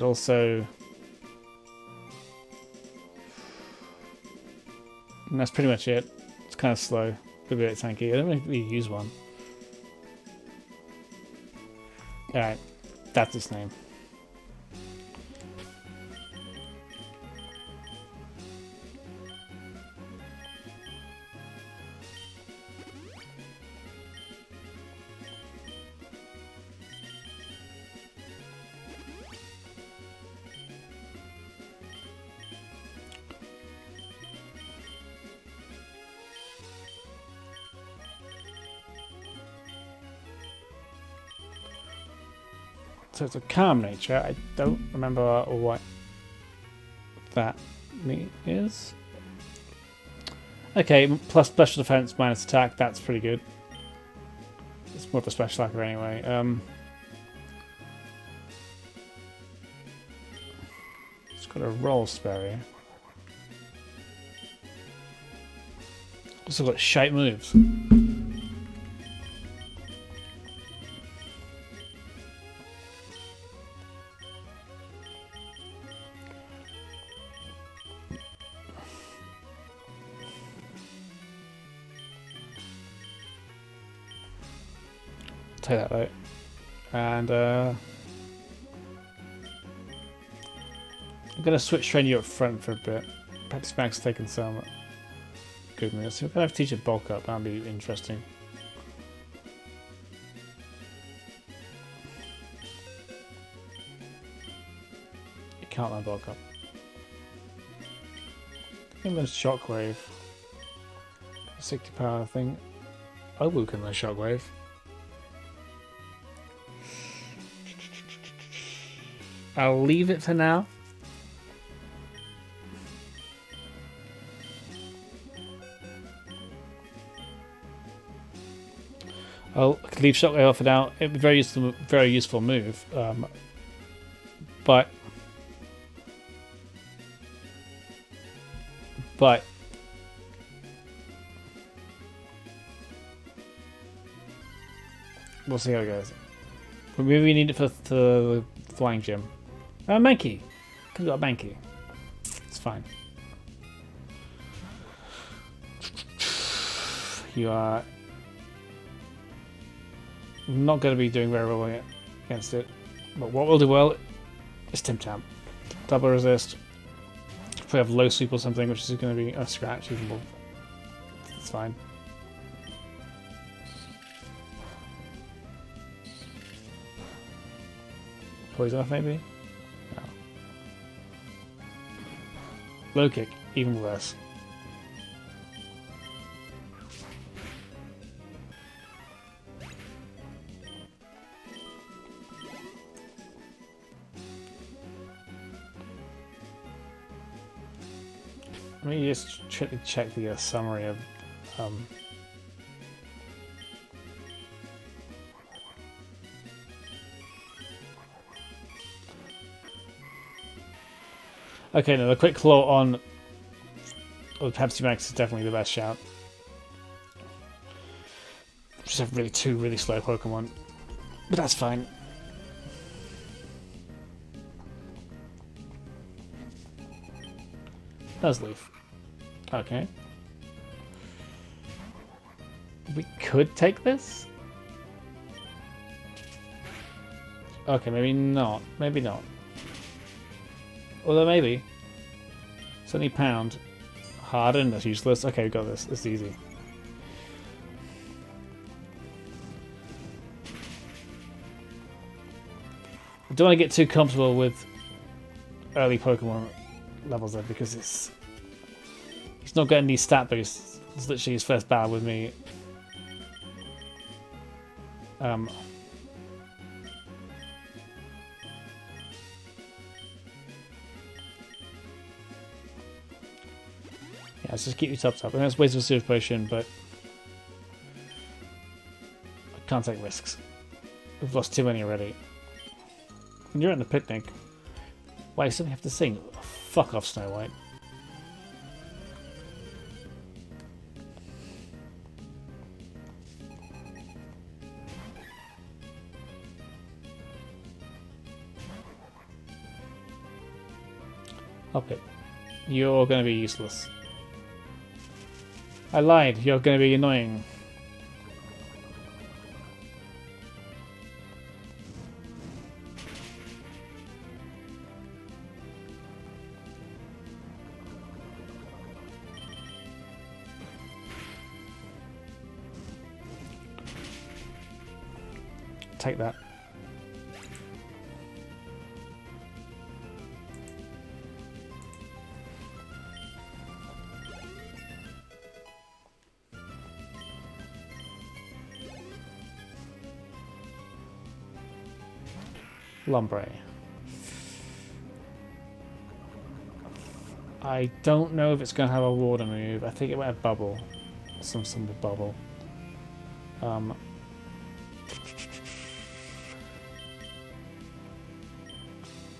also... And that's pretty much it. It's kind of slow. Could be a bit tanky. I don't really use one. Alright. That's its name. So it's a calm nature. I don't remember what that is. Okay, plus special defense, minus attack. That's pretty good. It's more of a special attacker anyway. It's got a roll spare. Also got shite moves. Take that out. And I'm gonna switch train you up front for a bit. Perhaps Max taking some good moves. We're gonna have to teach it bulk up, that'll be interesting. You can't learn bulk up. I think there's shockwave. 60 power thing. Obu can learn shockwave. I'll leave it for now. I'll leave Shockwave off for now. It'd be very useful move. But we'll see how it goes. Maybe we need it for the flying gym. Mankey! Could have got a Mankey. It's fine. You are not going to be doing very well against it. But what will do well is Tim Tam. Double resist. Probably have low sweep or something, which is going to be a scratch even more. It's fine. Poison off maybe? No. Low kick, even worse. Let me just check the summary of okay, no, the quick claw on Pepsi Max is definitely the best shout. Just have two really slow Pokemon, but that's fine. Nuzleaf. Okay. We could take this? Okay, maybe not. Maybe not. Although maybe. It's only pound. Harden, that's useless. Okay, we got this. This is easy. I don't want to get too comfortable with early Pokemon levels though, because he's not getting these stat boosts. It's literally his first battle with me. Yeah, let's just keep you topped up. I know it's waste of a Super Potion, but I can't take risks. We've lost too many already. When you're at the picnic, why you suddenly have to sing? Oh, fuck off, Snow White. Okay, you're going to be useless. I lied, you're going to be annoying. Take that. Lombre. I don't know if it's going to have a water move. I think it might have bubble. Some sort of bubble.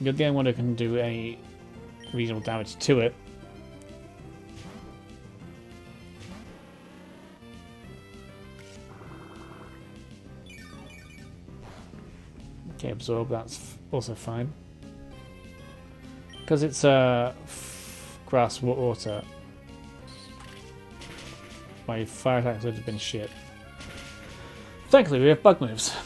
You're the only one who can do any reasonable damage to it. Okay, absorb, that's also fine. Because it's grass water, my fire attacks would have been shit. Thankfully, we have bug moves.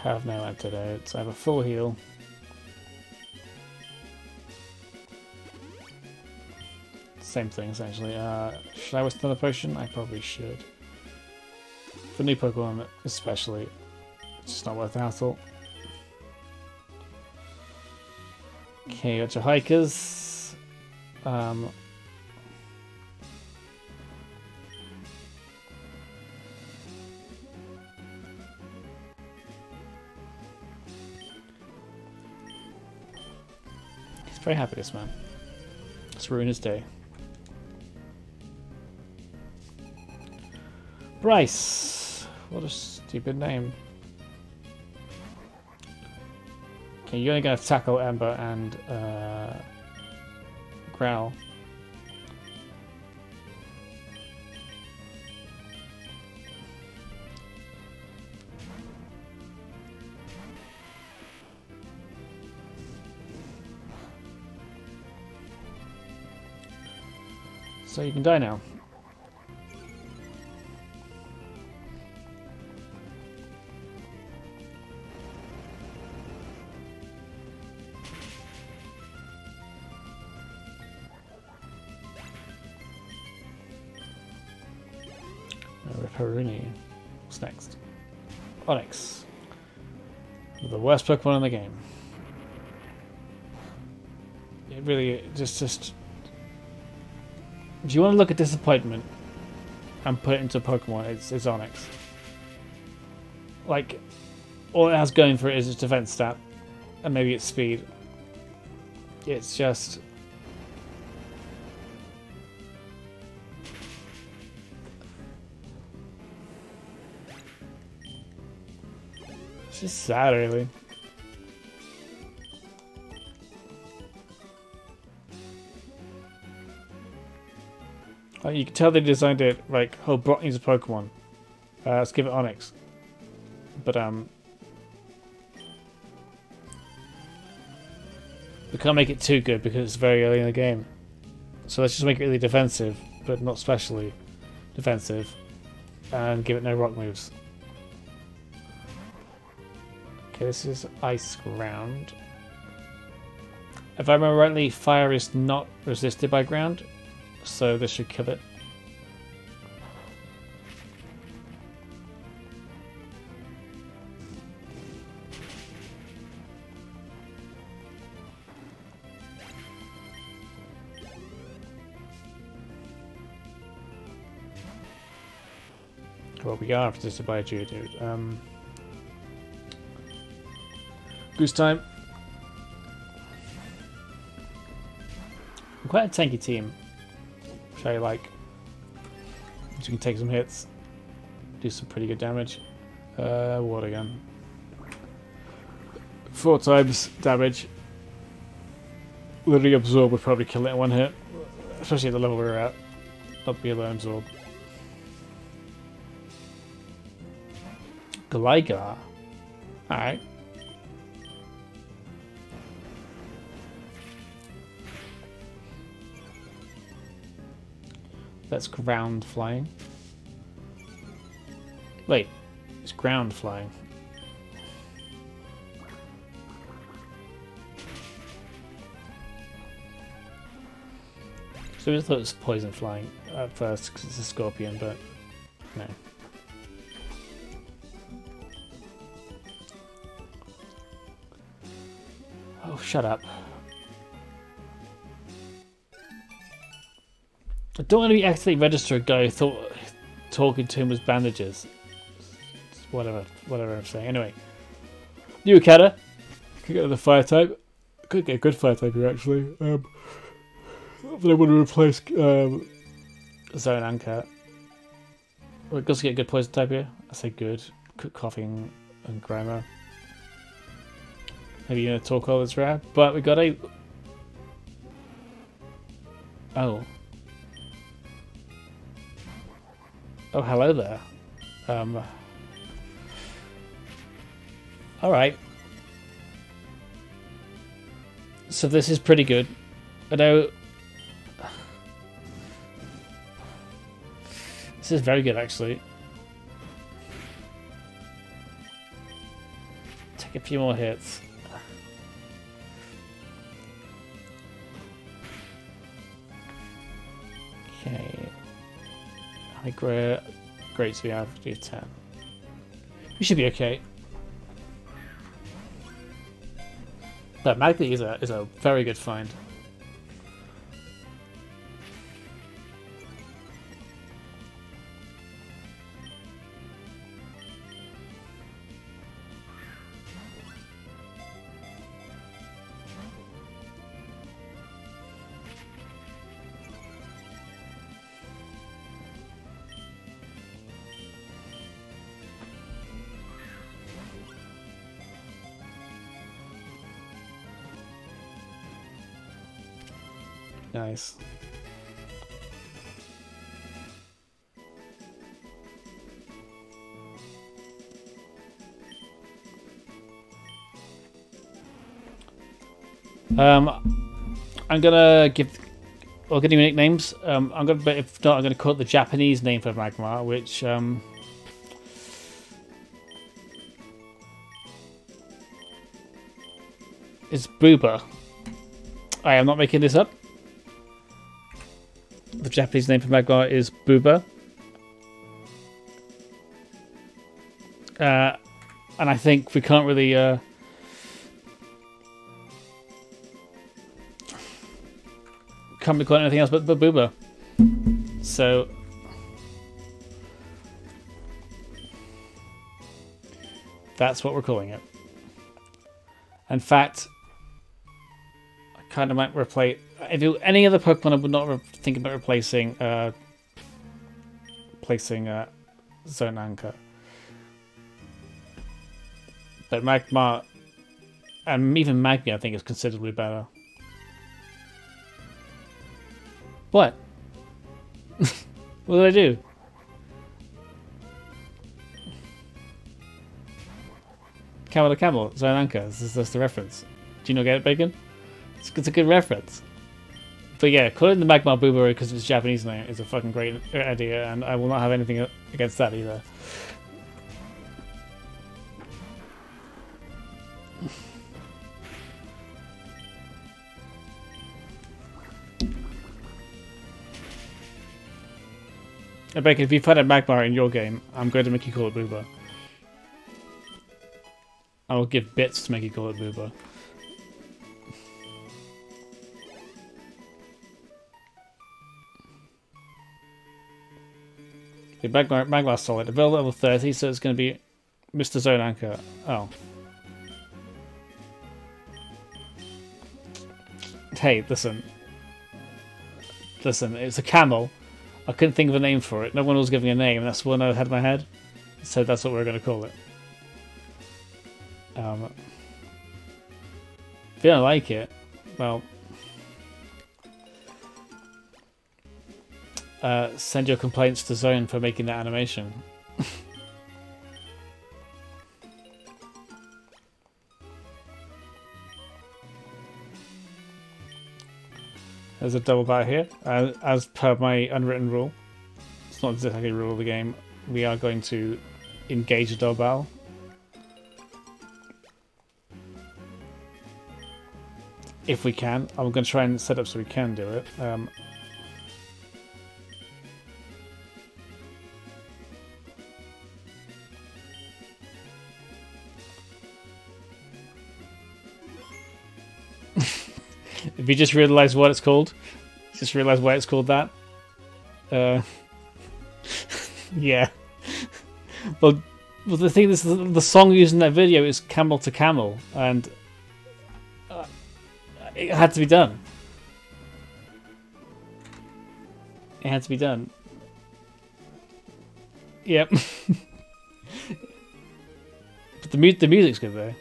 Have no antidotes. I have a full heal. Same thing essentially. Should I waste another potion? I probably should. For new Pokemon especially. It's just not worth the hassle. Okay, got your hikers. Very happy, this man. Let's ruin his day. Bryce! What a stupid name. Okay, you're only going to tackle Ember and Growl. So you can die now. Ripperoonie. What's next? Onyx. The worst Pokemon in the game. It really just if you want to look at disappointment and put it into Pokemon, it's Onyx. Like, all it has going for it is its defense stat, and maybe its speed. It's just... it's just sad, really. You can tell they designed it like, oh, Brock needs a Pokemon. Let's give it Onyx. But, we can't make it too good because it's very early in the game. So let's just make it really defensive, but not specially defensive. And give it no rock moves. Okay, this is Ice Ground. If I remember rightly, fire is not resisted by ground. So this should kill it. Well, we are resisted by a Geodude. Goose time. I'm quite a tanky team. Which I like. So you can take some hits. Do some pretty good damage. Water gun. 4 times damage. Literally absorb would probably kill it in one hit. Especially at the level we're at. Not be alone absorb. Gligar. Alright. That's ground flying. Wait, it's ground flying. So I just thought it was poison flying at first because it's a scorpion, but No. Oh, shut up. I don't want to be accidentally register a guy who thought talking to him was bandages. Whatever I'm saying. Anyway. New Akata. Could get the fire type. Could get a good fire type here actually. But I want to replace Zone Anchor. Well, it does get a good poison type here. I say good. Coughing and grammar. Maybe a Torkoal is rare. But we got a... Oh. Oh, hello there. Alright. So this is pretty good. I know... This is very good, actually. Take a few more hits. Okay. I think we're great, so we have 10. We should be okay. But Magby is a very good find. Nice. I'm gonna give. I'll give you nicknames. I'm gonna, but if not, I'm gonna call it the Japanese name for Magmar, which is Booba. I am not making this up. The Japanese name for Magmar is Booba. And I think we can't really can't be calling anything else but Booba. So that's what we're calling it. In fact, I kind of might replace. If it, any other Pokemon, I would not think about replacing Zone Anchor. But Magmar and even Magby, I think, is considerably better. What? What did I do? Camel to Camel, Zone Anchor. That's the reference. Do you not get it, Bacon? It's a good reference. But yeah, calling the Magmar Booba because of its Japanese name is a fucking great idea, and I will not have anything against that either. Bacon, if you find a Magmar in your game, I'm going to make you call it Booba. I will give bits to make you call it Booba. Okay, Magmar's solid. Available level 30, so it's going to be Mr. Zone Anchor. Oh. Hey, listen. Listen, it's a camel. I couldn't think of a name for it. No one was giving a name. That's the one I had in my head. So that's what we're going to call it. If you don't like it, well... send your complaints to Zone for making that animation. There's a double battle here. As per my unwritten rule, it's not exactly a rule of the game, we are going to engage a double battle. If we can. I'm going to try and set up so we can do it. If you just realise what it's called, just realise why it's called that. Yeah. Well, the thing is, the song used in that video is "Camel to Camel," and it had to be done. It had to be done. Yep. But the music's good though.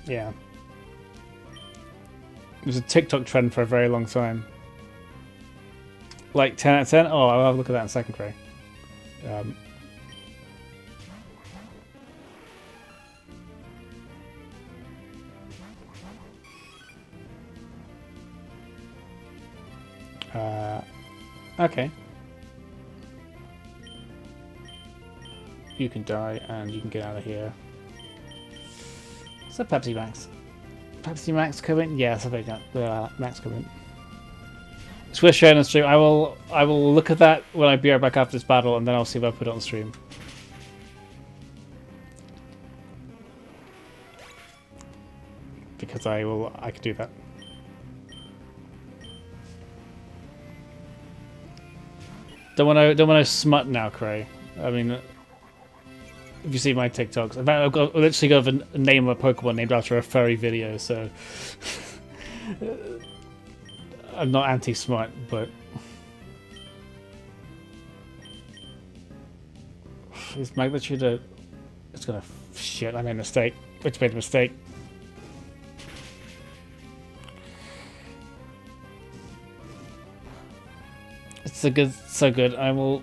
Yeah. It was a TikTok trend for a very long time. Like 10 out of 10? Oh, I'll have a look at that in a second, Craig. Okay. You can die and you can get out of here. So Pepsi Max. Pepsi Max comment? Yes, I think Max comment. It's worth sharing on stream. I will look at that when I be right back after this battle, and then I'll see if I put it on stream. Because I can do that. Don't want to smut now, Cray. I mean, if you see my TikToks, I've literally got a name of a Pokemon named after a furry video, so I'm not anti-smut, but is Magnitude it's gonna shit. I made a mistake. Which made a mistake. It's so good. I will.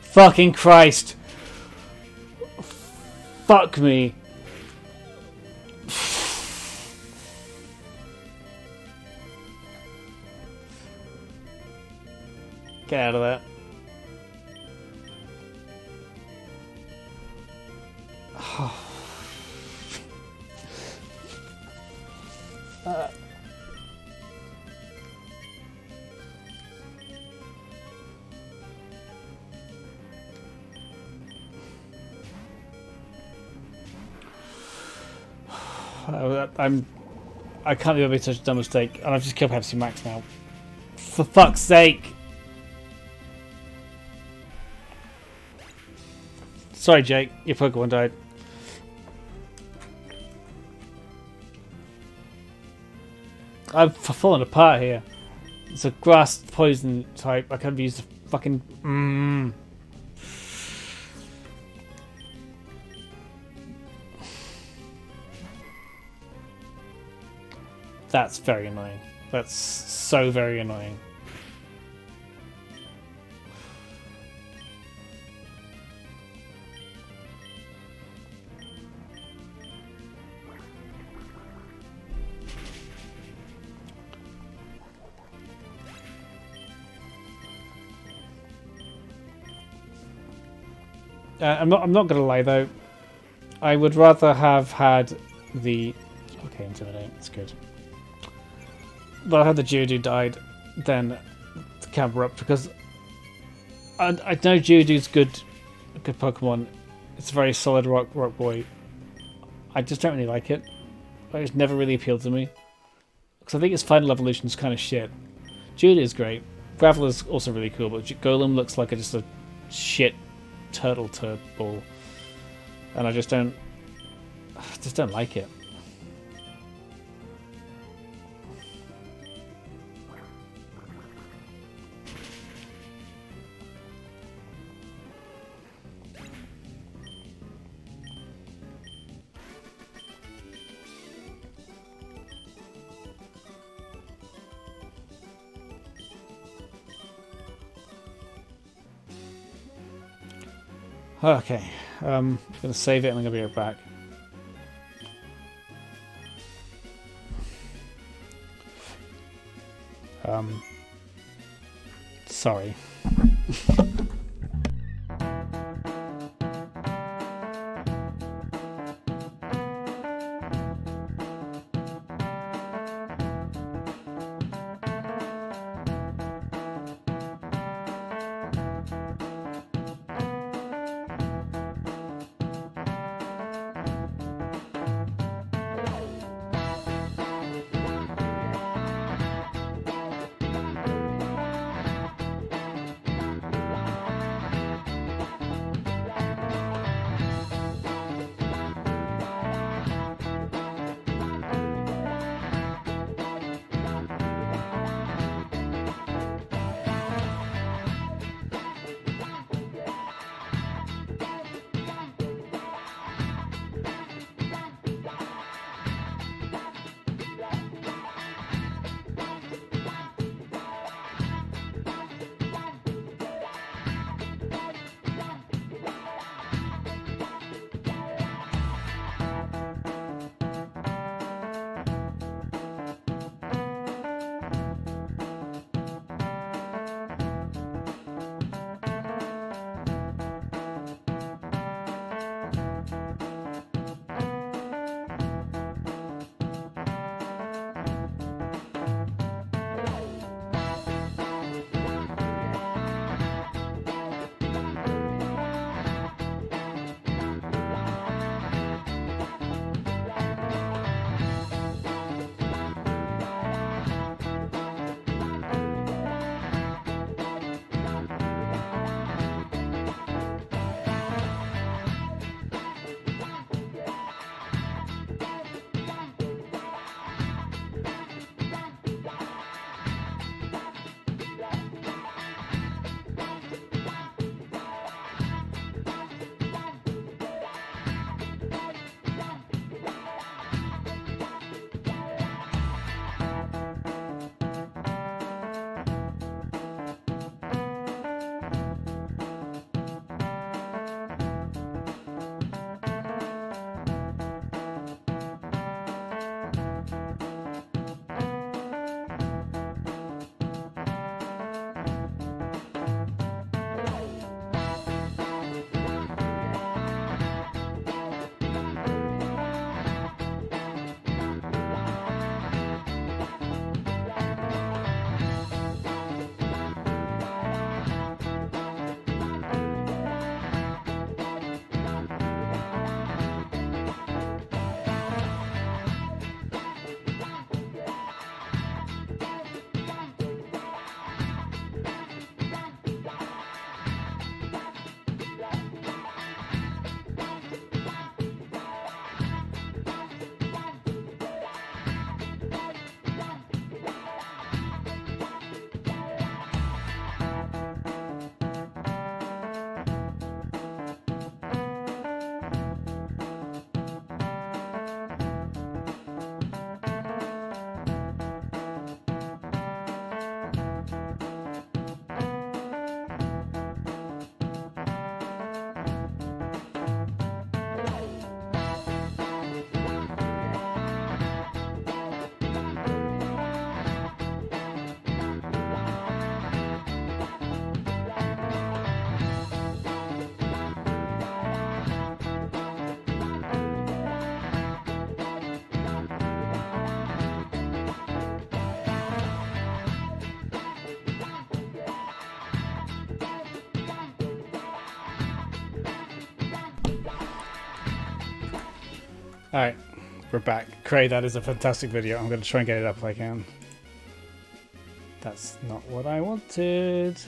Fucking Christ! Fuck me! Get out of that. I can't believe I made such a dumb mistake, and I've just killed Pepsi Max now. For fuck's sake! Sorry, Jake, your Pokemon died. I'm falling apart here. It's a grass poison type. I can't use the fucking. That's very annoying. That's so very annoying. I'm not gonna lie though. I would rather have had the Intimidate. It's good. But I had the Geodude died than the Camerupt because I know Geodude's good Pokemon. It's a very solid rock boy. I just don't really like it. It's never really appealed to me because I think its final evolution is kind of shit. Geodude is great. Graveler's also really cool, but Golem looks like just a shit turtle ball, and I just don't like it. Okay, I'm gonna save it and I'm gonna be right back. Sorry. Alright, we're back. Cray, that is a fantastic video. I'm going to try and get it up if I can. That's not what I wanted.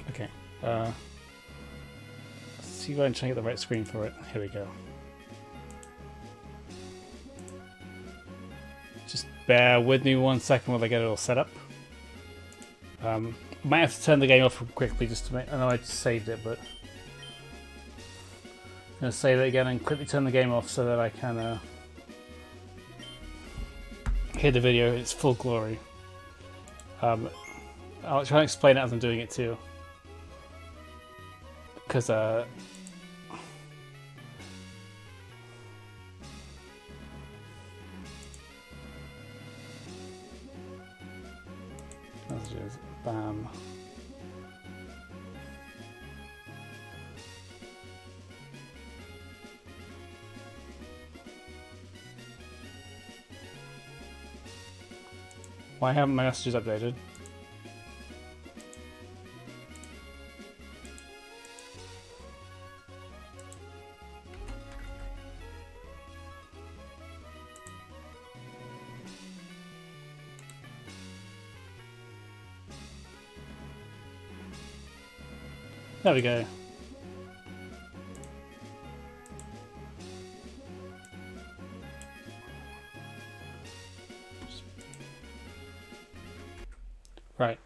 Okay. Let's see if I can try and get the right screen for it. Here we go. Just bear with me 1 second while I get it all set up. Might have to turn the game off quickly just to make. I know I just saved it, but I'm gonna save it again and quickly turn the game off so that I can hear the video in its full glory. I'll try and explain it as I'm doing it too, because messages, bam. Why haven't my messages updated? There we go. Right.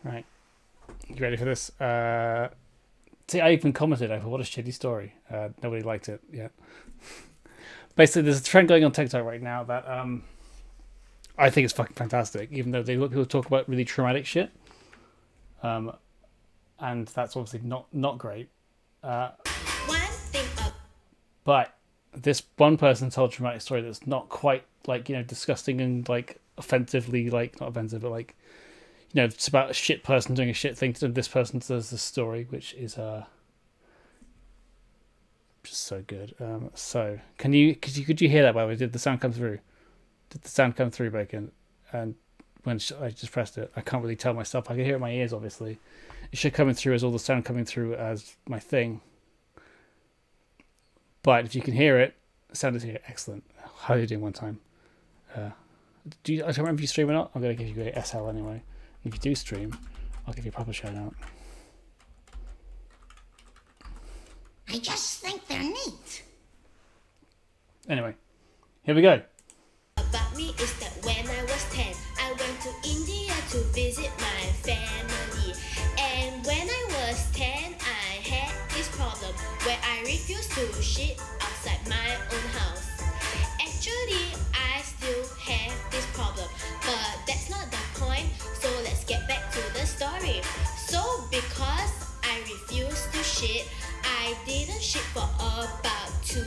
Right. You ready for this? See, I even commented over what a shitty story. Nobody liked it yet. Basically, there's a trend going on TikTok right now that I think it's fucking fantastic, even though people talk about really traumatic shit. And that's obviously not great. But this one person told a traumatic story that's not quite like, you know, disgusting and like offensively, like not offensive, but like, you know, it's about a shit person doing a shit thing to them. This person does this story, which is just so good. So could you hear that? By the way, did the sound come through? Did the sound come through, Bacon? And when I just pressed it, I can't really tell myself. I can hear it in my ears, obviously. It should come through as all the sound coming through as my thing. But if you can hear it, the sound is here. Excellent. How are you doing one time? I don't remember if you stream or not. I'm going to give you a SL anyway. If you do stream, I'll give you a proper shout out. I just think they're neat. Anyway, here we go. About me is that when I was 10, I went to India to visit my family. And when I was 10, I had this problem where I refused to shit outside my own house. Actually, I still have this problem, but that's not the point, so let's get back to the story. So because I refused to shit, I didn't shit for about 2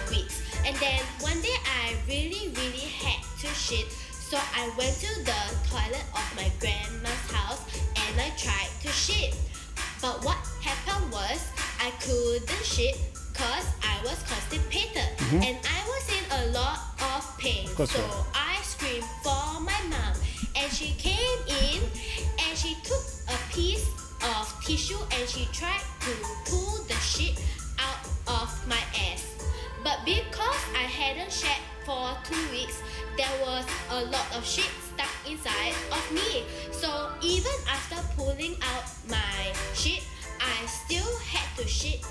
weeks. And then one day I really had to shit, so I went to the toilet of my grandma's house and I tried to shit. But what happened was I couldn't shit cause I was constipated and I was in a lot of pain. So I screamed for my mom and she came in and she took a piece of tissue and she tried to pull the shit out of my ass. But because I hadn't shat for 2 weeks, there was a lot of shit stuck inside of me. So even after pulling out my shit, I still had to shit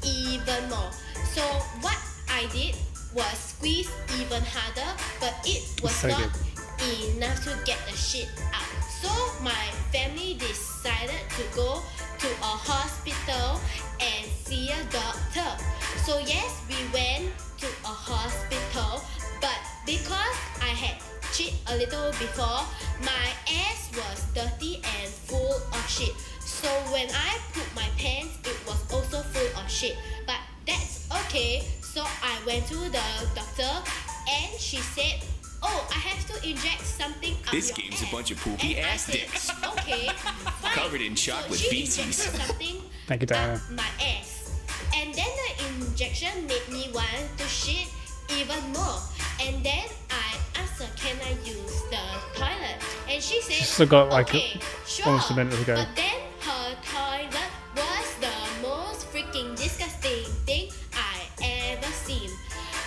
even more. So what I did was squeeze even harder, but it was not enough to get the shit out. So my family decided to go to a hospital and see a doctor. So yes, we went to a hospital, but because I had shit a little before, my ass was dirty and full of shit. So when I pooped my pants, it was also full of shit. But that's okay. So I went to the doctor and she said, oh, I have to inject something up This your game's a ass. bunch of poopy And I ass said, dicks. Okay, fine. Covered in chocolate so she feces. injected something Thank you, Diana. up my ass. And then the injection made me want to shit even more. And then I asked her, can I use the toilet? And she said, She's still got like okay, sure. almost a minute to go. But then her toilet was the most freaking disgusting thing I ever seen.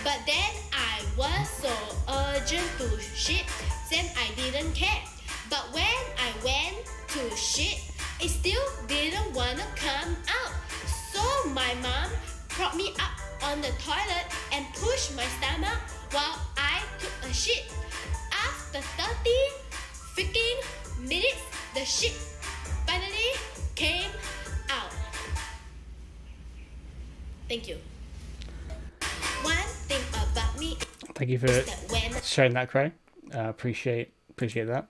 But then I was so urgent to shit, then I didn't care. But when I went to shit, it still didn't wanna come out. So my mom propped me up on the toilet and pushed my stomach while I took a shit. After 30 freaking minutes, the shit finally came out. Thank you. One thing about me. Thank you for is that when sharing that, Cray. Appreciate that.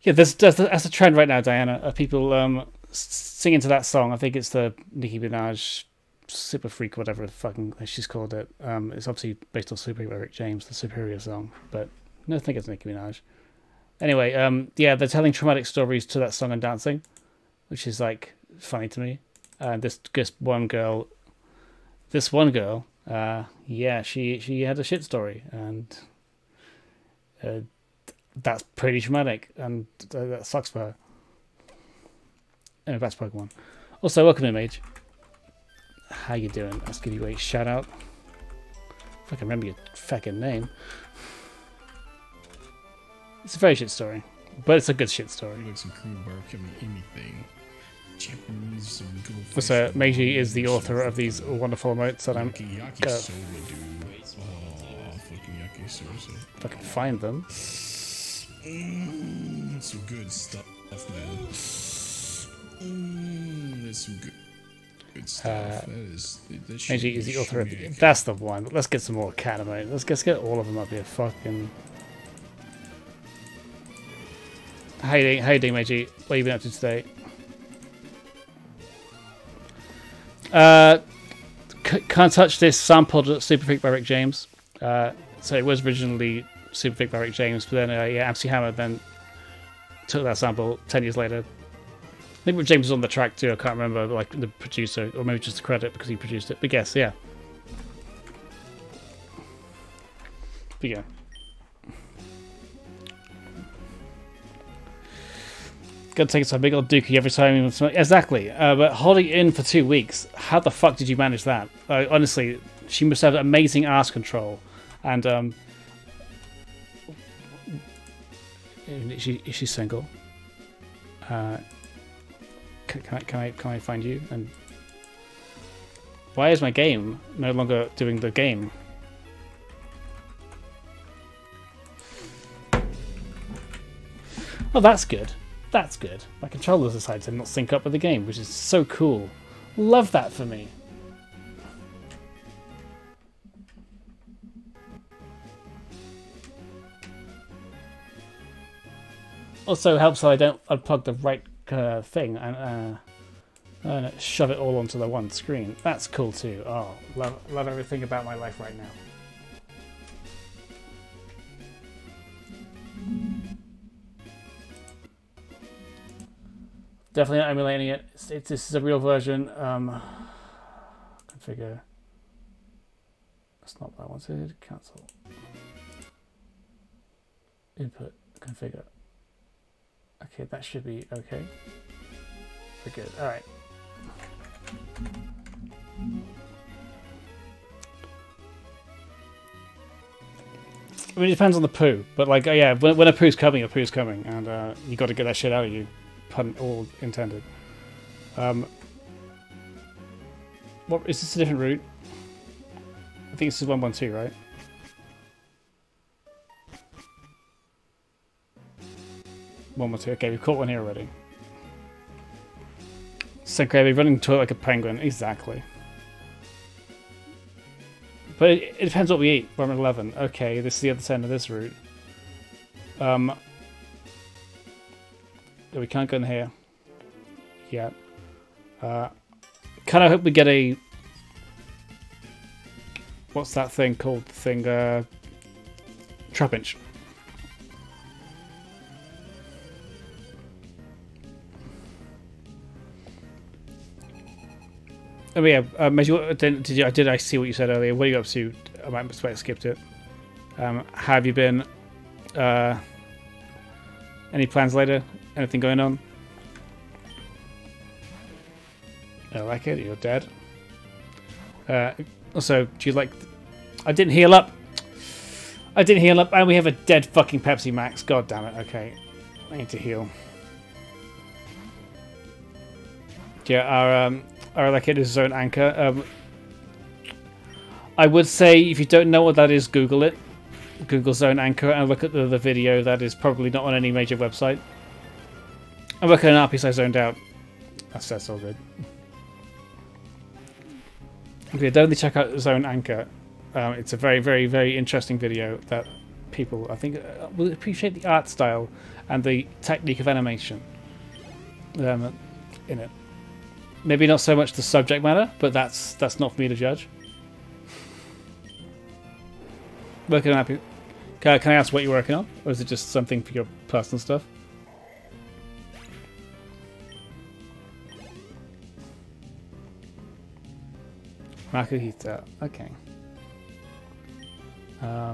Yeah, that's a trend right now, Diana. Of people singing to that song. I think it's the Nicki Minaj Super Freak, whatever fucking she's called it. It's obviously based on Superior by Rick James, the Superior song, but no, I think it's Nicki Minaj. Anyway, yeah, they're telling traumatic stories to that song and dancing, which is like funny to me. And this one girl, yeah, she had a shit story, and that's pretty traumatic, and that sucks for her. Anyway, that's Pokemon. Also, welcome in, Mage. How you doing? Let's give you a shout out. If I can remember your fucking name. It's a very shit story, but it's a good shit story. Looks cool, bro. Can be anything. Japanese, some good. So Meiji is the author of these wonderful emotes that I'm Yakisoba, dude. Oh, fucking yakisoba. if I can find them. That's some good stuff, man. That's some good stuff. Meiji is the author of that's the one. Let's get some more cat emotes. Let's get all of them up here. Fucking. How you doing, Meiji? What have you been up to today? Can't touch this sampled Super Freak by Rick James. So it was originally Super Freak by Rick James, but then yeah, MC Hammer then took that sample 10 years later. I think Rick James was on the track too. I can't remember, like the producer, or maybe just the credit because he produced it. But yes, yeah. But yeah. Gotta take it to a big old dookie every time. Exactly. But holding it in for 2 weeks, how the fuck did you manage that? Honestly, she must have amazing ass control. And is she single? Can I find you? And why is my game no longer doing the game? Oh, that's good. That's good. My controllers decided to not sync up with the game, which is so cool. Love that for me. Also helps that I don't unplug the right thing and shove it all onto the one screen. That's cool too. Oh, love everything about my life right now. Definitely not emulating it. This is a real version. Configure. That's not what I wanted. Cancel. Input. Configure. Okay, that should be okay. We're good. All right. I mean, it depends on the poo, but like, yeah, when a poo's coming, and you got to get that shit out of you. Pun all intended. What is this a different route? I think this is 112, right? One or two. Okay, we've caught one here already. So we're running to it like a penguin. Exactly. But it depends what we eat. We're at 11. Okay, this is the other end of this route. We can't go in here yet. Kind of hope we get a... What's that thing called? Trapinch. Oh yeah, did I see what you said earlier? What are you up to? I might have skipped it. Have you been? Any plans later? Anything going on? I like it. You're dead. Also, do you like? I didn't heal up. And we have a dead fucking Pepsi Max. God damn it. Okay, I need to heal. Yeah, our like it is Zone Anchor. I would say if you don't know what that is, Google it. Google Zone Anchor and look at the video. That is probably not on any major website. I'm working on RP, so I zoned out. That's all good. Okay, definitely check out Zone Anchor. It's a very, very, very interesting video that people, I think, will appreciate the art style and the technique of animation in it. Maybe not so much the subject matter, but that's not for me to judge. Working on RP. Can I ask what you're working on, or is it just something for your personal stuff? Makuhita, okay. I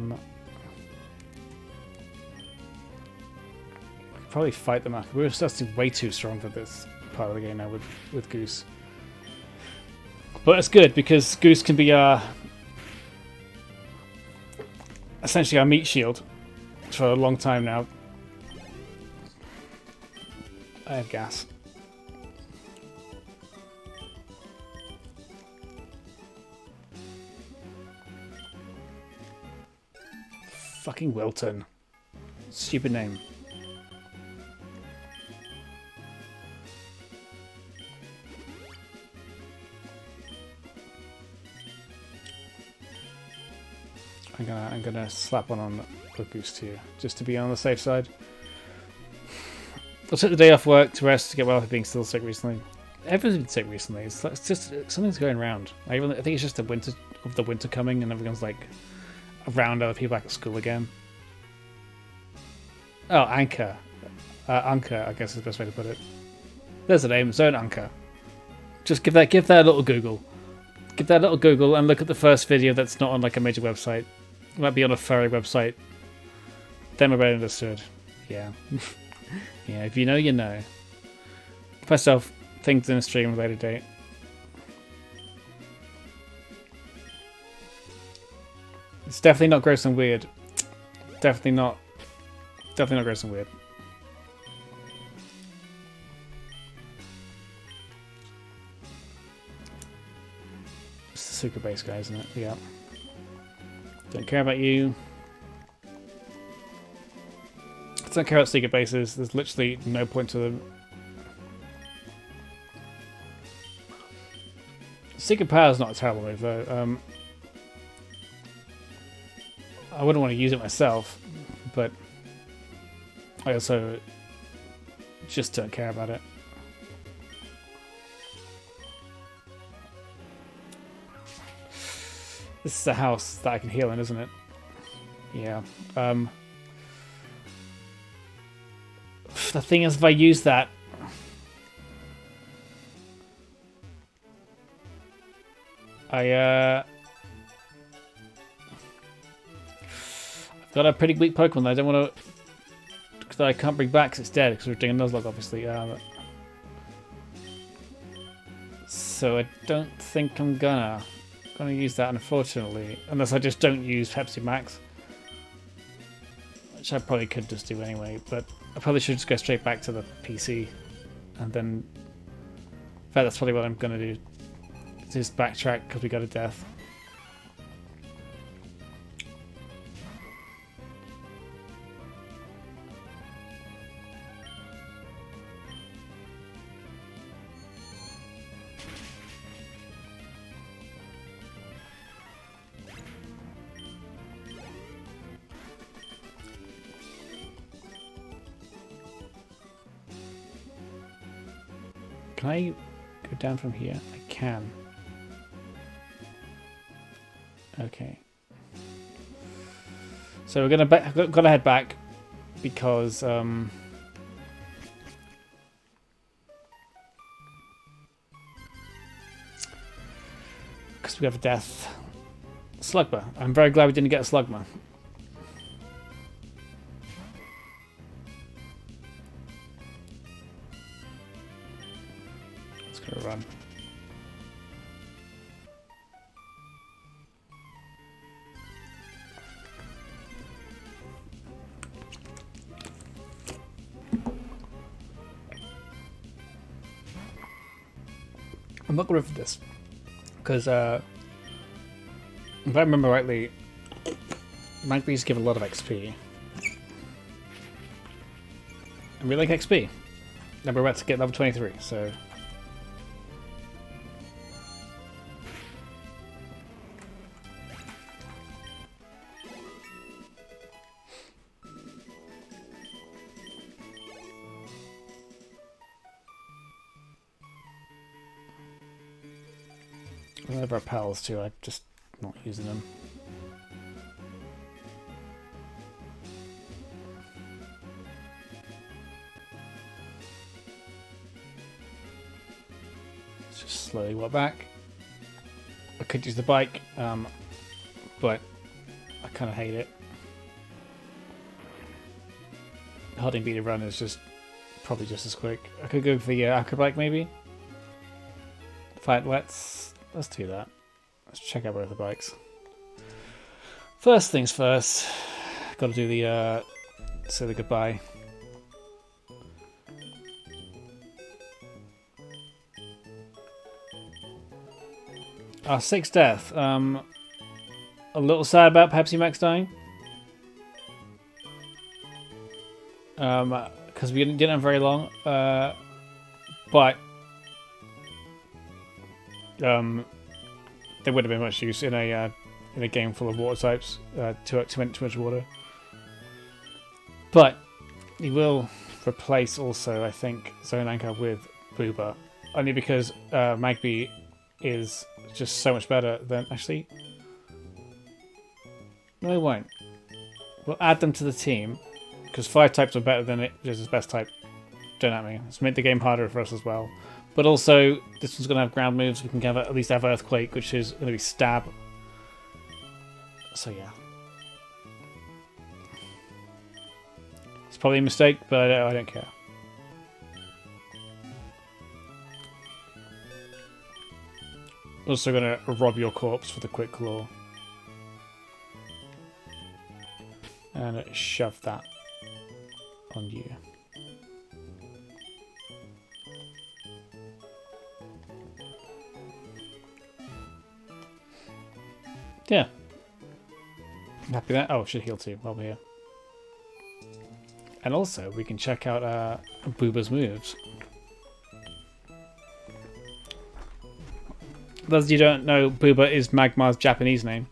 could probably fight the Maku. We're starting way too strong for this part of the game now with Goose. But it's good because Goose can be essentially our meat shield for a long time now. I have gas. Fucking Wilton. Stupid name. I'm gonna slap one on the Goose here, just to be on the safe side. I took the day off work to rest to get well after being still sick recently. Everyone's been sick recently. It's just something's going around. I think it's just the winter coming, and everyone's like around other people back at school again. Oh, Anchor. Anchor, I guess is the best way to put it. There's the name, Zone Anchor. Just give that a little Google. Give that a little Google and look at the first video that's not on like a major website. It might be on a furry website. Then we're better understood. Yeah. Yeah, if you know, you know. Myself, things in a stream related date. It's definitely not gross and weird. Definitely not gross and weird. It's the Suka base guy, isn't it? Yeah. Don't care about you. I don't care about secret bases. There's literally no point to them. Secret power is not a terrible move though. I wouldn't want to use it myself, but I also just don't care about it. This is a house that I can heal in, isn't it? Yeah. The thing is, if I use that, I've got a pretty weak Pokemon that I don't want to, that I can't bring back because it's dead because we're doing a Nuzlocke, obviously. So I don't think I'm gonna use that, unfortunately, unless I just don't use Pepsi Max, which I probably could just do anyway. But I probably should just go straight back to the PC, and then, in fact, that's probably what I'm gonna do. Just backtrack because we got a death. Can I go down from here? I can. Okay. So we're gotta head back because we have a death. Slugma. I'm very glad we didn't get a Slugma. Let's go run. I'm not going for this because if I remember rightly, Magpies give a lot of XP. And we like XP. And we're about to get level 23, so... I have our pals too, I'm just not using them. Let's just slowly walk back. I could use the bike, but I kind of hate it. Holding B to run is just probably just as quick. I could go for the acrobike maybe. Let's do that. Let's check out both the bikes. First things first, gotta do the say the goodbye. Our sixth death. A little sad about Pepsi Max dying. Because we didn't have very long. But there would have been much use in a game full of water types. Too much water. But he will replace also, I think, Zone Anchor with Booba, only because Magby is just so much better than actually. No, he won't. We'll add them to the team because 5 types are better than it, which is his best type. Don't at me. It's made the game harder for us as well. But also, this one's going to have ground moves. We can have at least have Earthquake, which is going to be stab. So yeah. It's probably a mistake, but I don't care. Also going to rob your corpse with a quick claw. And shove that on you. Yeah. Happy that. Oh, should heal too while we're here. And also, we can check out Booba's moves. Those of you who don't know, Booba is Magmar's Japanese name.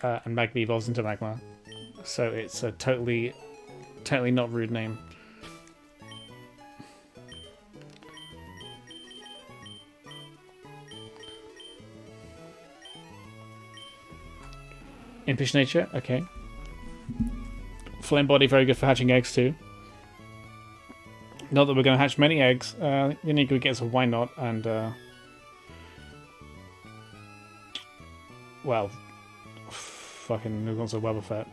And Magby evolves into Magmar. So it's a totally not rude name. Impish nature, okay. Flame body, very good for hatching eggs too. Not that we're going to hatch many eggs. Unique gets a why not, and well, fucking Nugon's a Wobbuffet.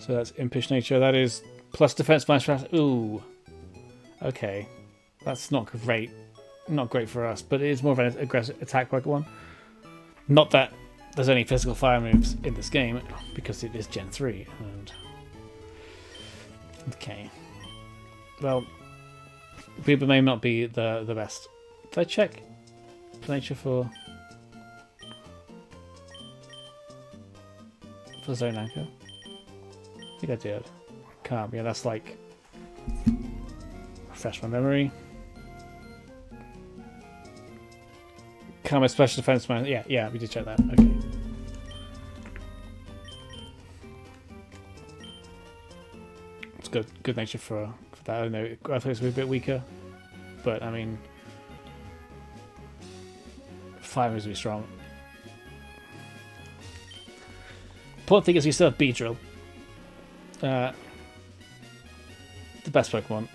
So that's impish nature. That is plus defense minus stress. Ooh, okay, that's not great. Not great for us, but it is more of an aggressive attack Pokemon. Not that there's any physical fire moves in this game because it is Gen 3. And okay, well, Booba may not be the best. Did I check nature for Zone Anchor? I think I did. Can't. Yeah, that's like refresh my memory. Karma special defense man. Yeah, we did check that. Okay. It's good nature for that. I know I thought it was a bit weaker, but I mean, 5 moves to be strong. Important thing is we still have Beedrill. The best Pokemon.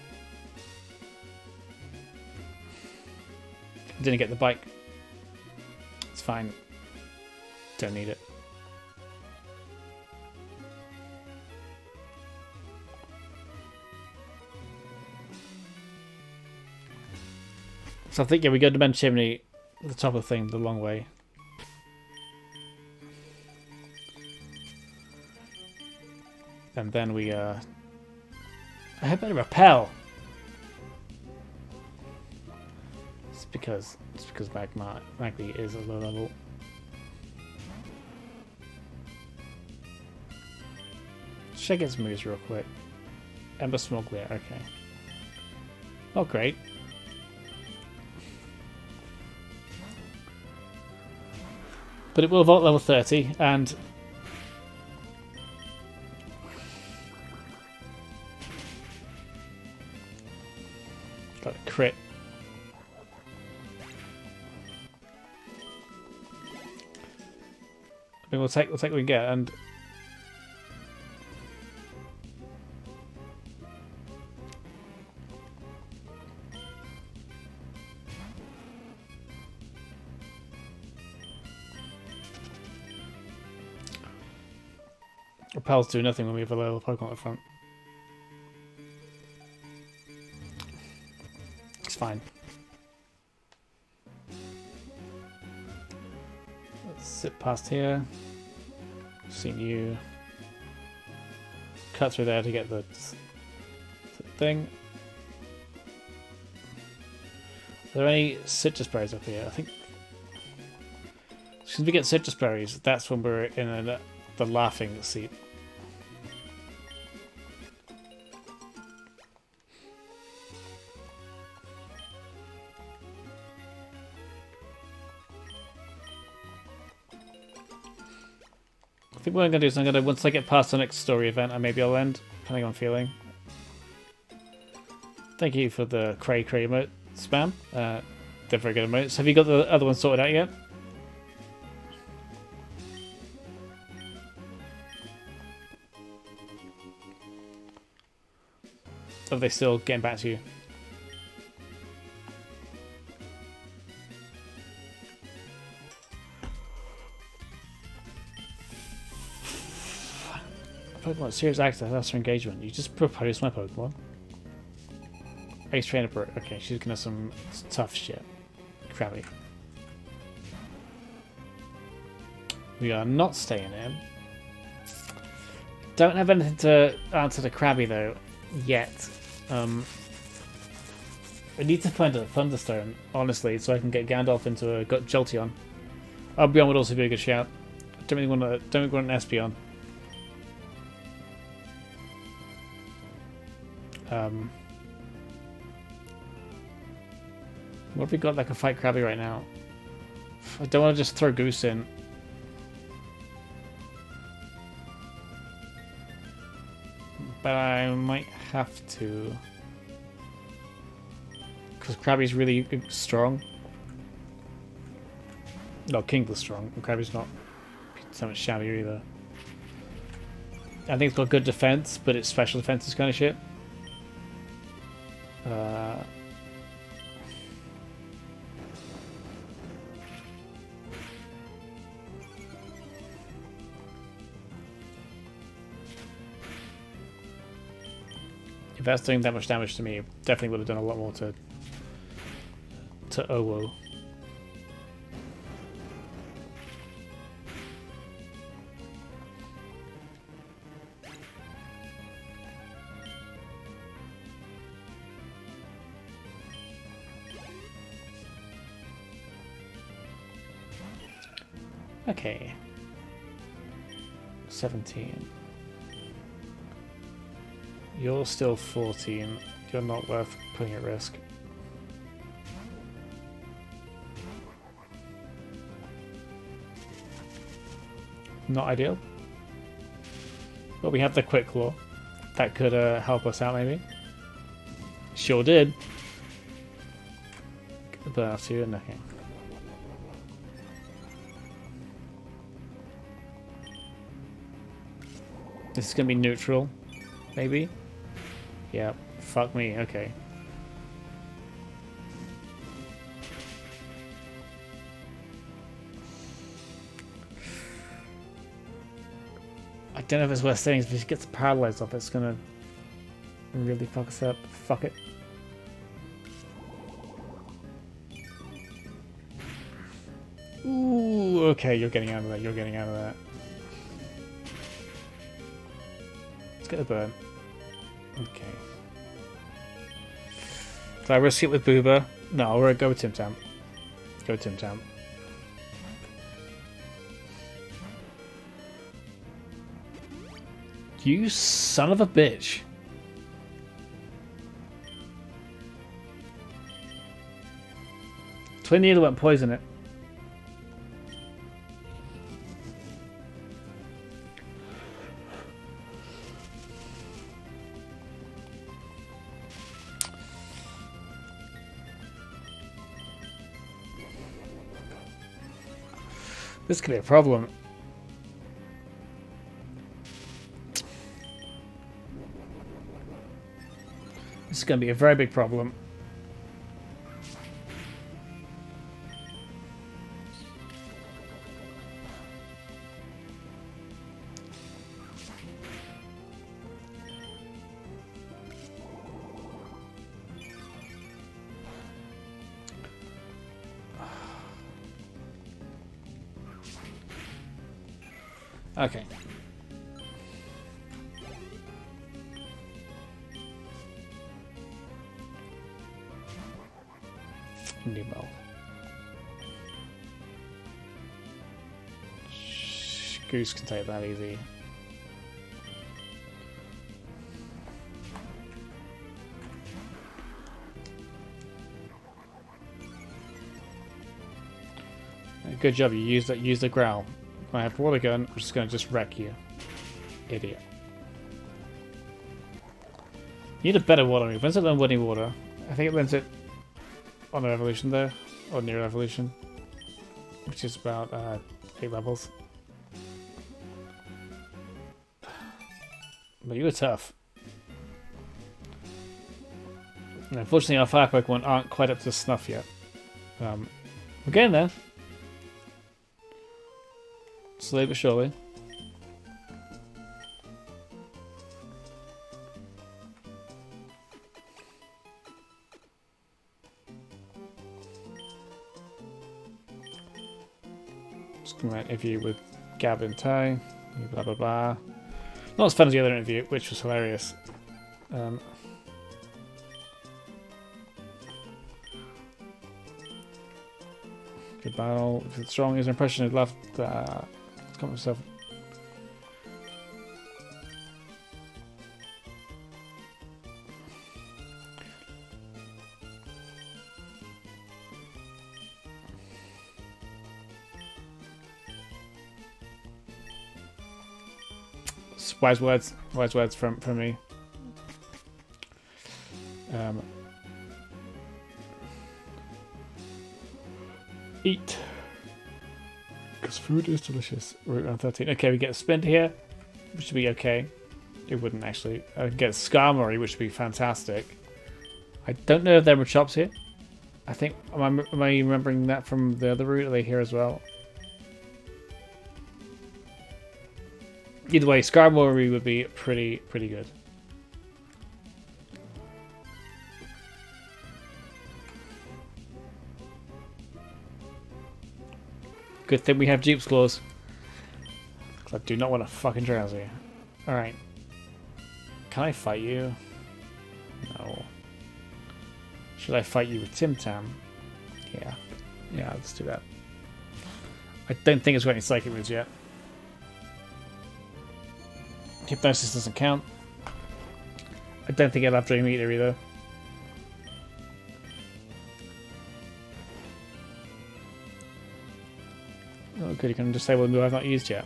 Didn't get the bike. It's fine. Don't need it. So I think, yeah, we go to Bend Chimney at the top of the thing the long way. And then we, I had better repel. It's because Magby is a low level. Check its moves real quick. Ember Smuggler, okay. Oh, great. But it will vault level 30, and got a crit. I mean, we'll take what we get, and Repels do nothing when we have a low level Pokemon at the front. It's fine. Let's zip past here. Seen you. Cut through there to get the thing. Are there any citrus berries up here? I think. As soon as we get citrus berries, that's when we're in the laughing seat. I think what I'm going to do is once I get past the next story event, maybe I'll end, depending on feeling. Thank you for the Cray emote spam. They're very good emotes. Have you got the other one sorted out yet? Or are they still getting back to you? Pokemon serious access after engagement. You just proposed my Pokemon. Ace Trainer Bro. Okay, she's gonna have some tough shit. Krabby. We are not staying in. Don't have anything to answer to Krabby though yet. I need to find a Thunderstone, honestly, so I can get Gandalf into a Jolteon. Umbreon would also be a good shout. Don't really want an Espeon. What have we got that can fight Krabby right now? I don't want to just throw Goose in. But I might have to. Because Krabby's really strong. No, Kingler's strong. And Krabby's not so much shabby either. I think it's got good defense, but its special defense is kind of shit. If that's doing that much damage to me, it definitely would have done a lot more to Owo. Okay. 17. You're still 14. You're not worth putting at risk. Not ideal. But we have the Quick Claw. That could help us out, maybe. Sure did. Get the burn off to you, and okay. This is gonna be neutral, maybe? Yeah, fuck me, okay. I don't know if it's worth saying, if he gets paralyzed off, it's gonna really fuck us up. Fuck it. Ooh, okay, you're getting out of that, you're getting out of that. Let's get the burn. Okay. Can I risk it with Booba? No, we're gonna go with Tim Tam. Go Tim Tam. You son of a bitch. Twin Needle went poison it. This could be a problem. This is going to be a very big problem. Okay. Nemo. Goose can take that easy. Good job, you used that. Use the growl. When I have water gun, I'm just gonna wreck you, idiot. You need a better water move. When's it learn winning water? I think it learns it on an evolution there, or near evolution, which is about 8 levels. But you were tough. And unfortunately, our fire Pokemon aren't quite up to snuff yet. We're getting there. Slowly but surely. Just come out interview with Gavin Tai, blah blah blah. Not as fun as the other interview, which was hilarious. Good battle. If it's strong, his impression had left. Come himself. Wise words from me. Eat. Because food is delicious. Route 113. Okay, we get a Splinter here, which should be okay. It wouldn't actually. Get Skarmory, which would be fantastic. I don't know if there were chops here. I think, am I remembering that from the other route? Are they here as well? Either way, Skarmory would be pretty good. Good thing we have Jeep's Claws. Because I do not want a fucking Drowsy. Alright. Can I fight you? No. Should I fight you with Tim Tam? Yeah. Yeah, let's do that. I don't think it's got any psychic moves yet. Hypnosis doesn't count. I don't think I'll have Dream Eater either. Oh good, you can disable a move I've not used yet.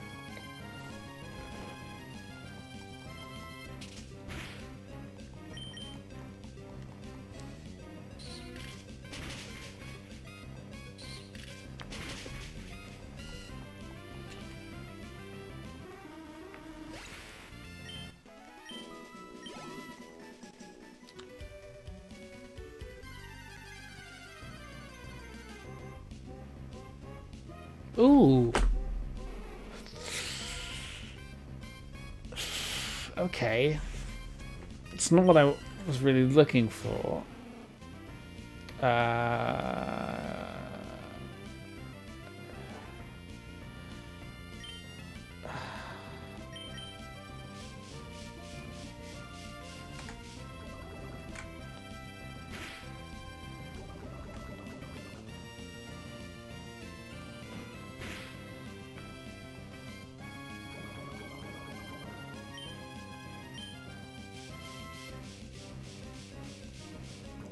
Ooh. Okay. It's not what I was really looking for.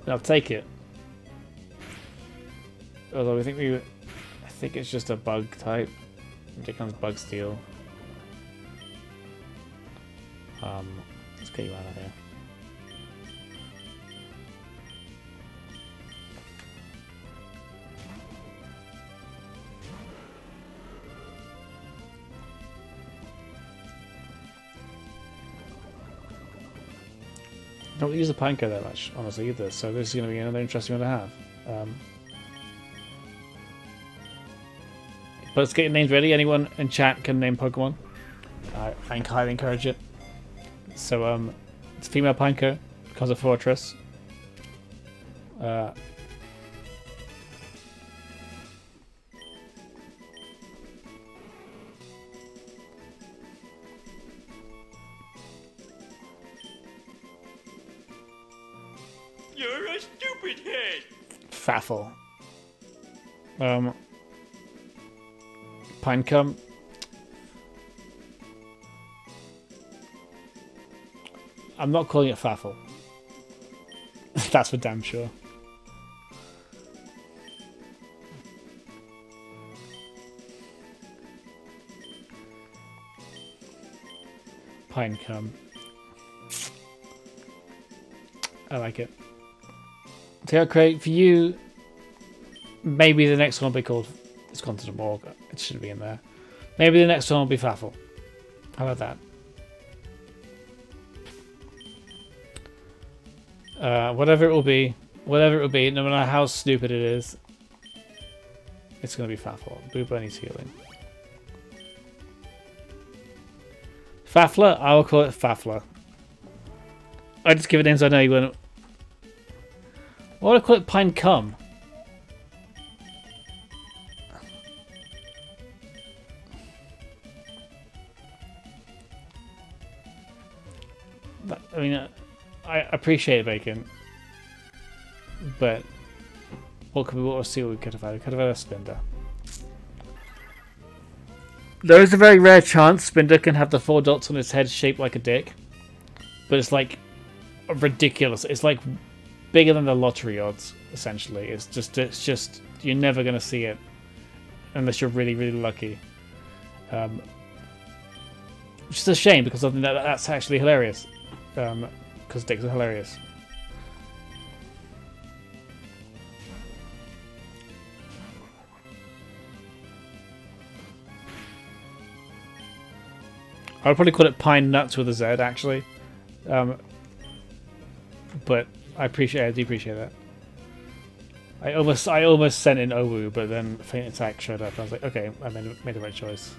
I'll take it. Although I think it's just a bug type. It becomes bug steel. Let's get you out of here. Don't use the Pineco that much, honestly, either, so this is going to be another interesting one to have. But let's get your names ready. Anyone in chat can name Pokemon. I highly encourage it. So, it's female Pineco, because of Fortress. You're a stupid head. Faffle. Pinecum. I'm not calling it Faffle. That's for damn sure. Pinecum. I like it. So, Craig, for you, maybe the next one will be called. It's gone to the morgue. It should be in there. Maybe the next one will be Faffle. How about that? Whatever it will be, no matter how stupid it is, it's going to be Faffle. Booba needs healing. Faffler? I will call it Faffler. I just give it names I know you wouldn't. What would I call it? Pinecum? I mean, I appreciate it, Bacon, but what we'll see what we could have had. We could have had a Spinder. There is a very rare chance Spinder can have the 4 dots on his head shaped like a dick, but it's like ridiculous. It's like bigger than the lottery odds, essentially. It's just you're never gonna see it unless you're really, really lucky. Which is a shame because I think that's actually hilarious. Because dicks are hilarious. I would probably call it Pine Nuts with a Z, actually. But I do appreciate that. I almost sent in Owu, but then Faint Attack showed up. I was like, okay, I made the right choice.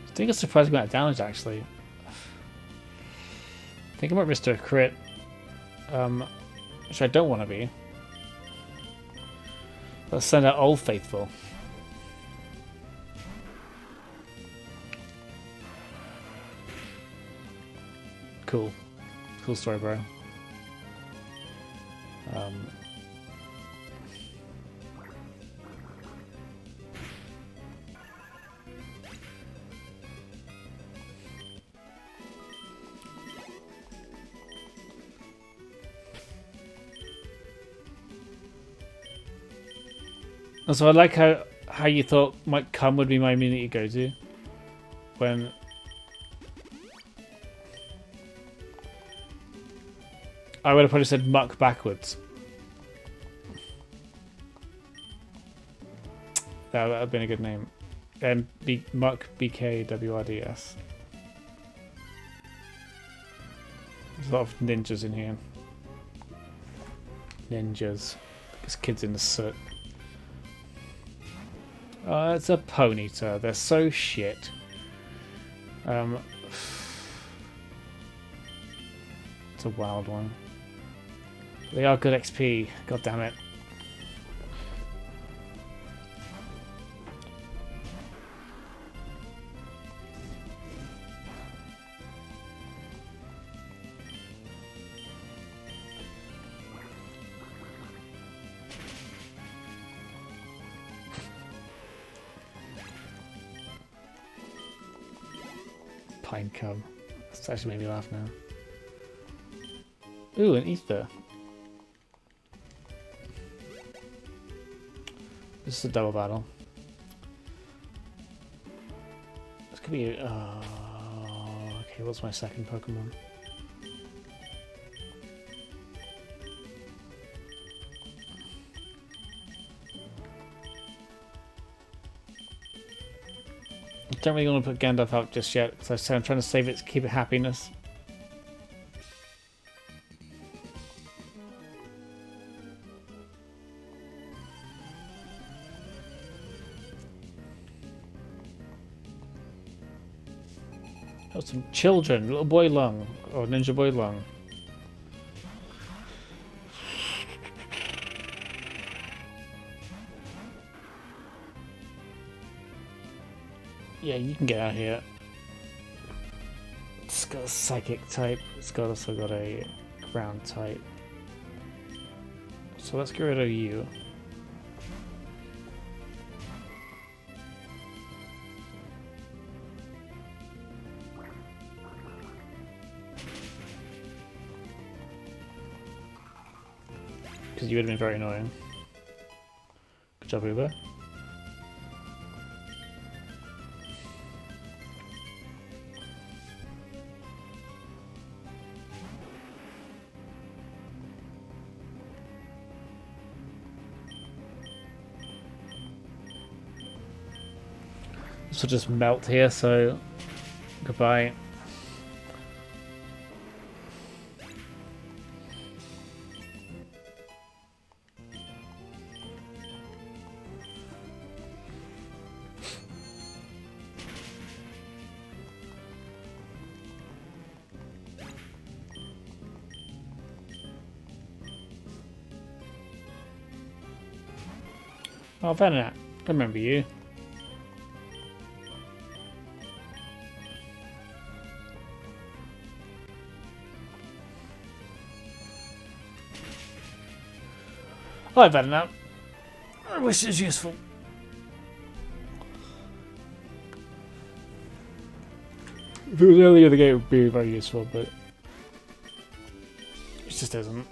I think it's a surprising amount of damage, actually. I think I might risk a crit, which I don't want to be. Let's send out Old Faithful. Cool. Cool story, bro. So I like how you thought Mike Cum would be my immunity go-to when I would have probably said Muck backwards. That would have been a good name. Muck BKWRDS. There's a lot of ninjas in here. Ninjas. This kid's in the soot. Oh, it's a Ponyta. They're so shit. It's a wild one. They are good XP. God damn it. Pine Cub. That's actually made me laugh now. Ooh, an ether. This is a double battle. This could be. Okay, what's my second Pokemon? I don't really want to put Gandalf out just yet, because I said I'm trying to save it to keep it happiness. Oh, some children, little boy lung, or ninja boy lung. Yeah, you can get out of here. It's got a psychic type. It's also got a ground type. So let's get rid of you. Because you would have been very annoying. Good job, Uber. This will just melt here, so goodbye. Oh, Venonat, I remember you. Hi, Venonat. I wish it was useful. If it was earlier in the game, it would be very useful, but it just isn't.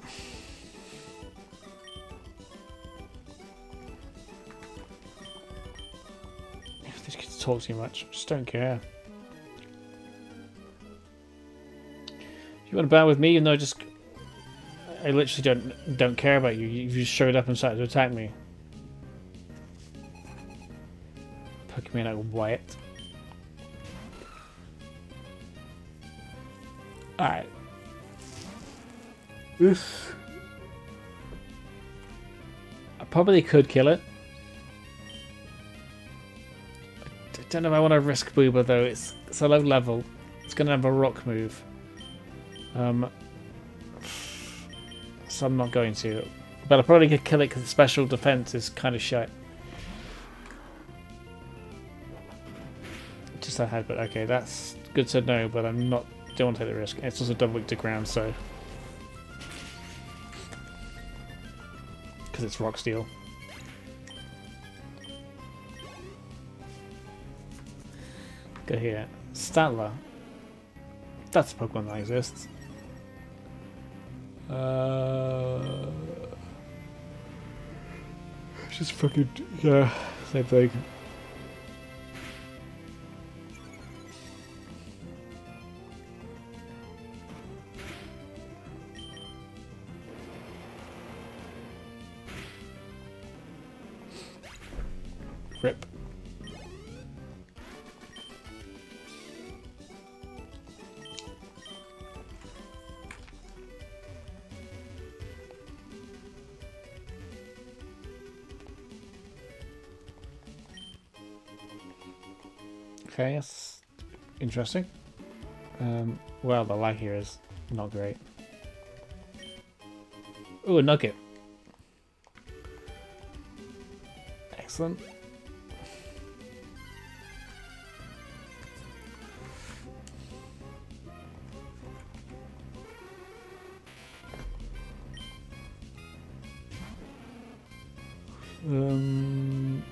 If these kids talk too much, I just don't care. If you want to battle with me, even though I literally don't care about you. You just showed up and started to attack me. Pokemon like Wyatt. Alright. Oof. I probably could kill it. I don't know if I want to risk Booba though. It's a low level. It's going to have a rock move. So I'm not going to. But I probably could kill it because the special defense is kind of shit. Just I had, but okay, that's good to know. But I'm not. Don't want to take the risk. It's also double weak to ground, so because it's rock steel. Go here, Statler. That's a Pokemon that exists. Just fucking yeah, same thing. Rip. Okay, that's interesting. Well, the lag here is not great. Ooh, a nugget. Excellent. Run.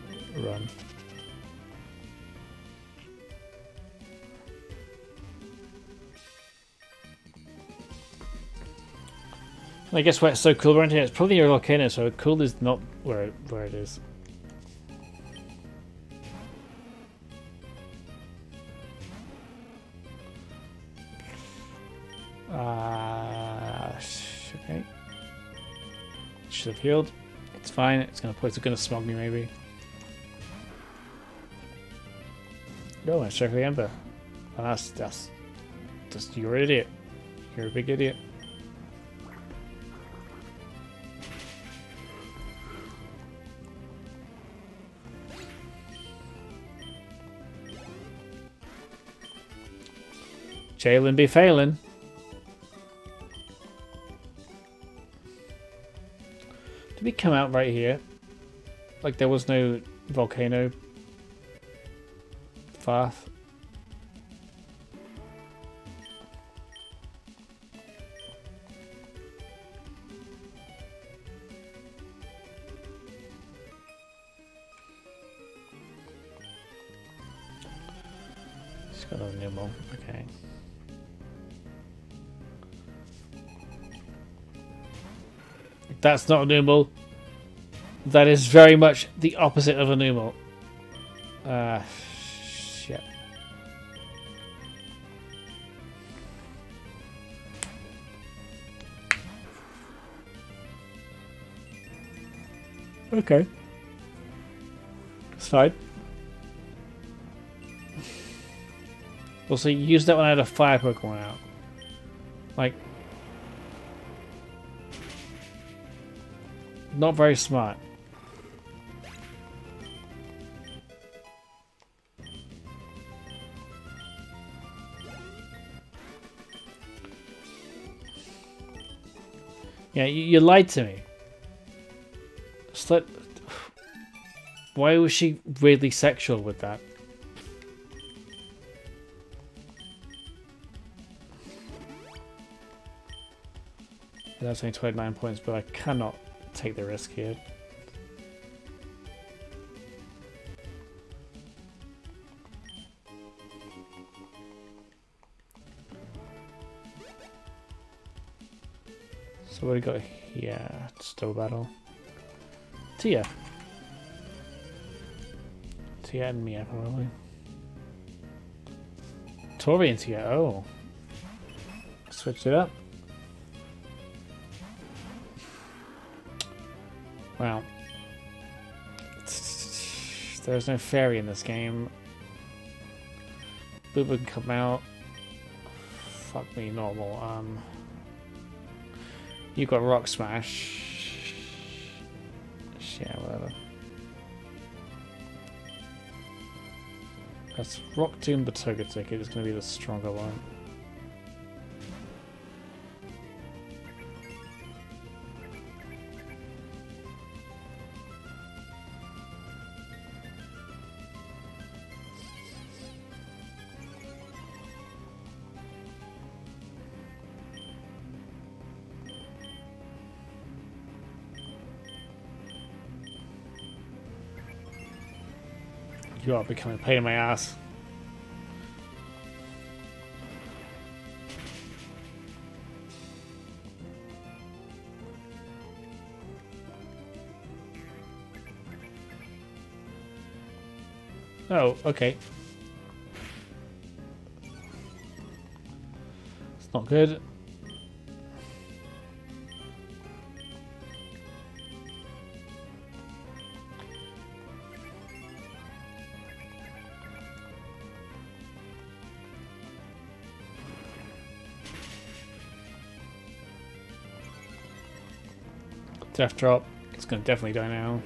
I guess why it's so cool around here, it's probably a volcano, so cool is not where it is. Okay. Should have healed. It's fine. It's gonna smog me maybe. No, I check the ember. Oh, that's just you're an idiot. You're a big idiot. Jalen be failing. Did we come out right here? Like there was no volcano path? It's got another nimble. Okay. That's not a Numel. That is very much the opposite of a Numel. Shit. Okay. It's fine. Also, use that when I had a fire Pokemon out. Like, not very smart. Yeah, you lied to me. Why was she weirdly sexual with that? That's only 29 points, but I cannot take the risk here. So what do we got here? Still battle. Tia. Tia and Mia probably. Tori and Tia. Oh. Switched it up. Wow. There's no fairy in this game. Booba can come out. Fuck me, normal. You got Rock Smash. Yeah, whatever. That's Rock Tomb, but Togetic is going to be the stronger one. You are becoming a pain in my ass. Oh, okay. It's not good. Death drop. It's gonna definitely die now.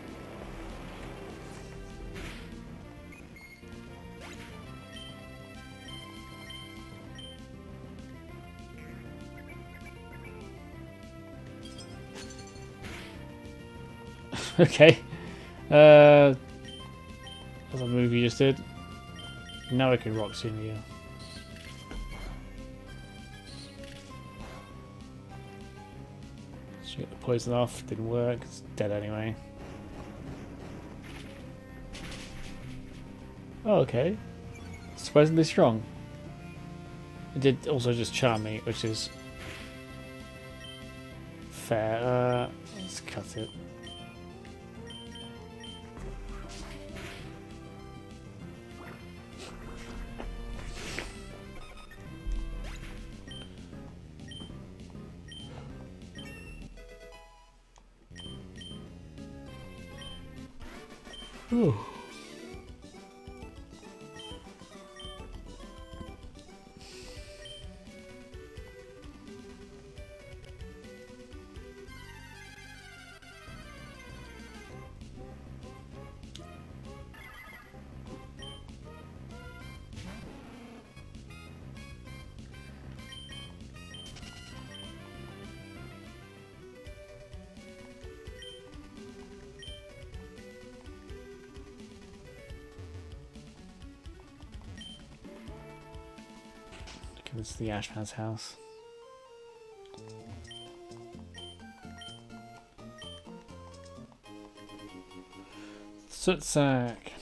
Okay. That's a move you just did. Now I can rock soon you. Shoot the poison off. Didn't work. It's dead anyway. Oh, okay. Surprisingly strong. It did also just charm me, which is fair. Let's cut it. Ooh. This is the Ashman's house. Soot sack.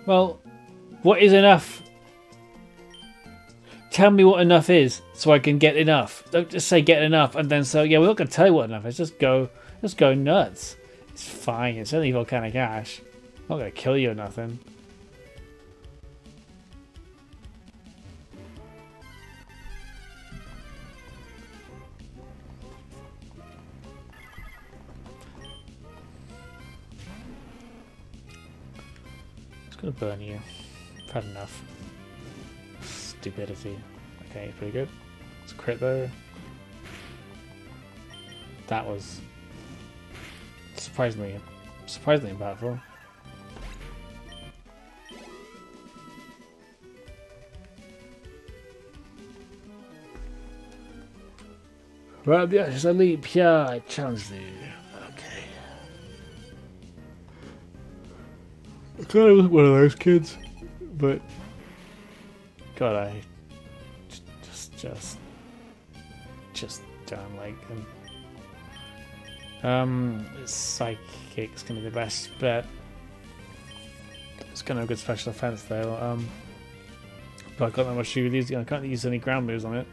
Well, what is enough? Tell me what enough is, so I can get enough. Don't just say get enough, and then so yeah, we're not gonna tell you what enough is. Just go nuts. It's fine. It's only volcanic ash. I'm not gonna kill you or nothing. It's gonna burn you. I've had enough. Stupidity. Okay, pretty good. It's a crit though. That was surprisingly impactful. Right, the ashes I leap. Yeah, I challenge thee. Okay. I kind of wasn't one of those kids, but God, I just don't like them. Psychic's gonna be the best bet. It's gonna have a good special defense though. But I got that much to use. I can't use any ground moves on it.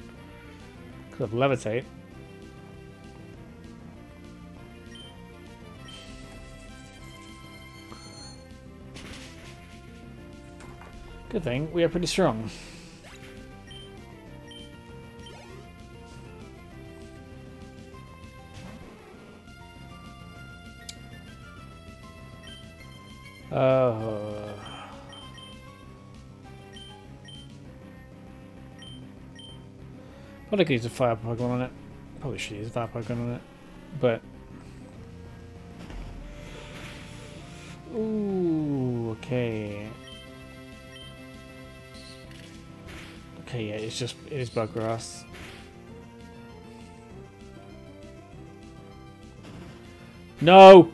Could have levitate. Good thing we are pretty strong. Probably could use a fire Pokemon on it. Probably should use a fire Pokemon on it. But ooh, okay. Okay, yeah, it is bug grass. No!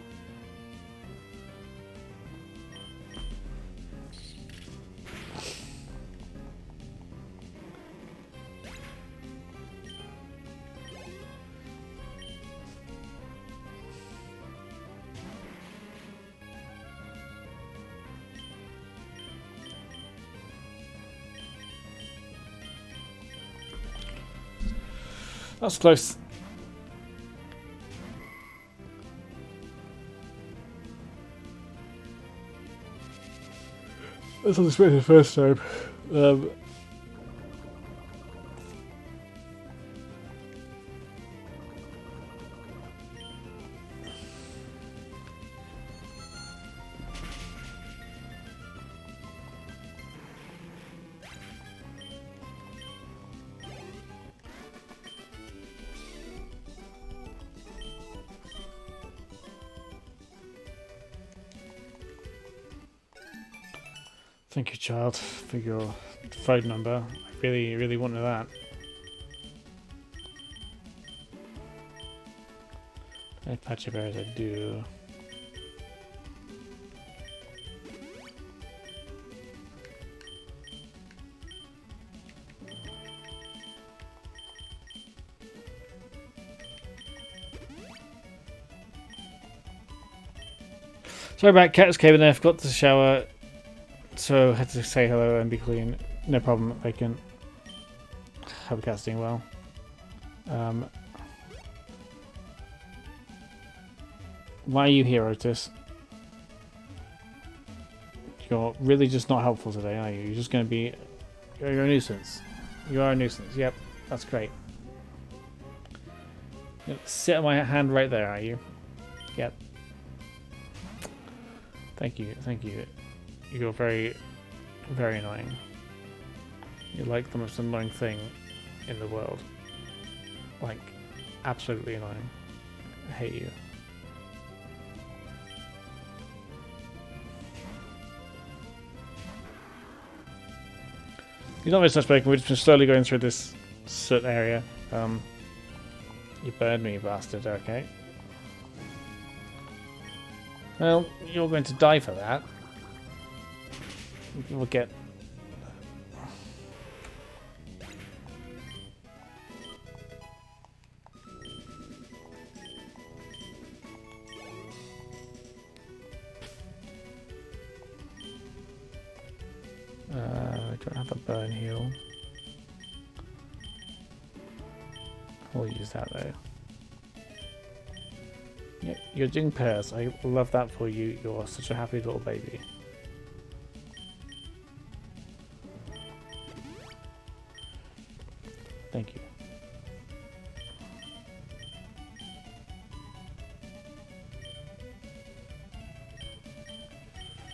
That's close. That's unexpected the first time. Thank you, child, for your phone number. I really wanted that. I patchy bears, I do. Sorry about Cactus Cave in there, forgot to shower, so had to say hello and be clean. No problem, I can. Hope the cat's doing well. Why are you here, Otis? You're really just not helpful today, are you? You're just going to be... You're a nuisance. You are a nuisance. Yep, that's great. You're gonna sit on my hand right there, are you? Yep. Thank you, thank you. You're very, very annoying. You're like the most annoying thing in the world. Like, absolutely annoying. I hate you. You're not very much bacon, we've just been slowly going through this soot area. You burned me, you bastard, okay. Well, you're going to die for that. We'll get... I don't have a burn heal. We'll use that though. Yeah, you're doing pairs. I love that for you. You're such a happy little baby. Thank you.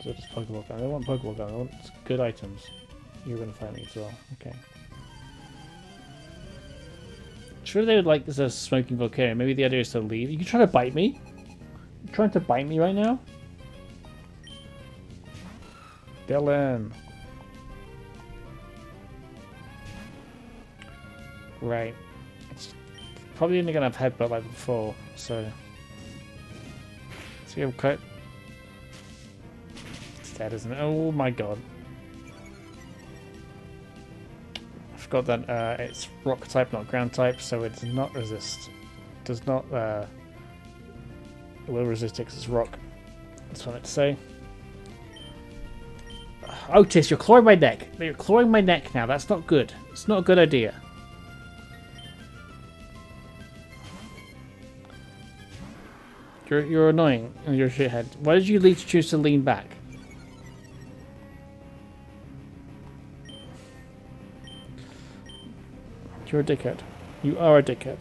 So just Pokeball gun. I don't want Pokeball gun. I want good items. You're going to find me as well. Okay. Sure, they would like this as a smoking volcano. Maybe the idea is to leave. Are you trying to bite me? You trying to bite me right now? Dylan. Right. It's probably only going to have headbutt like before, so... So you'll cut... It's dead, isn't it? Oh my god. I forgot that it's rock type, not ground type, so it does not resist. Does not... It will resist it because it's rock. That's what I meant to say. Otis, you're clawing my neck. You're clawing my neck now. That's not good. It's not a good idea. You're annoying. You're a shithead. Why did you choose to lean back? You're a dickhead. You are a dickhead.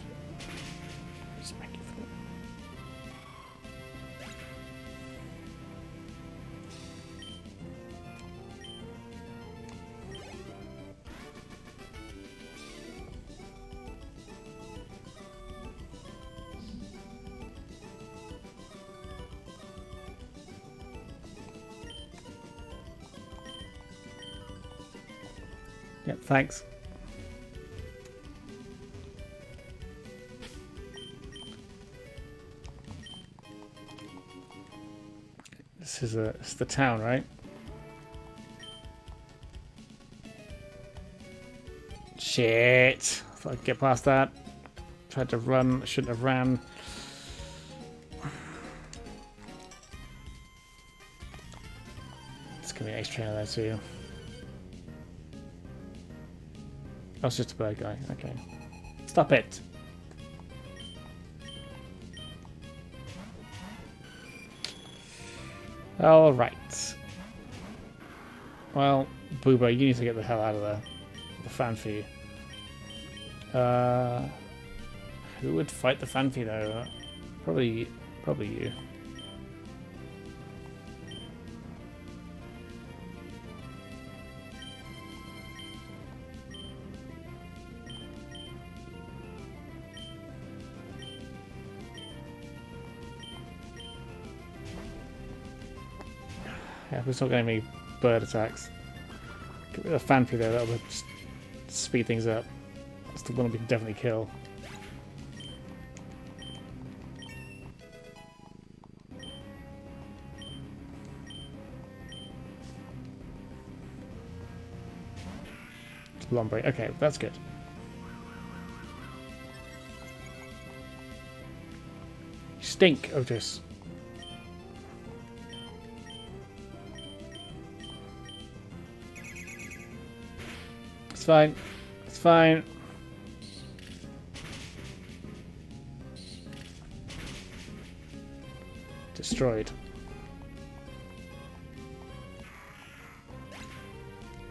Yep, thanks. It's the town, right? Shit! Thought I'd get past that. Tried to run, shouldn't have ran. It's gonna be an ace trainer there too. Oh, it's just a bird guy. Okay. Stop it! Alright. Well, Booba, you need to get the hell out of there. The Phanpy. Who would fight the Phanpy though? Probably you. Yeah, it's not getting any bird attacks. Get rid of the Phanpy there, that would just speed things up. It's the one we can definitely kill. Lombre. Okay, that's good. You stink, Otis. It's fine. It's fine. Destroyed.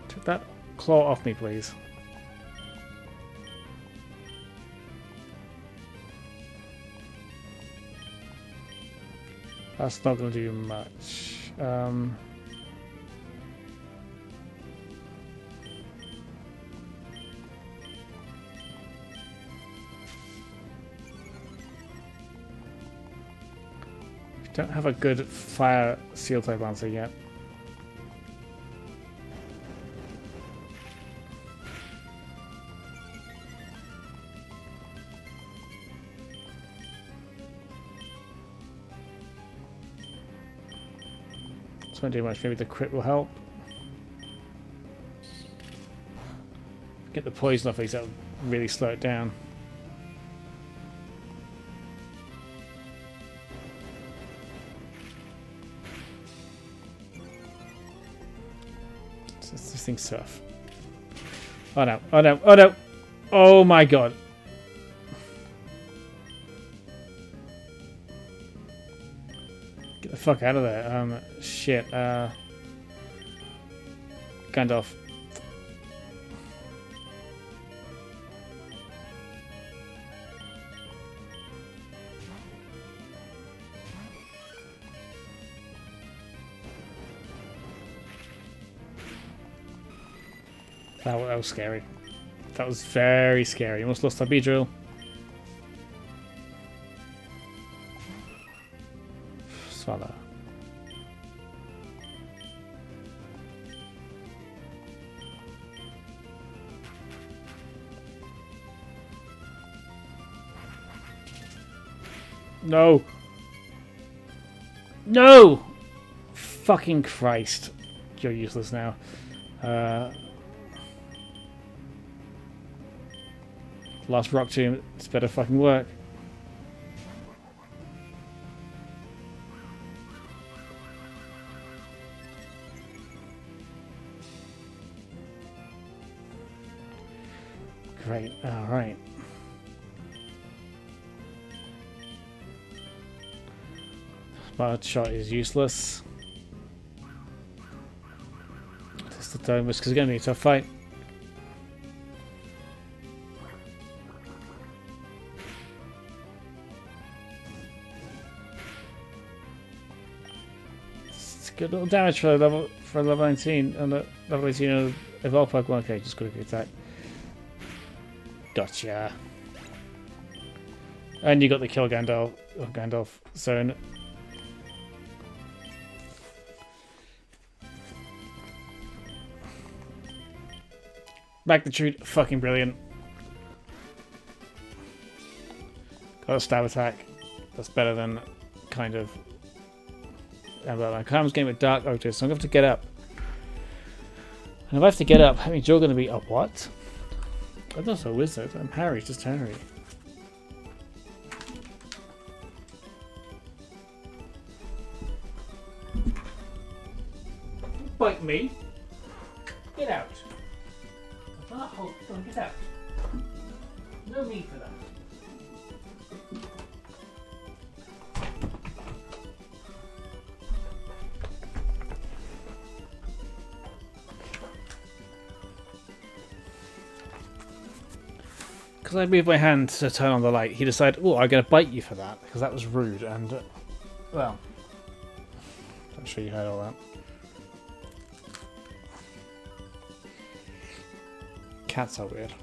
Took that claw off me, please. That's not going to do much. Don't have a good fire seal type answer yet. This won't do much. Maybe the crit will help. Get the poison off these, that'll really slow it down. This thing's tough. Oh no, oh no, oh no! Oh my god! Get the fuck out of there. Shit, Gandalf. That was scary. That was very scary. Almost lost our Beedrill. Swallow. No! No! Fucking Christ. You're useless now. Last rock tomb, it's better fucking work. Great, alright. Smart shot is useless. Test the Domus because it's going to be a tough fight. Good little damage for level 19 and the level 18 of evolve Pokemon. Okay, just quickly attack. Gotcha. And you got the kill Gandalf zone. Magnitude, fucking brilliant. Got a stab attack. That's better than kind of. My Calm's game with Dark Otis, so I'm going to have to get up. And if I have to get up, that means you're going to be up. What? I'm not a wizard. I'm Harry, just Harry. Bite me. Get out. Get out. No need for that. Because I moved my hand to turn on the light, he decided, oh, I'm going to bite you for that, because that was rude, and, well, I'm sure you heard all that. Cats are weird.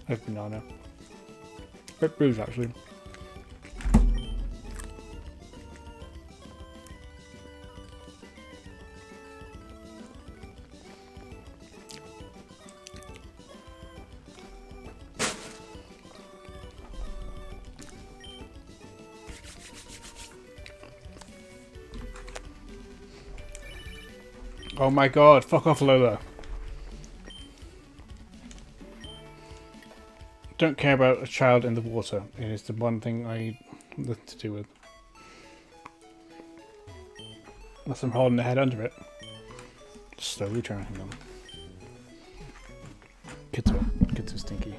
I have banana. Bit bruised, actually. Oh my god, fuck off, Lola. Don't care about a child in the water. It is the one thing I have to do with. Unless I'm holding the head under it. Just slowly drowning them. Kids are stinky.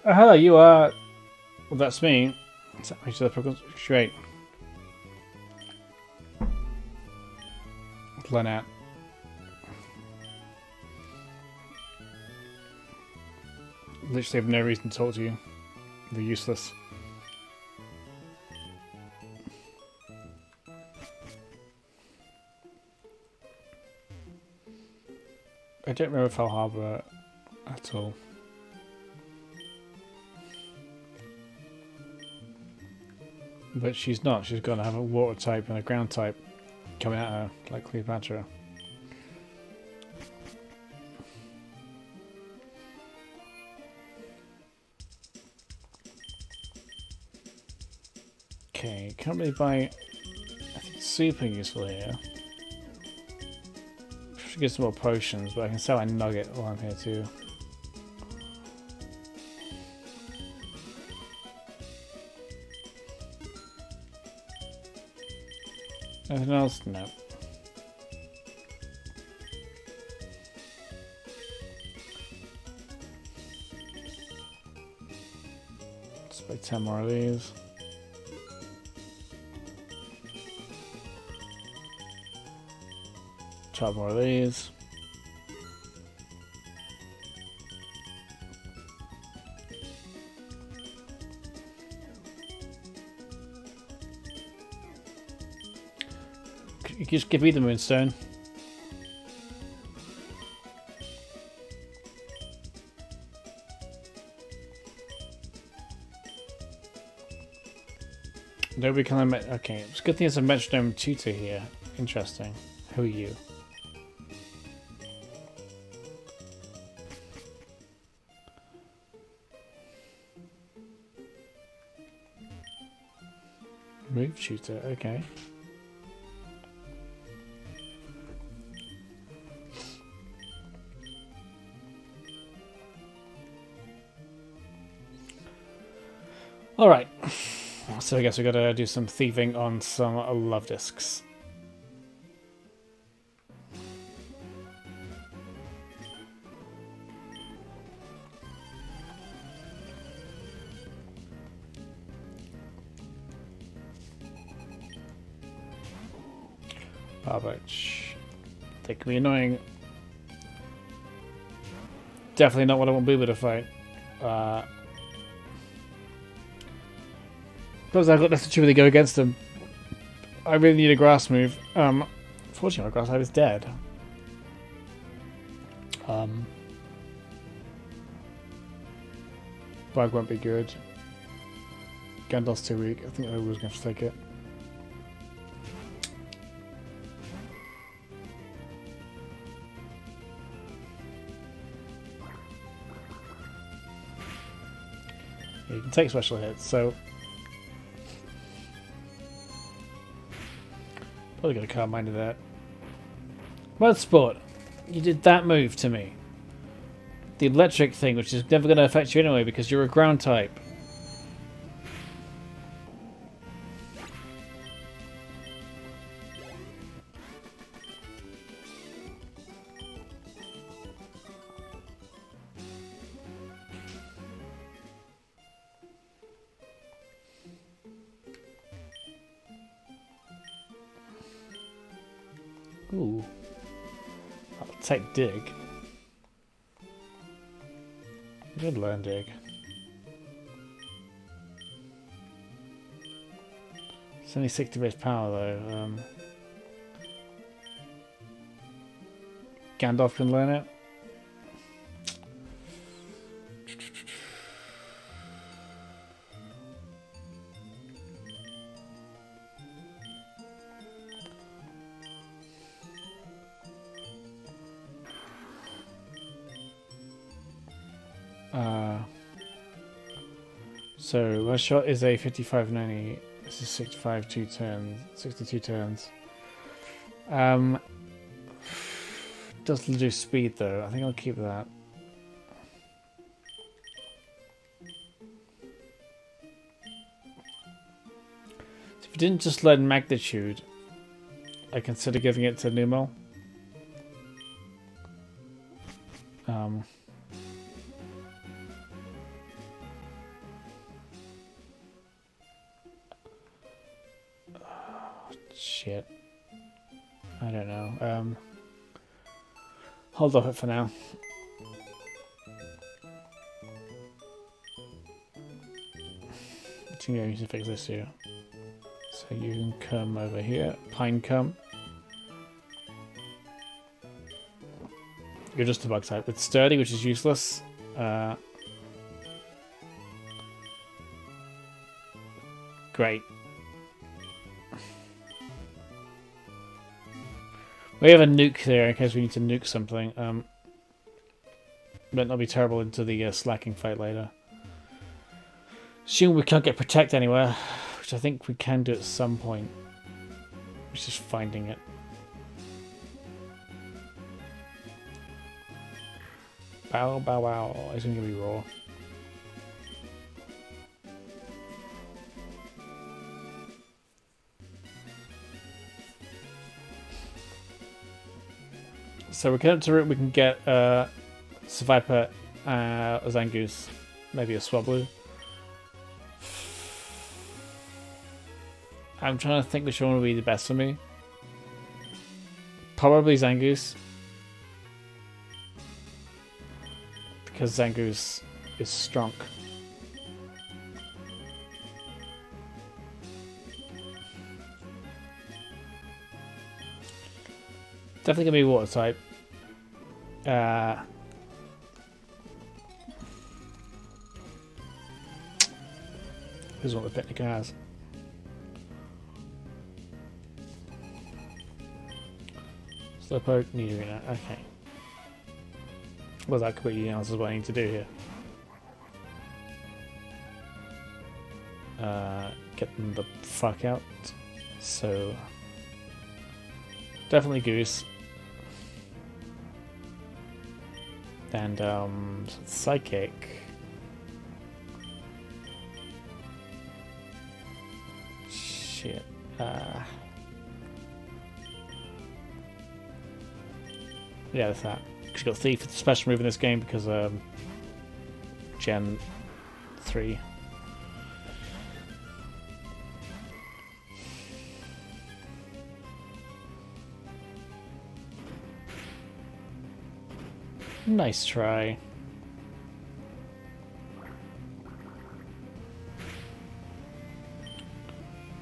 Oh, hello, you are... Well, that's me. Straight. Lynette. Literally have no reason to talk to you. They're useless. I don't remember Fell Harbor at all. But she's not. She's going to have a water type and a ground type coming at her, like Cleopatra. Okay, can't really buy anything super useful here. Should get some more potions, but I can sell a nugget while I'm here too. Anything else? No. Let's buy 10 more of these. Chop more of these. You just give me the moonstone. Nobody can limit. Okay, it's a good thing there's a metronome tutor here. Interesting. Who are you? Move tutor, okay. Alright, so I guess we gotta do some thieving on some love discs. Which they can be annoying. Definitely not what I want Booba to fight. Because I've got nothing to really go against him. I really need a grass move. Fortunately my grass type is dead. Bug won't be good. Gandalf's too weak. I think I was going to have to take it. You can take special hits, so probably gonna calm mind of that. Mudsport, you did that move to me. The electric thing, which is never gonna affect you anyway because you're a ground type. Ooh. I'll take dig. Good learn dig. It's only 60 base power though. Gandalf can learn it. So one shot is a 55-90. This is 65 2 turns, 62 turns. Does reduce speed though. I think I'll keep that. So if you didn't just learn magnitude, I consider giving it to Numel. Shit. I don't know. Hold off it for now. I think I need to fix this here. So you can come over here. Pine come. You're just a bug type. It's sturdy, which is useless. Great. We have a nuke there in case we need to nuke something. Might not be terrible into the slacking fight later. Assume we can't get protect anywhere, which I think we can do at some point. It's just finding it. Bow, bow, wow. It's going to be raw. So we can up to it. We can get Seviper, Zangoose, maybe a Swablu. I'm trying to think which one would be the best for me. Probably Zangoose, because Zangoose is strong. Definitely gonna be water type. Here's what the picnic has. Slowpoke, Nidorina. Okay. Well, that completely answers what I need to do here. Get them the fuck out. So definitely Goose. And Psychic. Shit. Yeah, that's that. She's got Thief, it's a special move in this game because Gen 3. Nice try.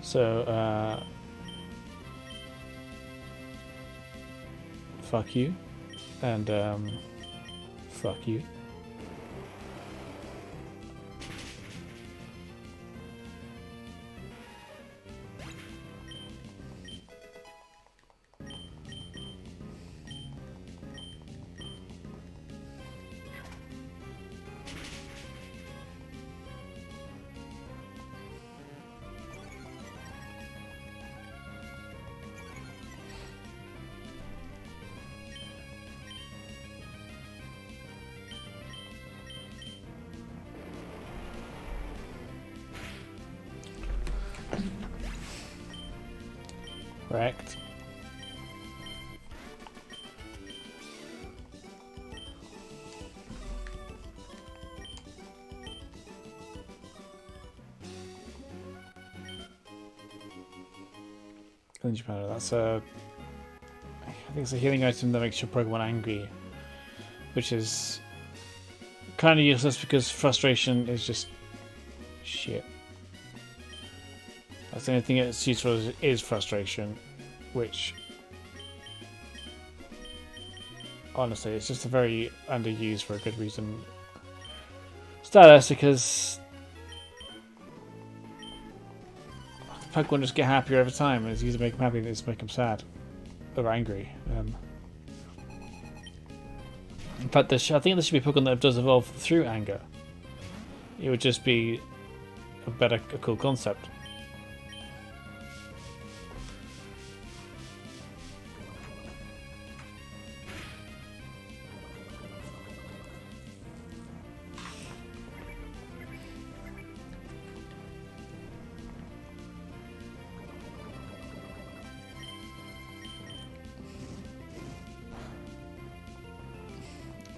So, fuck you. And, fuck you. Correct. Energy powder. That's a. I think it's a healing item that makes your Pokemon angry, which is kind of useless because frustration is just shit. That's the only thing it's useful is frustration, which honestly it's just a very underused for a good reason. Stardust because Pokemon just get happier over time, and it's easy to make them happy than it's to make them sad or angry. In fact, I think there should be Pokemon that does evolve through anger. It would just be a cool concept.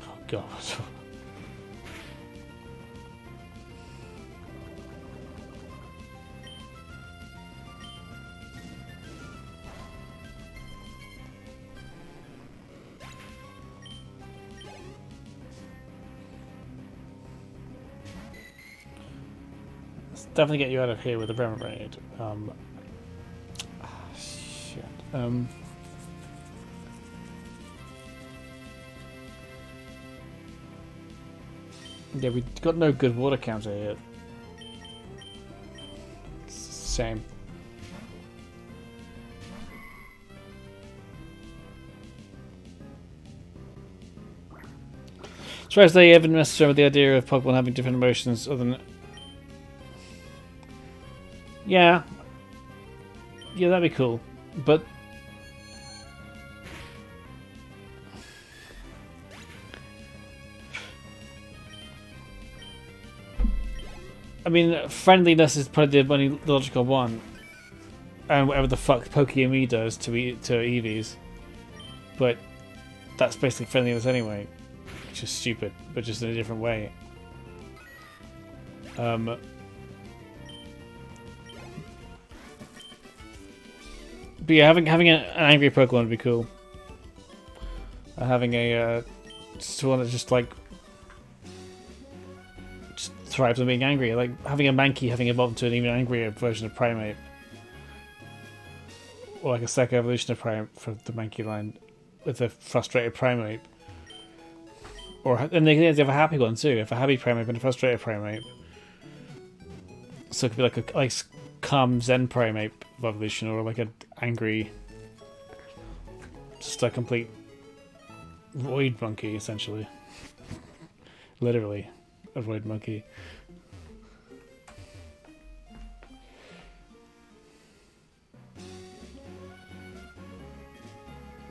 Oh God. Definitely get you out of here with the Bremer Raid. Shit. Yeah, we got no good water counter here. It's a shame. So as they ever messed with the idea of Pokemon having different emotions other than... Yeah, that'd be cool, but I mean, friendliness is probably the only logical one, and whatever the fuck Pokemon does to Eevees, but that's basically friendliness anyway, which is stupid, but just in a different way. But yeah, having an angry Pokemon would be cool. Having a just one that just like just thrives on being angry, like having a Mankey having evolved into an even angrier version of Primeape, or like a second evolution of Primeape for the Mankey line with a frustrated Primeape. Or and they have a happy one too, if a happy Primeape and a frustrated Primeape. So it could be like a calm Zen Primeape evolution, or like an angry, just a complete void monkey, essentially. Literally, a void monkey.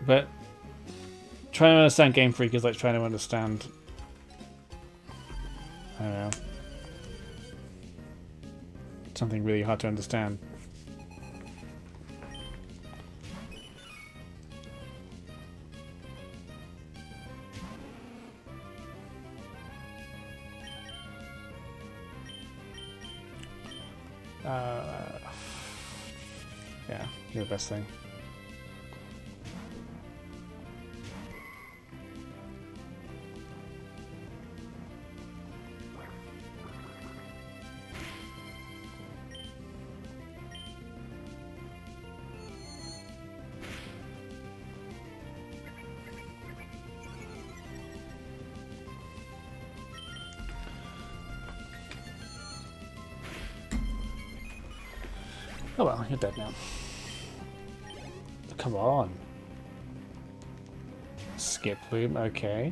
But trying to understand Game Freak is like trying to understand, I don't know, something really hard to understand. Yeah, you're the best thing. Oh well, you're dead now. Come on. Skip Bloom, okay.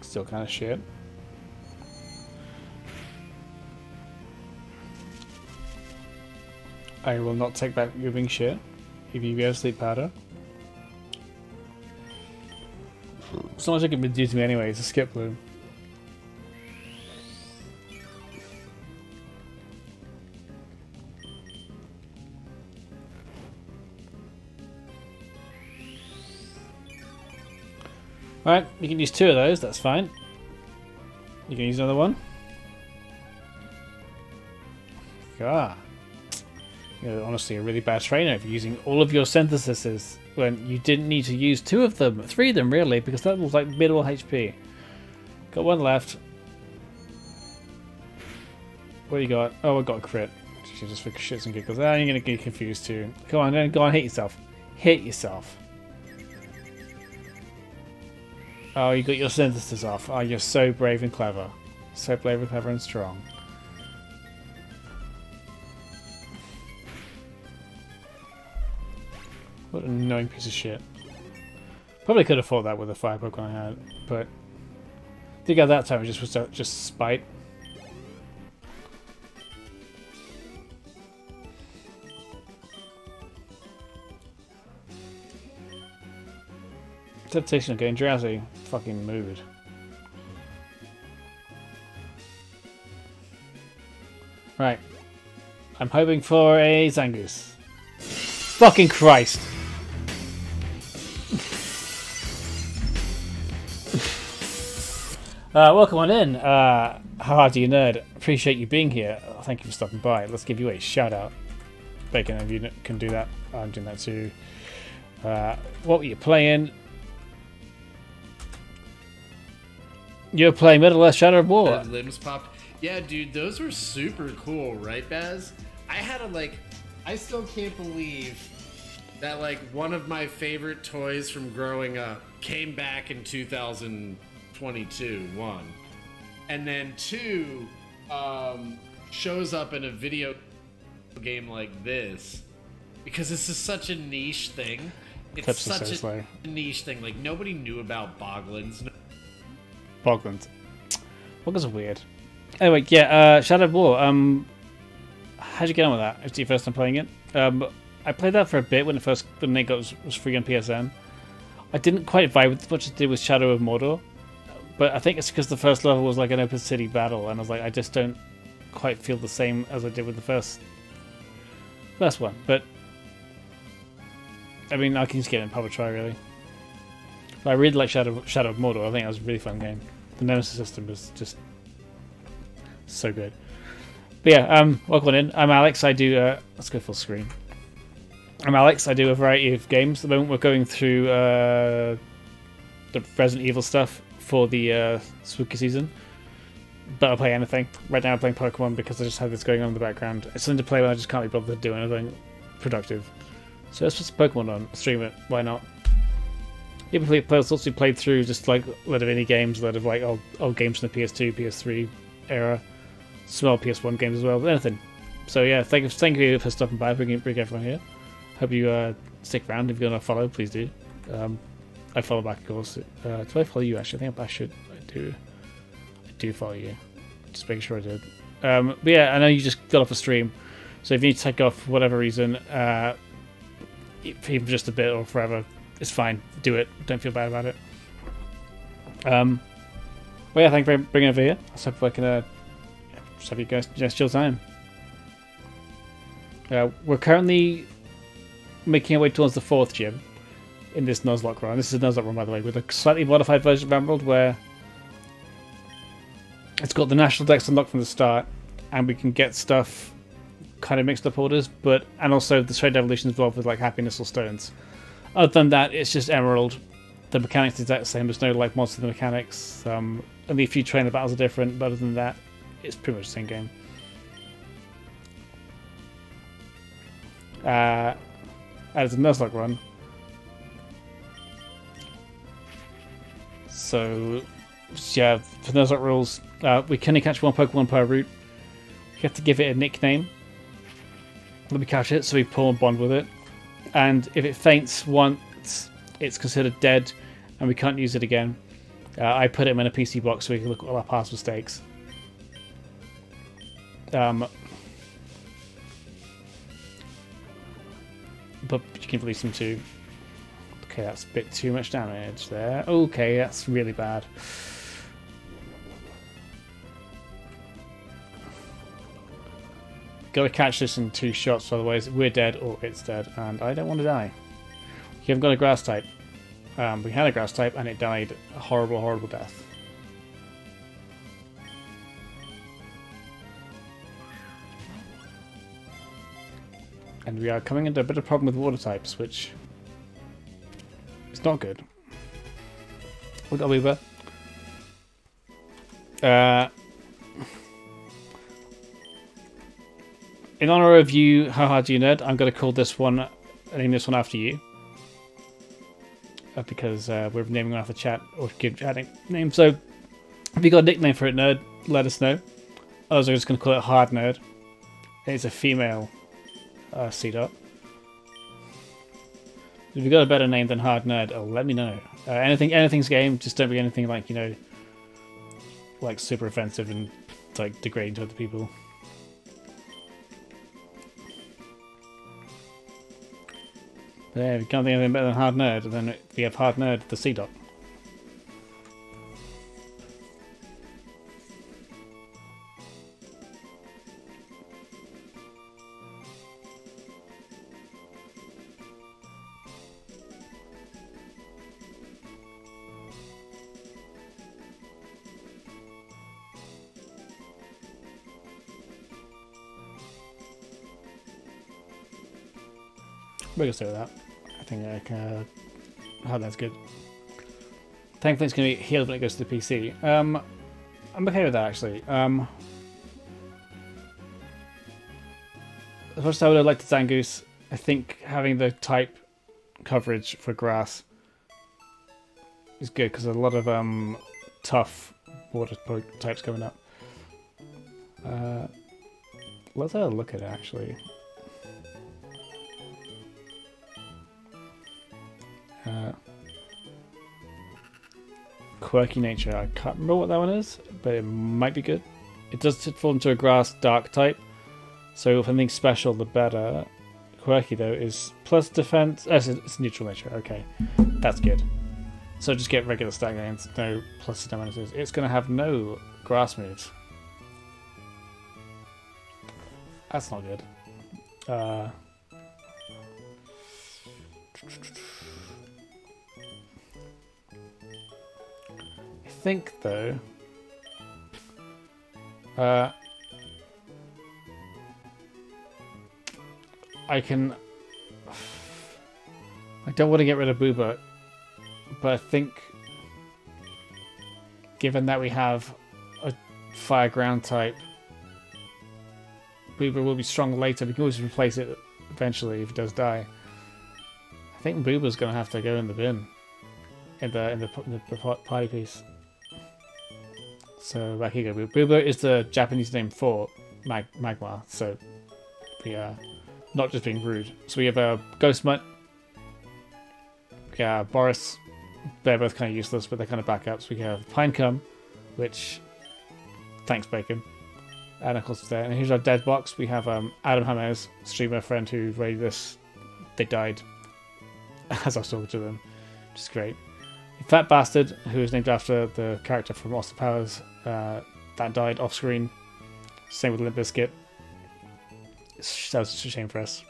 Still kind of shit. I will not take back your wing shit if you go sleep powder. As long as it can be due to me anyway, it's a Skip Bloom. Alright, you can use 2 of those, that's fine. You can use another one. God. You're honestly a really bad trainer if you're using all of your synthesises when you didn't need to use 2 of them. 3 of them, really, because that was like middle HP. Got 1 left. What do you got? Oh, I got a crit. Just for shits and giggles. Ah, you're going to get confused too. Come on, then, go on, hit yourself. Hit yourself. Oh, you got your synthesis off. Oh, you're so brave and clever. So brave and clever and strong. What an annoying piece of shit. Probably could have fought that with the fire Pokemon I had, but I think at that time it just was just spite. Temptation of getting drowsy. Fucking mood. Right. I'm hoping for a Zangoose. Fucking Christ. Welcome on in. How do you nerd? Appreciate you being here. Thank you for stopping by. Let's give you a shout out. Bacon, if you can do that, I'm doing that too. What were you playing? You're playing Middle Earth Shadow of War. Limbs popped. Yeah, dude, those were super cool, right, Baz? I had I still can't believe that one of my favorite toys from growing up came back in 2022, one. And then two, shows up in a video game like this. Because this is such a niche thing. It's such a niche thing. Nobody knew about Boglins. Boglins. Boglins are weird. Anyway, yeah, Shadow of War. How'd you get on with that? It's your first time playing it. I played that for a bit when it was free on PSN. I didn't quite vibe with as much as I did with Shadow of Mordor, but I think it's because the first level was like an open city battle, and I was like, I just don't quite feel the same as I did with the first one. But I mean, I can just get it in public try really. But I really like Shadow of Mordor. I think that was a really fun game. The Nemesis system was just so good. But yeah, welcome in. I'm Alex. I do. Let's go full screen. I'm Alex. I do a variety of games. At the moment, we're going through the Resident Evil stuff for the spooky season. But I'll play anything. Right now, I'm playing Pokemon because I just have this going on in the background. It's something to play when I just can't be bothered to do anything productive. So let's put some Pokemon on. Stream it. Why not? Yeah, we also played through just a lot of indie games, a lot of old games from the PS2, PS3 era. Small PS1 games as well, but anything. So yeah, thank you for stopping by, bring everyone here. Hope you stick around. If you're gonna follow, please do. I follow back, of course. Do I follow you actually? I think I should. I do follow you. Just making sure I did. But yeah, I know you just got off a stream, so if you need to take off for whatever reason, even just a bit or forever, it's fine. Do it. Don't feel bad about it. But yeah, thank you for bringing it over here. I hope I can just have you guys just chill time. We're currently making our way towards the 4th gym in this Nuzlocke run. This is a Nuzlocke run, by the way, with a slightly modified version of Emerald where it's got the national dex unlocked from the start, and we can get stuff kind of mixed up orders, and also the trade evolution involved with happiness or stones. Other than that, it's just Emerald. The mechanics are exactly the same. There's no monster in the mechanics. Only a few trainer battles are different, but other than that, it's pretty much the same game. As a Nuzlocke run. So, yeah, for Nuzlocke rules, we can only catch one Pokemon per route. We have to give it a nickname. Let me catch it, so we pull and bond with it. And if it faints once, it's considered dead, and we can't use it again. I put it in a PC box so we can look at all our past mistakes. But you can release them too. Okay, that's a bit too much damage there. Okay, that's really bad. Gotta catch this in 2 shots, otherwise we're dead or it's dead, and I don't want to die. You haven't got a grass type. We had a grass type and it died a horrible, horrible death. And we are coming into a bit of a problem with water types, which is not good. We've got a Weaver. In honor of you, How Hard Do You Nerd, I'm going to call this one, name this one after you. Because we're naming one after chat, or give chat name. So, if you got a nickname for it, Nerd, let us know. Otherwise, I'm just going to call it Hard Nerd. It's a female C-Dot. If you got a better name than Hard Nerd, let me know. Anything's game, just don't be anything super offensive and degrading to other people. But yeah, if you can't think of anything better than Hard Nerd, then we have Hard Nerd, the Sea Dot. We're gonna stay with that. I think Hard Nerd's good. Thankfully, it's gonna be healed when it goes to the PC. I'm okay with that actually. As much as I would have liked the Zangoose, I think having the type coverage for grass is good because a lot of tough water types coming up. Let's have a look at it actually. Quirky nature. I can't remember what that one is, but it might be good. It does fall into a grass dark type, so if anything special, the better. Quirky though is plus defense. It's neutral nature. Okay, that's good. So just get regular stat gains, no pluses, no minuses. It's gonna have no grass moves. That's not good. I think though I don't want to get rid of Booba, but I think given that we have a fire ground type, Booba will be strong later. We can always replace it eventually if it does die. I think Booba's gonna have to go in the bin in the party piece. So back here you go. Booba is the Japanese name for Magmar, so we are not just being rude. So we have a Ghost Mutt, Boris. They're both kind of useless, but they're kind of backups. We have Pinecum, which thanks Bacon, and of course there. And here's our dead box. We have Adam Hammers, streamer friend who raided this. They died as I was talking to them, which is great. Fat Bastard, who is named after the character from Austin Powers, that died off screen. Same with Limp Bizkit. That was a shame for us.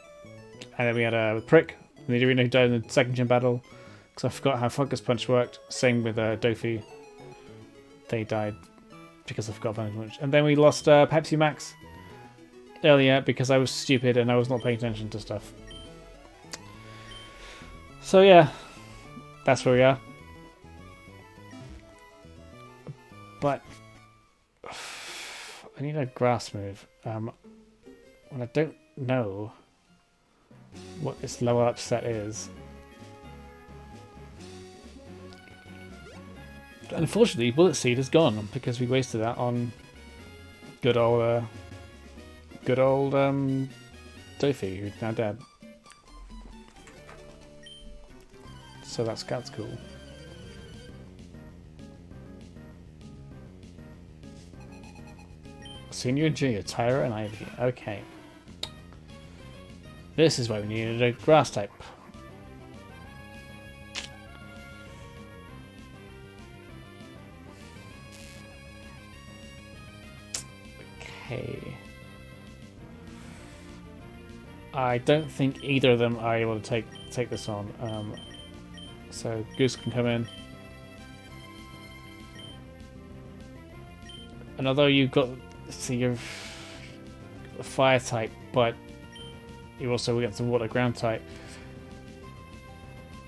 And then we had a Prick, Nidorino, who died in the second gym battle because I forgot how Focus Punch worked. Same with Dofi. They died because I forgot Focus Punch. And then we lost Pepsi Max earlier because I was stupid and I was not paying attention to stuff. So yeah, that's where we are. But I need a grass move. When I don't know what this level up set is. Unfortunately, Bullet Seed is gone because we wasted that on good old Dofi, who's now dead. So that's cool. Senior and Junior, Tyra and Ivy. Okay. This is why we needed a grass type. Okay. I don't think either of them are able to take this on. So Goose can come in. And although you've got you're a fire type, but you also get some water ground type,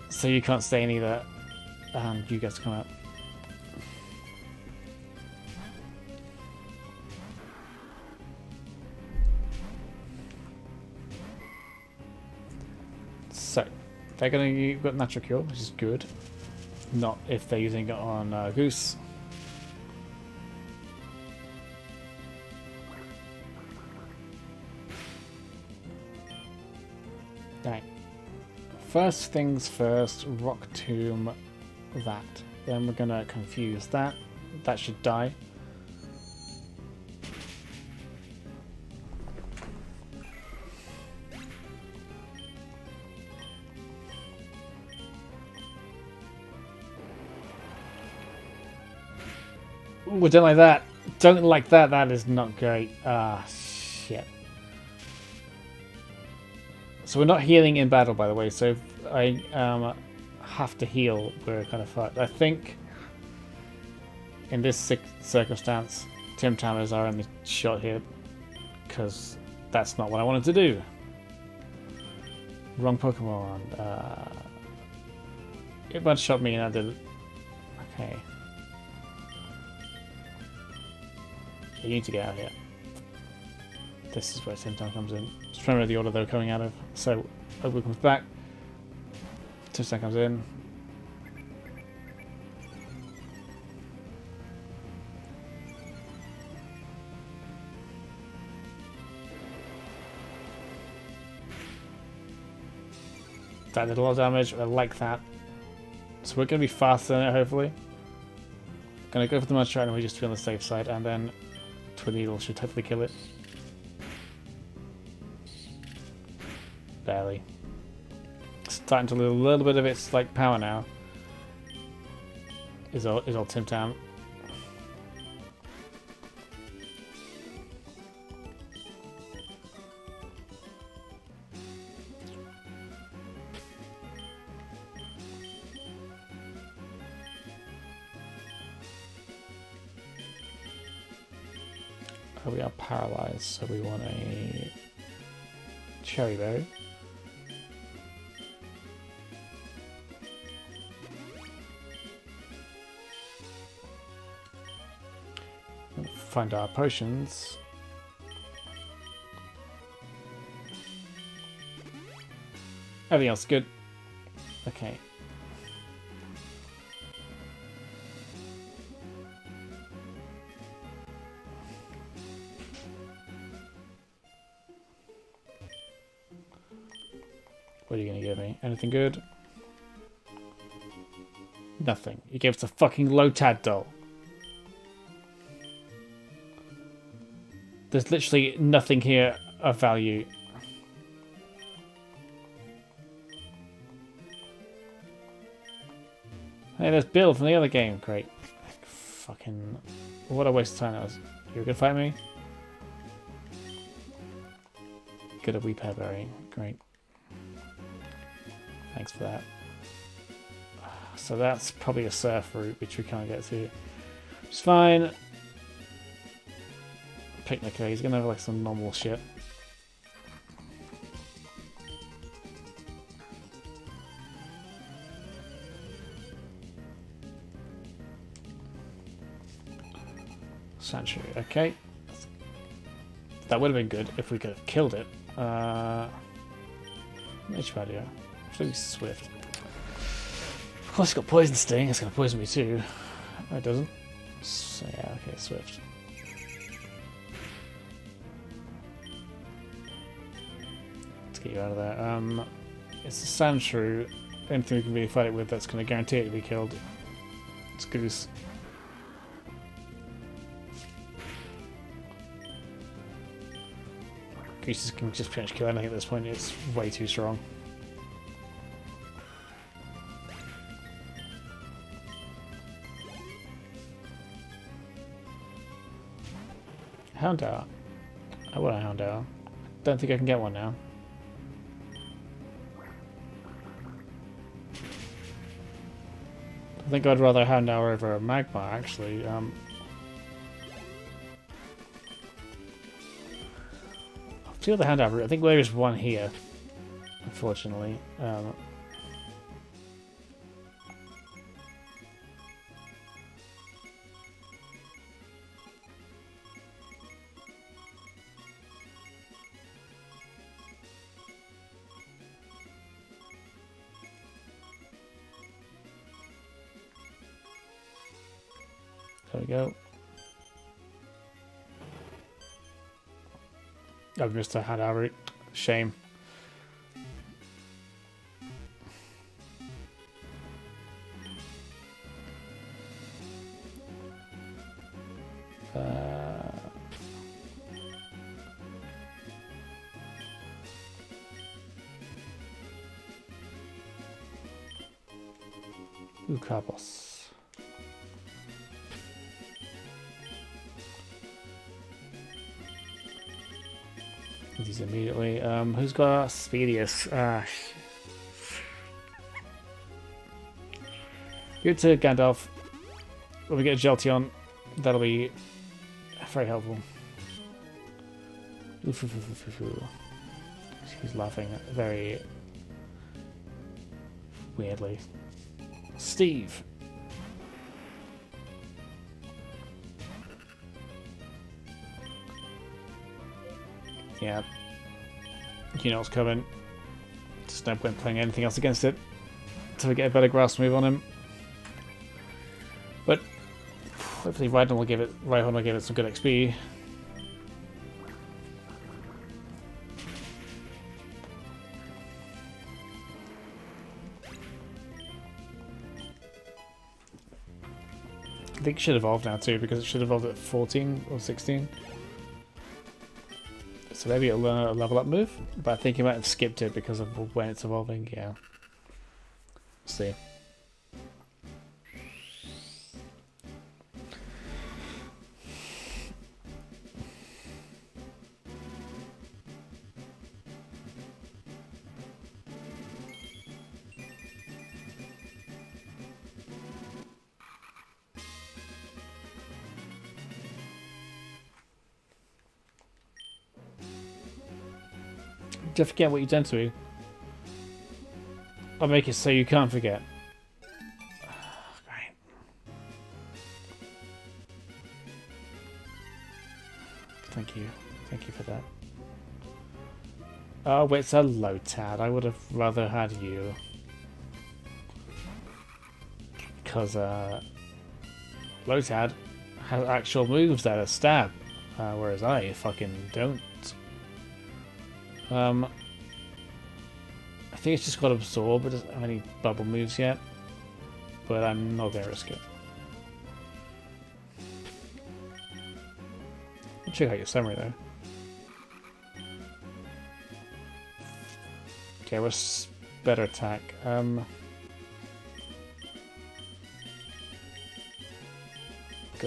so you can't stay in either. And you guys come out. So they're gonna you've got natural cure, which is good. Not if they're using it on Goose. Right. First things first, Rock Tomb that. Then we're gonna confuse that. That should die. Ooh, don't like that. Don't like that. That is not great. Ah, shit. So we're not healing in battle, by the way. So if I have to heal, we're kind of fucked. I think in this circumstance, Tim Tam is our only shot here, because that's not what I wanted to do. Wrong Pokemon. It one-shot me and I did. Okay. You need to get out of here. This is where Tim Tam comes in. Just trying to remember the order they're coming out of. So, Obu comes back. Tim Tam comes in. That did a lot of damage. I like that. So we're going to be faster than it, hopefully. Going to go for the Mudshot and we just to be on the safe side, and then Twin Needle should hopefully kill it. Barely. Starting to lose a little bit of its like power now. Is all Tim Tam. We are paralyzed, so we want a Cherry Berry. Find our potions. Everything else good. Okay. What are you gonna give me? Anything good? Nothing. You gave us a fucking Lotad doll. There's literally nothing here of value. Hey, there's Bill from the other game. Great. Fucking... What a waste of time that was. You gonna fight me? Good, a Weepare Berry. Great. Thanks for that. So that's probably a surf route, which we can't get to. It's fine. Picnicker, he's gonna have like some normal shit. Sanctuary, okay. That would have been good if we could have killed it. Nature value. Absolutely swift. Of course, it's got poison sting. It's gonna poison me too. No, it doesn't. So yeah, okay, swift. Let's get you out of there. It's a Sandshrew. Anything we can really fight it with that's gonna guarantee it to be killed. It's Goose. Goose can just pretty much kill anything at this point. It's way too strong. Houndour. I want a Houndour. Don't think I can get one now. I think I'd rather Houndour over a Magmar, actually. I'll feel the Houndour route. I think there is one here, unfortunately. There we go. I've missed a Houndour route. Shame. Ukabos. these immediately. Who's got Speedius? Give it to Gandalf. When we get a Jolteon, that'll be very helpful. He's laughing very weirdly. Steve. Yeah. You know what's coming. Just no point playing anything else against it until we get a better grass move on him. But hopefully Rhyhorn will give it some good XP. I think it should evolve now too, because it should evolve at 14 or 16. So maybe it'll learn a level up move, but I think you might have skipped it because of when it's evolving. Yeah. Let's see. Don't forget what you've done to me. I'll make it so you can't forget. Great. Thank you. Thank you for that. Oh, it's a Lotad. I would have rather had you. Because, Lotad has actual moves that are stab. Whereas I fucking don't. I think it's just got Absorb. It doesn't have any bubble moves yet, but I'm not going to risk it. Check out your summary though. Okay, what's better attack? Go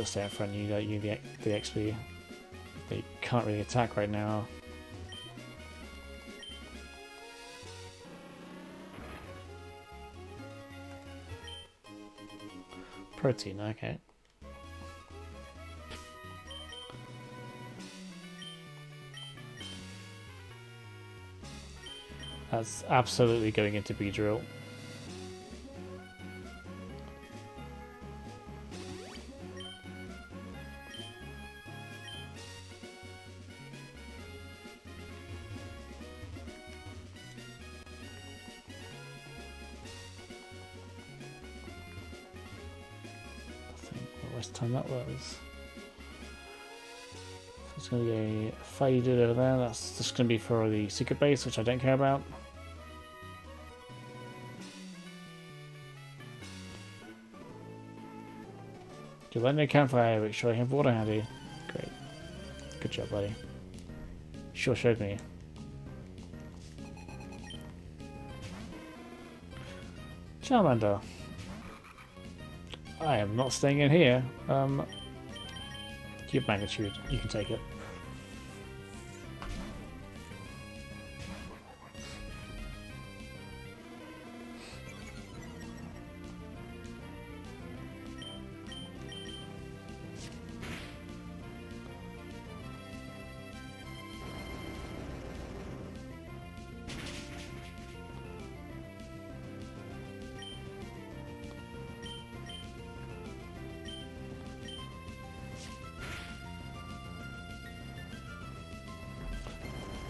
stay up front. You the XP. They can't really attack right now. Protein, okay. That's absolutely going into Beedrill. Time that was. It's going to be a faded over there. That's just going to be for the secret base, which I don't care about. You let me campfire, make sure I have water handy. Great. Good job, buddy. Sure showed me. Charmander. I am not staying in here. You have magnitude. You can take it.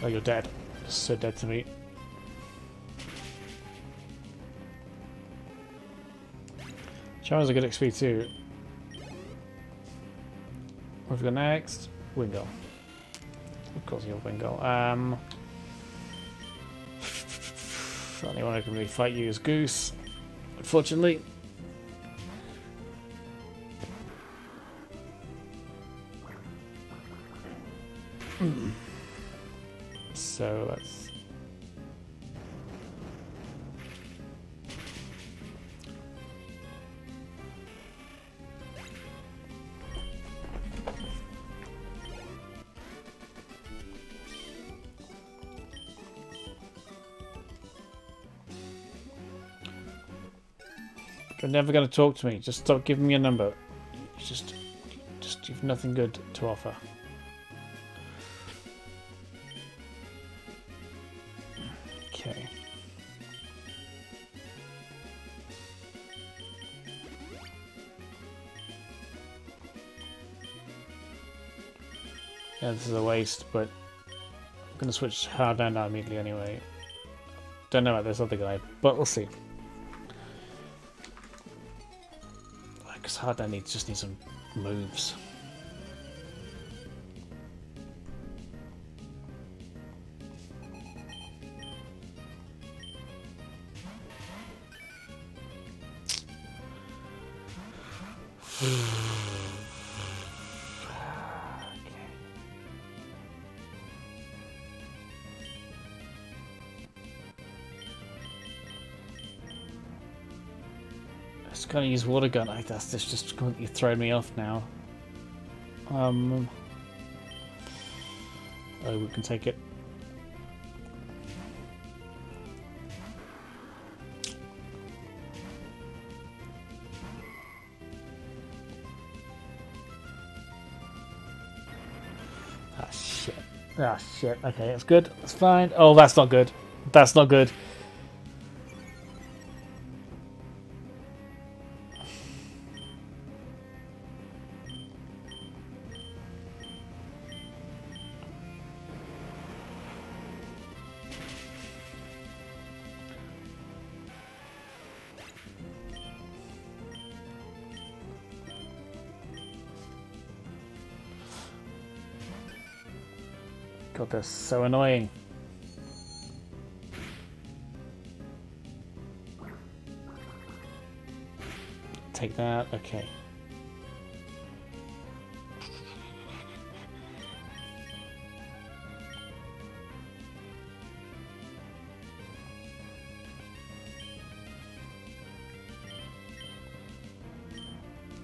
Oh, you're dead. So dead to me. Charma's a good XP too. What have we got next? Wingull. Of course you're Wingull. The only one who can really fight you is Goose, unfortunately. So let's... You're never going to talk to me. Just stop giving me a number. You just you've nothing good to offer. Okay. Yeah, this is a waste, but I'm going to switch hard down now immediately anyway. Don't know about this other guy, but we'll see. Because hard down just needs some moves. Just gonna use water gun. That's just completely thrown me off now. Oh, we can take it. Ah shit. Ah shit. Okay, that's good. That's fine. Oh, that's not good. That's not good. God, that's so annoying. Take that, okay.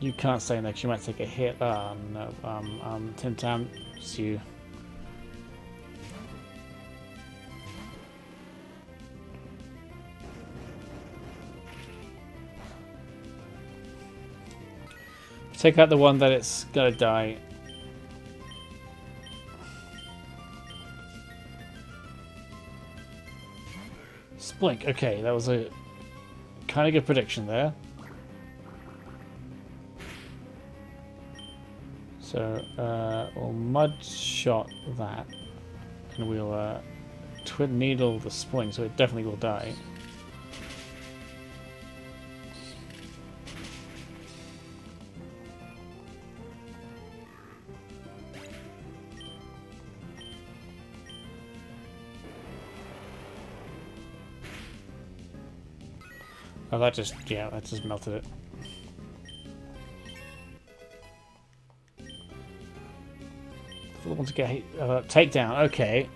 You can't stay next, you might take a hit. No, Tim Tam, it's you. Take out the one that it's gonna die. Splink. Okay, that was a kind of good prediction there. So we'll mud shot that, and we'll twin needle the Splink, so it definitely will die. Oh, that just melted it. Full one to get hit, takedown. Okay.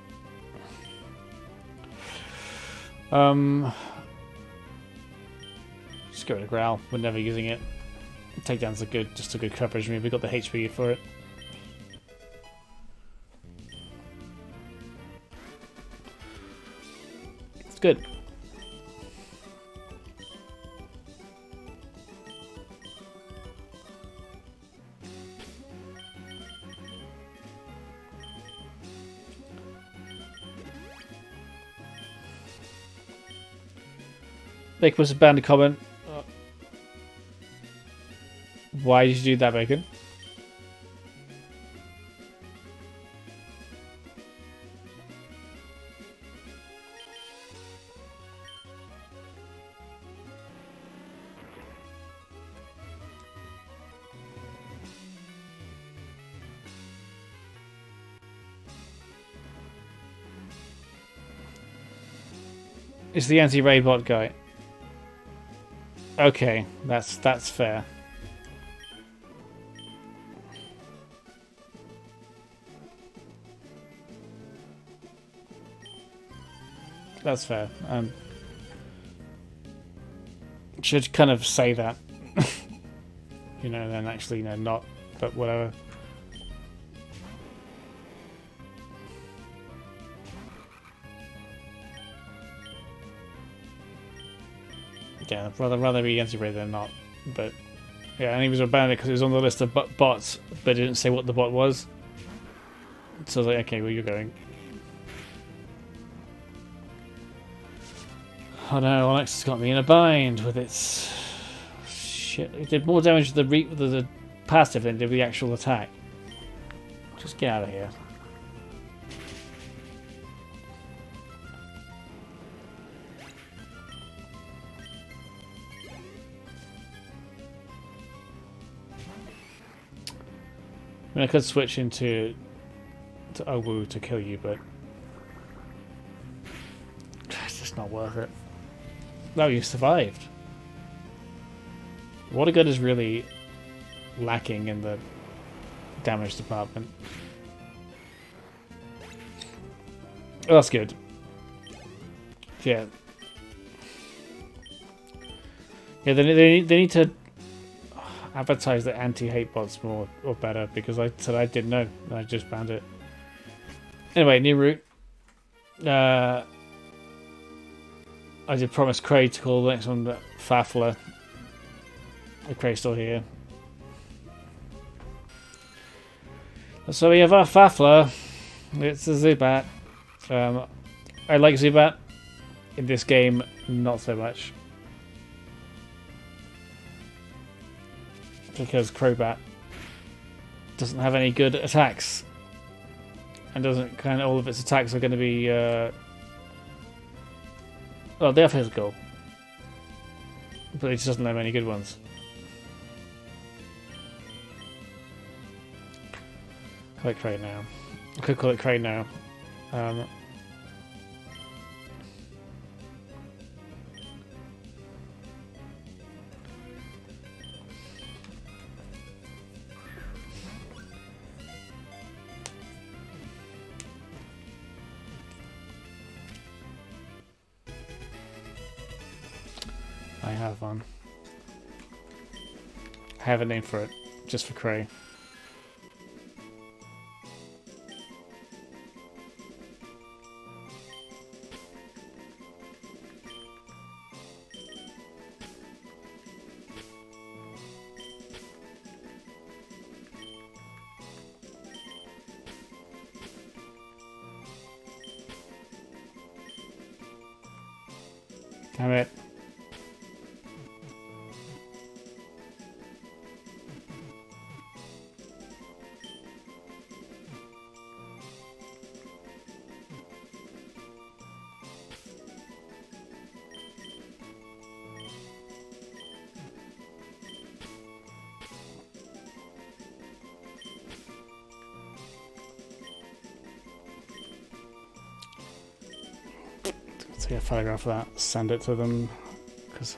Just get rid of Growl. We're never using it. Takedown's just a good coverage move. We got the HP for it. It's good. Bacon was a banned comment. Why did you do that, Bacon? It's the anti-raid bot guy. Okay, that's fair. That's fair. Should kind of say that, you know, then actually, not, but whatever. Yeah, I'd rather be anti-raid than not. But yeah, and he was abandoned because it was on the list of bots, but it didn't say what the bot was. So I was like, okay, well, you're going. Oh no, Onyx has got me in a bind with its shit. It did more damage to the passive than it did the actual attack. Just get out of here. I mean, I could switch into Owu to kill you, but it's just not worth it. No, you survived. Water Gun is really lacking in the damage department. Oh, that's good. Yeah. Yeah, they need to advertise the anti-hate bots more or better, because I said I didn't know and I just found it. Anyway, new route. I did promise Cray to call the next one Fafla. Cray's still here. So we have our Fafla. It's a Zubat. I like Zubat. In this game, not so much. Because Crobat doesn't have any good attacks. And doesn't all of its attacks are going to be well, they are physical, but it just doesn't have any good ones. Call it Crane now. I could call it Crane now. I have one. I have a name for it, just for Cray. Damn it. Take a photograph of that, send it to them, because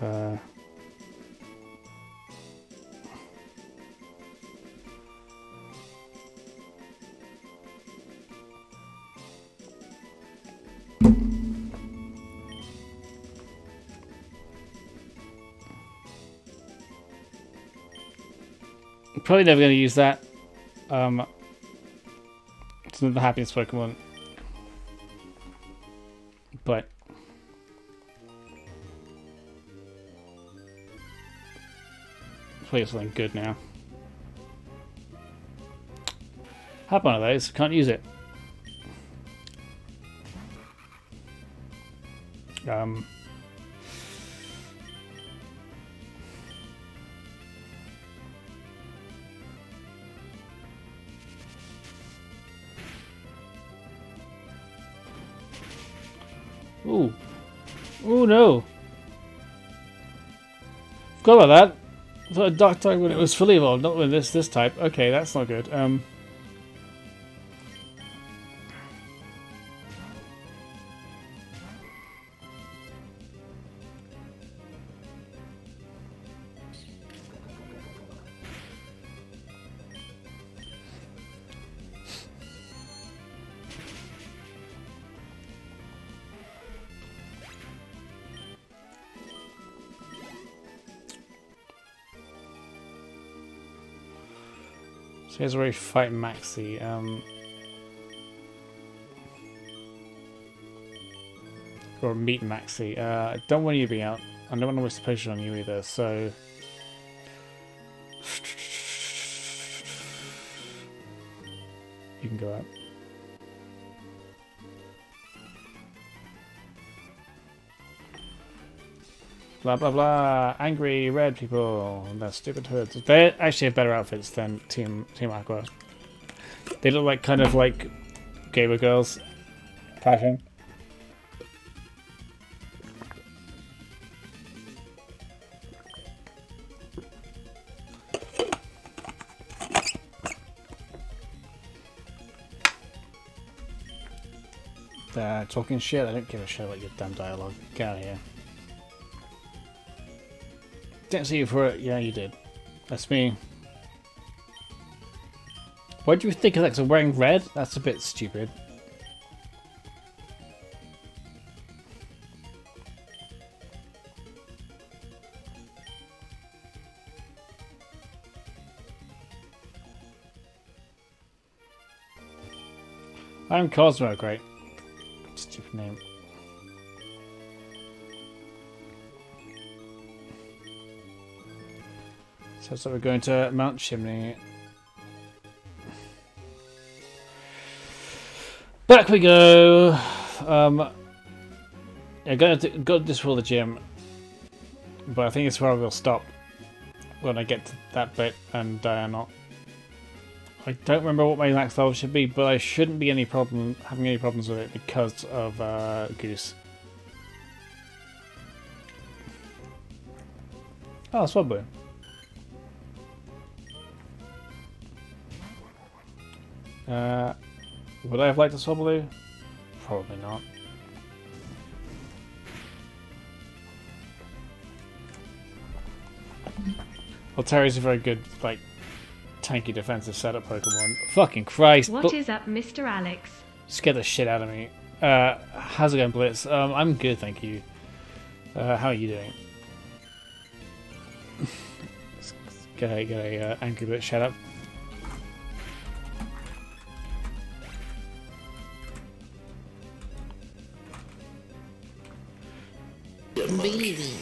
probably never going to use that. It's not the happiest Pokemon, but play something good now. Have one of those, can't use it. Ooh. Ooh, no. Forgot about that. I thought a dark type when it was fully evolved, not with this type. Okay, that's not good. So here's where we fight Maxi. Or meet Maxi. I don't want you to be out. I don't want to waste a potion on you either, so... You can go out. Blah blah blah. Angry red people. They're stupid hoods. They actually have better outfits than Team Aqua. They look like kind of like gamer girls. Fashion. They're talking shit. I don't give a shit about your damn dialogue. Get out of here. Didn't see you for it. Yeah, you did. That's me. What do you think of that? 'Cause I'm wearing red? That's a bit stupid. I'm Cosmo, great. Stupid name. So we're going to Mount Chimney. Back we go. Yeah, go to this for the gym, but I think it's where we'll stop when I get to that bit and not. I don't remember what my max level should be, but I shouldn't be having any problems with it because of Goose. Oh, Swablu. Would I have liked a Swablu? Probably not. Well, Terry's a very good, like, tanky defensive setup Pokemon. Fucking Christ! What is up, Mr. Alex? Scared the shit out of me. How's it going, Blitz? I'm good, thank you. How are you doing? Get a Angry Bird shout out. Baby.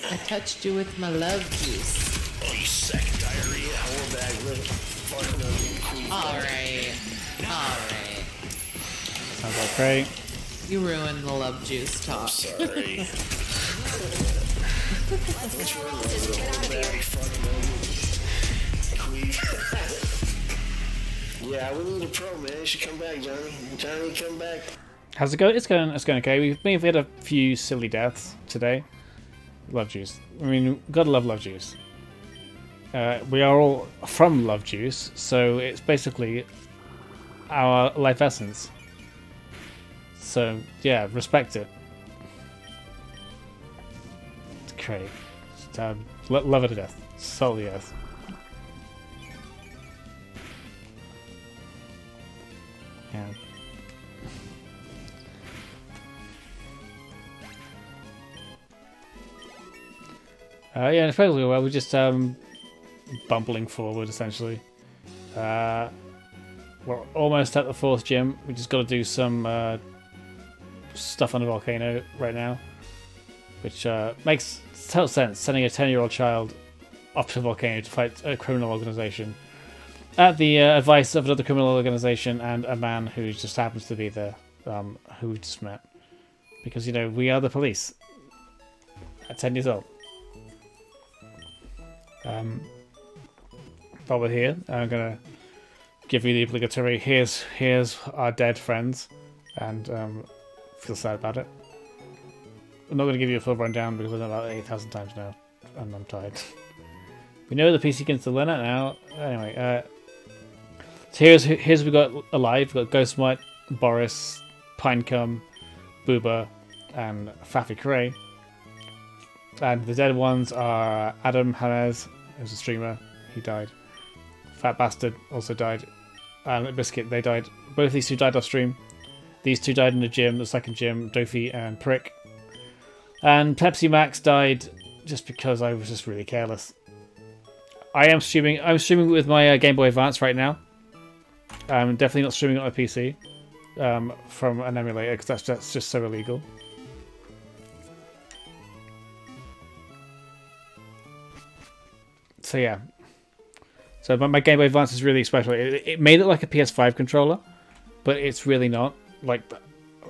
I touched you with my love juice. Oh, you sack of diarrhea, whole bag little. Alright. Alright. Sounds like great. You ruined the love juice talk. I'm sorry. What's wrong with the whole bag fucking Yeah, we need a pro, man. You should come back, Johnny. Johnny, come back. How's it going? It's going okay. We've had a few silly deaths today. Love Juice. I mean, gotta love Love Juice. We are all from Love Juice, so it's basically our life essence. So yeah, respect it. It's great. Love it to death. Salt the earth. Yeah. Yeah, effectively, well, we're just bumbling forward, essentially. We're almost at the 4th gym. We just got to do some stuff on the volcano right now, which makes total sense, sending a 10-year-old child up to the volcano to fight a criminal organization at the advice of another criminal organization and a man who just happens to be there, who we just met. Because, you know, we are the police at 10 years old. While we're here, I'm gonna give you the obligatory here's our dead friends, and feel sad about it. I'm not gonna give you a full rundown because I've done about 8,000 times now, and I'm tired. We know the PC can still learn it now. Anyway, so here's we got alive. We've got Ghostmite, Boris, Pinecum, Booba, and Faffy Cray. And the dead ones are Adam Hanez, who's a streamer, he died. Fat Bastard also died. And Biscuit, they died. Both these two died off stream. These two died in the gym, the second gym, Dofi and Prick. And Pepsi Max died just because I was just really careless. I'm streaming with my Game Boy Advance right now. I'm definitely not streaming on a PC from an emulator because that's just so illegal. So yeah. So my Game Boy Advance is really special. It made it like a PS5 controller, but it's really not. Like,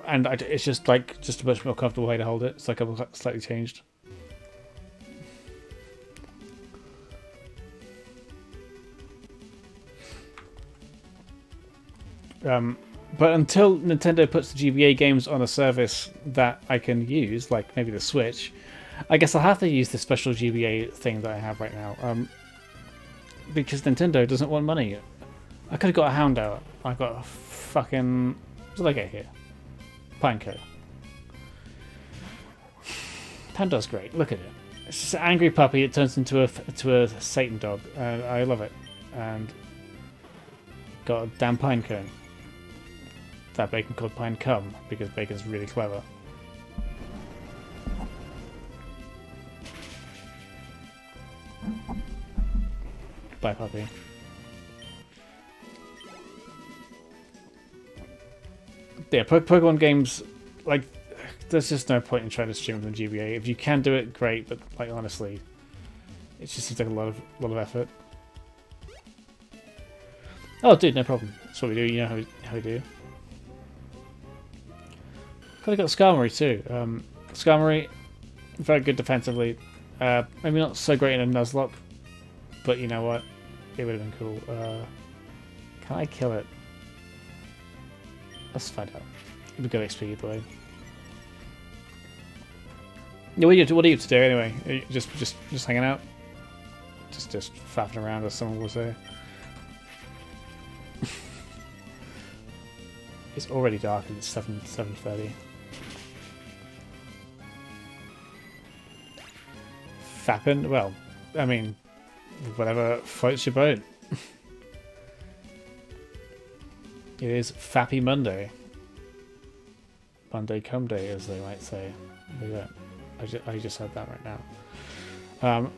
and it's just a much more comfortable way to hold it. It's like a slightly changed. But until Nintendo puts the GBA games on a service that I can use, like maybe the Switch, I guess I'll have to use the special GBA thing that I have right now. Because Nintendo doesn't want money. I could have got a Houndour. I got a fucking... What did I get here? Pineco. Houndour's great. Look at it. It's just an angry puppy. It turns into a Satan dog. I love it. And got a damn Pinecone. That bacon called Pine Cum, because bacon's really clever. Bye, puppy. Yeah, Pokemon games, like, there's just no point in trying to stream them on GBA. If you can do it, great, but like honestly, it just seems like a lot of effort. Oh, dude, no problem. That's what we do. You know how we do. Could have got Skarmory too. Skarmory, very good defensively. Maybe not so great in a Nuzlocke, but you know what? It would have been cool. Can I kill it? Let's find out. It would go XP either way. Yeah, what are you to do anyway? Are you just hanging out? Just faffing around, as someone will say. It's already dark and it's 7:30. Fapping? Well, I mean, whatever floats your boat. It is Fappy Monday. Monday come day, as they might say. Look at that. I just said that right now.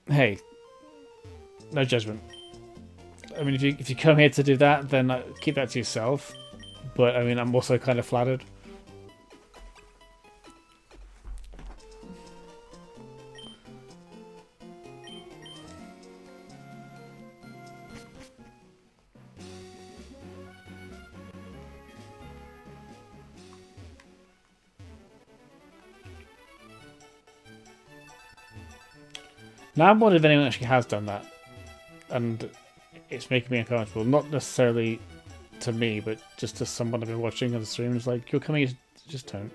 Hey, no judgment. I mean, if you come here to do that, then keep that to yourself. But I mean, I'm also kind of flattered. Now I'm wondering if anyone actually has done that, and it's making me uncomfortable. Not necessarily to me, but just to someone I've been watching on the stream. It's like, you're coming, just don't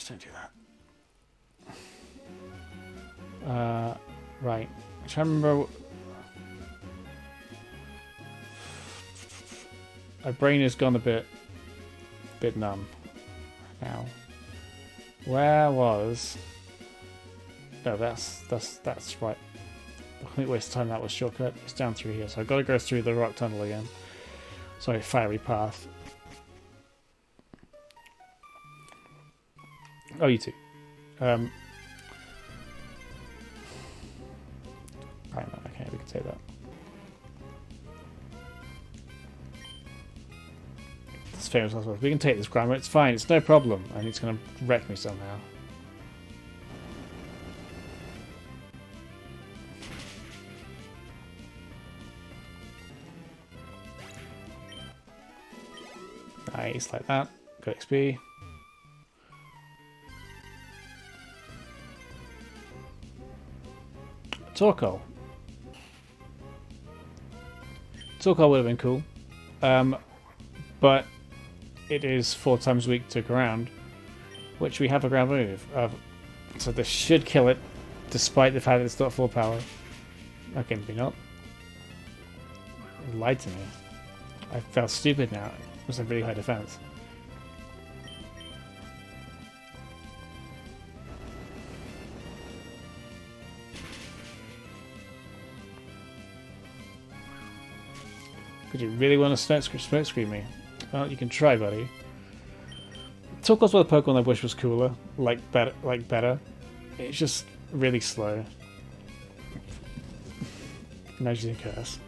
do that. Right. I'm trying to remember. My brain has gone a bit numb now. Where was? No, that's right. I complete waste of time. That was shortcut. It's down through here, so I've got to go through the rock tunnel again. Sorry, fiery path. Oh, you too. Right, no, okay, we can take that. It's famous as well. We can take this grammar. It's fine. It's no problem. And it's going to wreck me somehow. Nice, like that. Good XP. Torkoal. Torkoal would have been cool. But it is 4 times weak to ground, which we have a ground move. So this should kill it, despite the fact that it's not full power. Okay, maybe not. It lied to me. I felt stupid now. It was a really high defense. Could you really want to smoke screen me? Well, you can try, buddy. Torkoal's one of the Pokemon I wish was cooler, like better. It's just really slow. Now using Curse.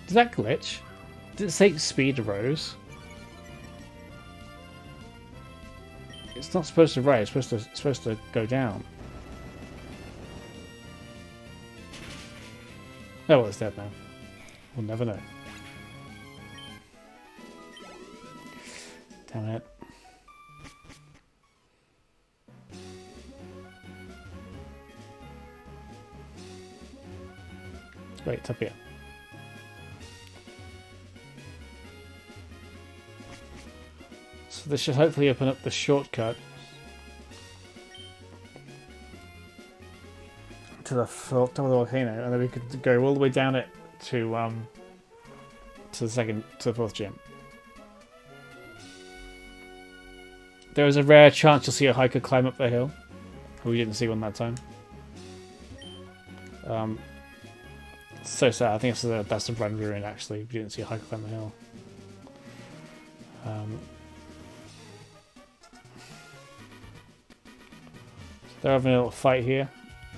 Did that glitch? Did it say speed rose? It's not supposed to rise. It's supposed to go down. Oh, well, it's dead now. We'll never know. Damn it. Wait, it's up here. So this should hopefully open up the shortcut to the top of the volcano, and then we could go all the way down it to the fourth gym. There is a rare chance you'll see a hiker climb up the hill. We didn't see one that time. So sad. I think this is the best of Run Ruin, actually. We didn't see a hiker climb the hill. They're having a little fight here.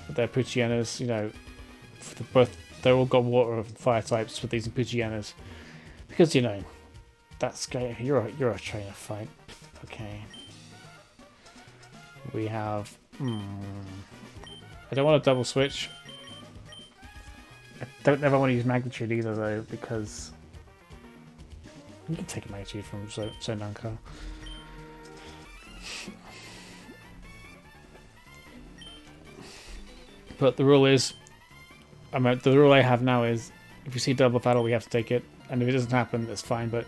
With their Poochyenas, you know, they're all got water and fire types with these Poochyenas. Because, you know, that's great. You're a trainer fight. Okay. We have... I don't want to double switch. I don't ever want to use Magnitude either, though, because... You can take a Magnitude from Zonanka. But the rule is... the rule I have now is, if we see double battle, we have to take it. And if it doesn't happen, that's fine, but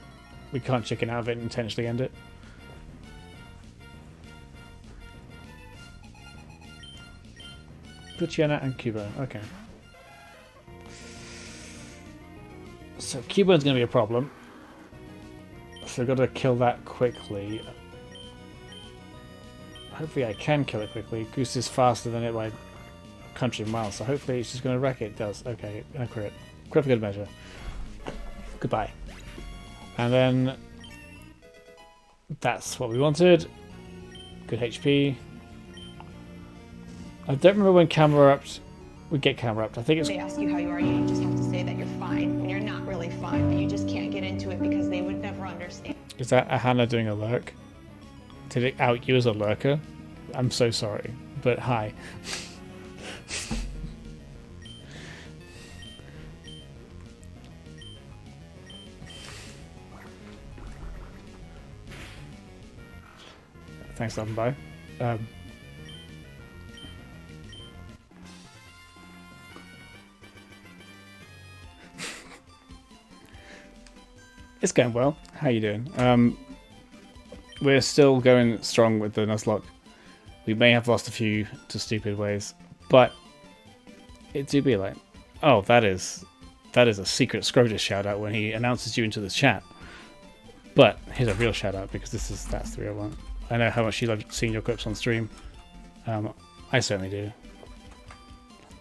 we can't chicken out of it and intentionally end it. Poochyena and Cubone, okay. So Cubone's going to be a problem. So we've got to kill that quickly. Hopefully I can kill it quickly. Goose is faster than it by a country of miles, so hopefully it's just going to wreck it. It does. Okay, and a crit. Crit for good measure. Goodbye. And then... that's what we wanted. Good HP. I don't remember when camera upped. We get camera upped. I think it's... They ask you how you are, you just have to say that you're fine when you're not really fine, but you just can't get into it because they would never understand. Is that a Hannah doing a lurk? Did it out you as a lurker? I'm so sorry, but hi. Thanks, love and bye. It's going well. How you doing? We're still going strong with the Nuzlocke. We may have lost a few to stupid ways, but it do be like, oh, that is a secret Scrotus shout out when he announces you into this chat. But here's a real shout out because that's the real one. I know how much you love seeing your clips on stream. I certainly do.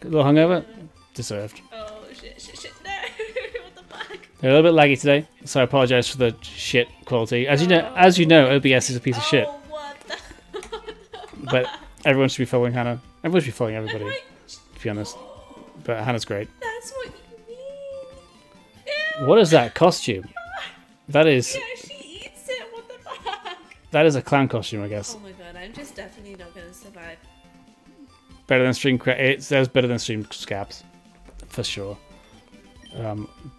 A little hungover? Deserved. Oh shit, no! What the fuck? They're a little bit laggy today, so I apologise for the shit quality. As you know, OBS is a piece of shit. What the? But everyone should be following Hannah. Everyone should be following everybody, to be honest. But Hannah's great. That's what you mean. What is that costume? That is... Yeah, she eats it. What the fuck? That is a clown costume, I guess. Oh my god, I'm just definitely not gonna survive. Better than stream... It's better than stream scabs. For sure.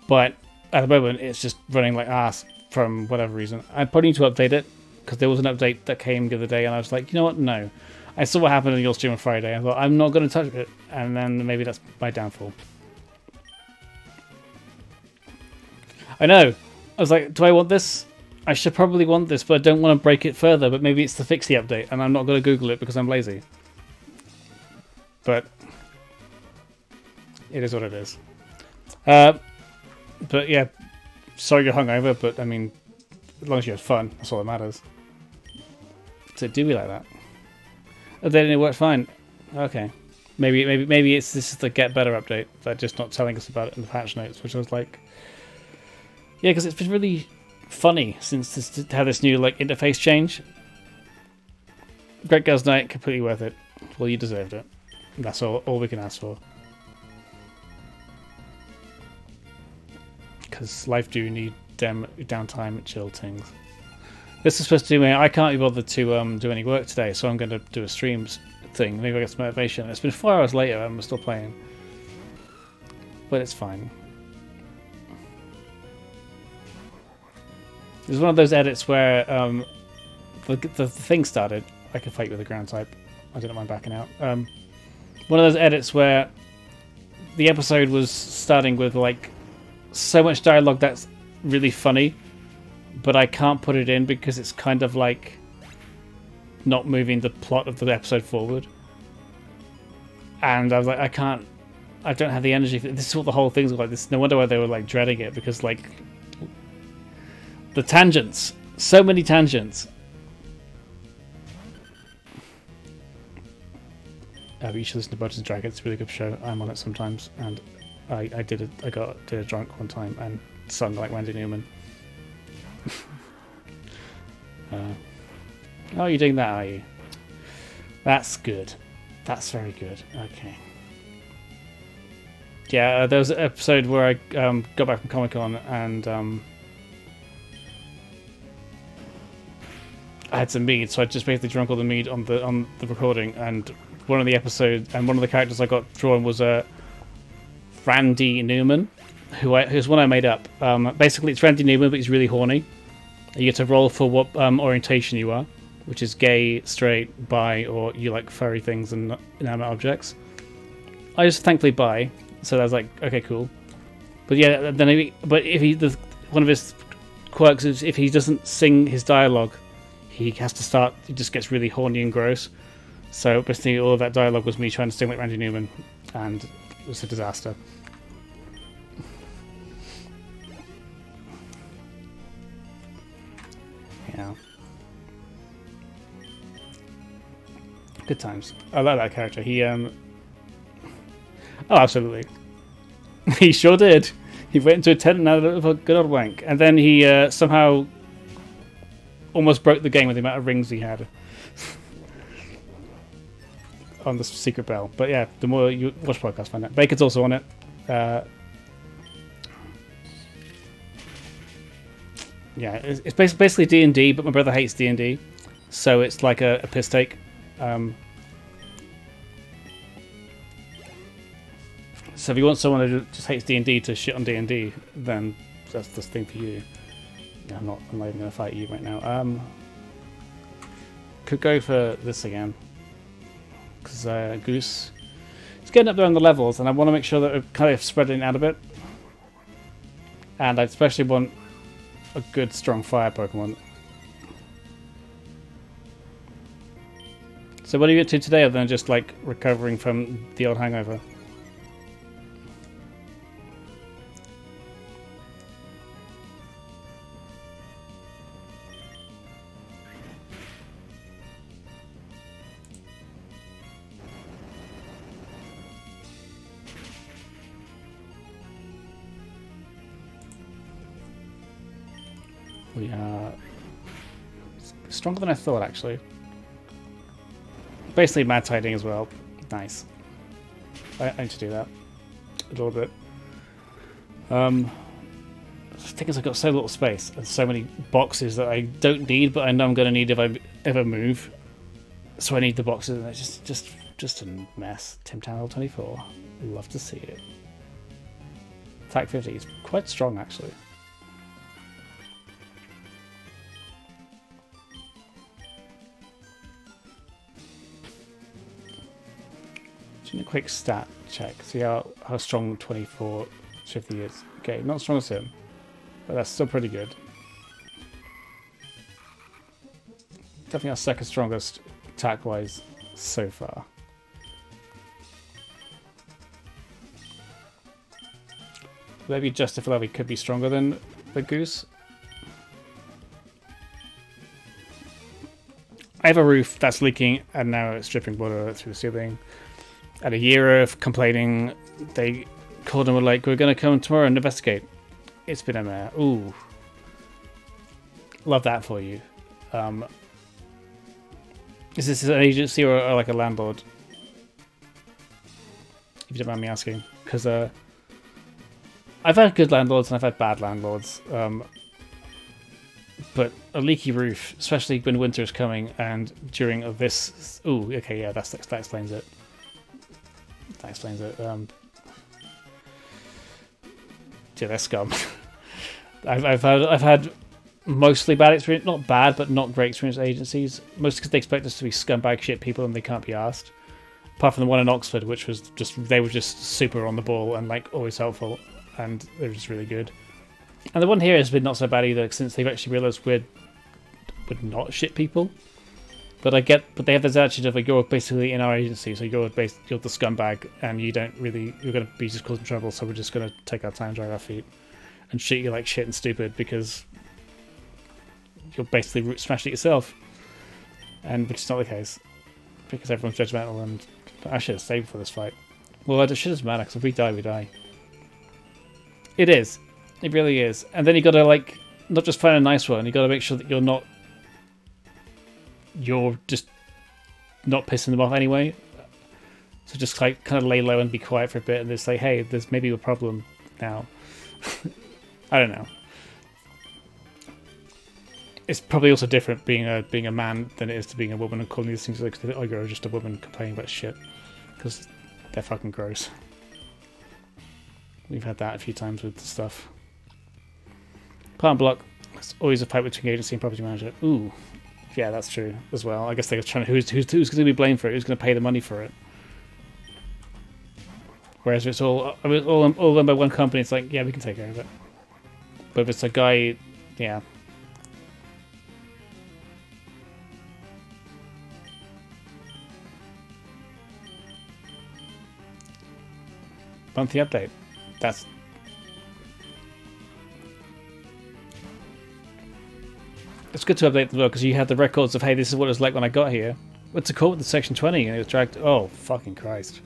But at the moment, it's just running like ass from whatever reason. I probably need to update it, because there was an update that came the other day, and I was like, you know what? No. I saw what happened in your stream on Friday. I thought, I'm not going to touch it. And then maybe that's my downfall. I know. I was like, do I want this? I should probably want this, but I don't want to break it further. But maybe it's to fix the update, and I'm not going to Google it because I'm lazy. But it is what it is. But yeah, sorry you're hungover, but I mean, as long as you had fun, that's all that matters. So do we like that? Oh, then it worked fine. Okay, maybe this is the Get Better update. They're just not telling us about it in the patch notes, which I was like, yeah, because it's been really funny since this new like interface change. Great Girls Night, completely worth it. Well, you deserved it. That's all we can ask for. Because life do need downtime, chill things. This is supposed to do me. I can't be bothered to do any work today, so I'm going to do a streams thing. Maybe I get some motivation. It's been 4 hours later and we're still playing. But it's fine. There's one of those edits where the thing started. I can fight with the ground type. I don't mind backing out. One of those edits where the episode was starting with like so much dialogue that's really funny, but I can't put it in because it's kind of like not moving the plot of the episode forward. And I was like, I don't have the energy for this. Is what the whole thing's like. This, no wonder why they were like dreading it, because like the tangents, so many tangents. You should listen to Dungeons and Dragons. It's a really good show. I'm on it sometimes, and I did a drunk one time and sung like Randy Newman. Oh, you're doing that, are you? That's good. That's very good. Okay. Yeah, there was an episode where I got back from Comic-Con and I had some mead, so I just basically drank all the mead on the recording. And one of the episodes and one of the characters I got drawn was Randy Newman, who's one I made up. Basically, it's Randy Newman, but he's really horny. You get to roll for what orientation you are, which is gay, straight, bi, or you like furry things and inanimate objects. I was thankfully bi, so I was like, okay, cool. But yeah, then one of his quirks is if he doesn't sing his dialogue, he has to start. He just gets really horny and gross. So basically, all of that dialogue was me trying to sing like Randy Newman, and it was a disaster. Yeah. Good times. I like that character. He oh, absolutely. He sure did. He went into a tent and had a good old wank, and then he somehow almost broke the game with the amount of rings he had on the secret bell. But yeah, the more you watch podcasts, find out. Bacon's also on it. Yeah, it's basically D&D, but my brother hates D&D, so it's like a piss take. So if you want someone who just hates D&D to shit on D&D, then that's the thing for you. Yeah, I'm not even going to fight you right now. Could go for this again, because Goose, it's getting up there on the levels, and I want to make sure that we're kind of spreading out a bit. And I especially want a good, strong fire Pokemon. So what are you up to today, other than just like recovering from the old hangover? We are stronger than I thought, actually. Basically, mad tiding as well. Nice. I need to do that a little bit. The thing is, I've got so little space and so many boxes that I don't need, but I know I'm going to need if I ever move. So I need the boxes, and it's just a mess. Tim Town L24. Love to see it. Attack 50 is quite strong, actually. A quick stat check. See how strong 2450 is. Okay, not as strong as him, but that's still pretty good. Definitely our second strongest attack-wise so far. Maybe Justified could be stronger than the Goose. I have a roof that's leaking, and now it's dripping water through the ceiling. At a year of complaining, they called and were like, we're going to come tomorrow and investigate. It's been a mare. Ooh. Love that for you. Is this an agency or like a landlord? If you don't mind me asking. Because I've had good landlords and I've had bad landlords. But a leaky roof, especially when winter is coming and during this... Ooh, okay, yeah, that explains it. That explains it. Yeah, they're scum. I've had mostly bad experience, not bad, but not great experience with agencies. Mostly because they expect us to be scumbag shit people and they can't be asked. Apart from the one in Oxford, which was they were just super on the ball and like always helpful, and they were just really good. And the one here has been not so bad either, since they've actually realised we're not shit people. But they have this attitude of like, you're basically in our agency, so you're the scumbag, and you're gonna be just causing trouble, so we're just gonna take our time, drag our feet, and treat you like shit and stupid because you're basically smashing it yourself. And which is not the case, because everyone's judgmental, and I should have saved for this fight. Well, it shouldn't matter, because if we die, we die. It is. It really is. And then you gotta like not just find a nice one, you gotta make sure that you're just not pissing them off anyway. So just like kind of lay low and be quiet for a bit and just say, hey, there's maybe a problem now. I don't know. It's probably also different being a man than it is to being a woman and calling these things like, oh, you're just a woman complaining about shit. Because they're fucking gross. We've had that a few times with stuff. Plant block. It's always a fight between agency and property manager. Ooh. Yeah, that's true as well. I guess they're trying to... Who's going to be blamed for it? Who's going to pay the money for it? Whereas if it's all run by one company, it's like, yeah, we can take care of it. But if it's a guy... Yeah. Monthly update. That's... It's good to update as well, because you have the records of, hey, this is what it was like when I got here. What's it called? The Section 20, and it was dragged... Oh, fucking Christ.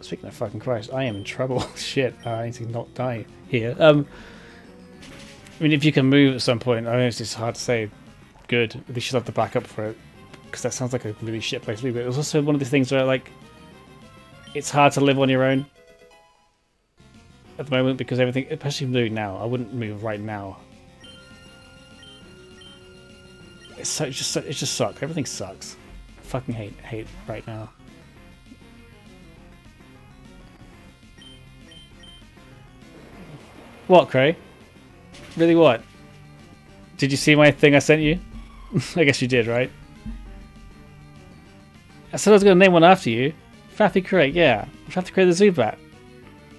Speaking of fucking Christ, I am in trouble. Shit, I need to not die here. I mean, if you can move at some point, I know it's just hard to say. Good. They should have the backup for it, because that sounds like a really shit place to live. But it was also one of the things where, like, it's hard to live on your own at the moment, because everything, especially moving now, I wouldn't move right now. It just sucks. Everything sucks. I fucking hate right now. What, Cray? Really, what? Did you see my thing I sent you? I guess you did, right? I said I was going to name one after you. Faffy Cray, yeah. Faffy Cray the Zubat.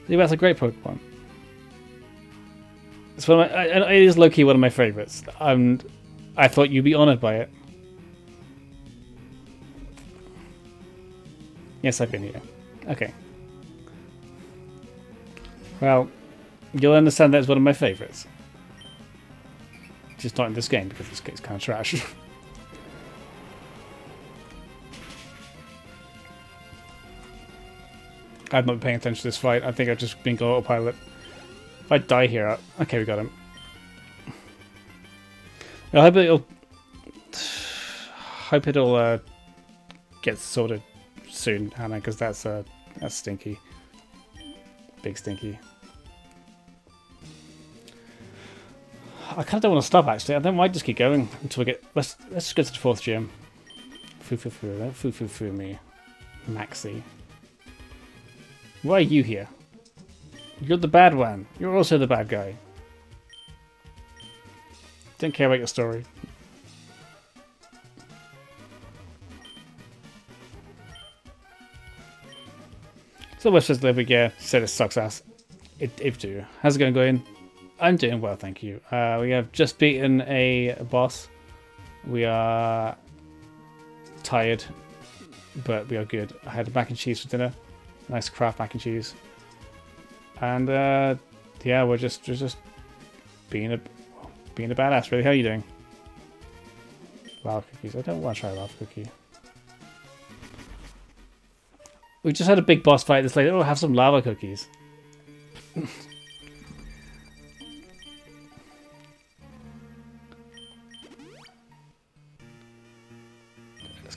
Zubat's a great Pokemon. It's one of my, it is low-key one of my favourites. I thought you'd be honoured by it. Yes, I've been here. Okay. Well, you'll understand that's one of my favourites. Just not in this game, because this game's kind of trash. I've not been paying attention to this fight. I think I've just been going autopilot. If I die here... Okay, we got him. I hope it'll get sorted soon, Hannah, because that's stinky. Big stinky. I kind of don't want to stop, actually. I think I might just keep going until we get... Let's just go to the 4th gym. Foo me. Maxi. Why are you here? You're the bad one. You're also the bad guy. Don't care about your story. So West says Live yeah, said it sucks ass. It do. How's it going, Glenn? I'm doing well, thank you. We have just beaten a boss. We are tired, but we are good. I had mac and cheese for dinner. Nice Kraft mac and cheese. And yeah, we're just being a badass, really. How are you doing? Lava cookies. I don't want to try a lava cookie. We just had a big boss fight this lady. Oh, have some lava cookies.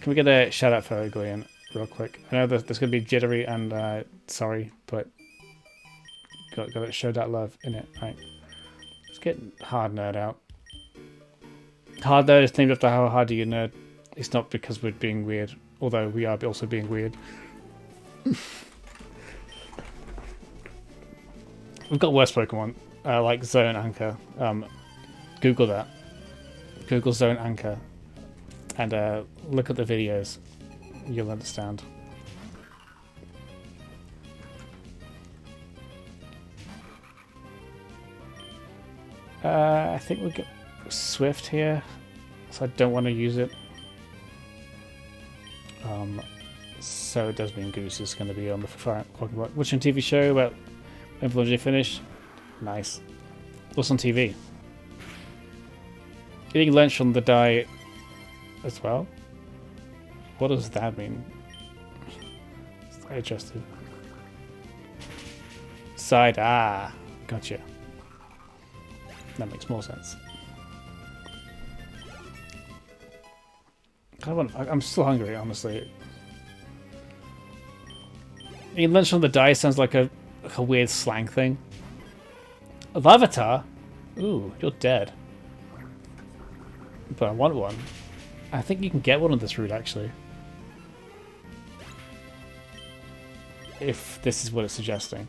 Can we get a shout out for Goyen real quick? I know there's going to be jittery and sorry, but got to show that love in it. Right. Let's Get hard nerd out. Hard nerd is named after how hard do you nerd. It's not because we're being weird, although we are also being weird. We've got worse Pokemon, like Zone Anchor. Google that. Google Zone Anchor. And look at the videos. You'll understand. I think we'll get Swift here, so I don't want to use it. So it does mean Goose is going to be on the clocking block. Watching a TV show about Influenza finish. Nice. What's on TV? Eating lunch on the diet as well? What does that mean? I adjusted. Side, gotcha. That makes more sense. I'm still hungry, honestly. Eating lunch on the diet sounds like a weird slang thing. Lavatar? Ooh, you're dead. But I want one. I think you can get one on this route, actually. If this is what it's suggesting.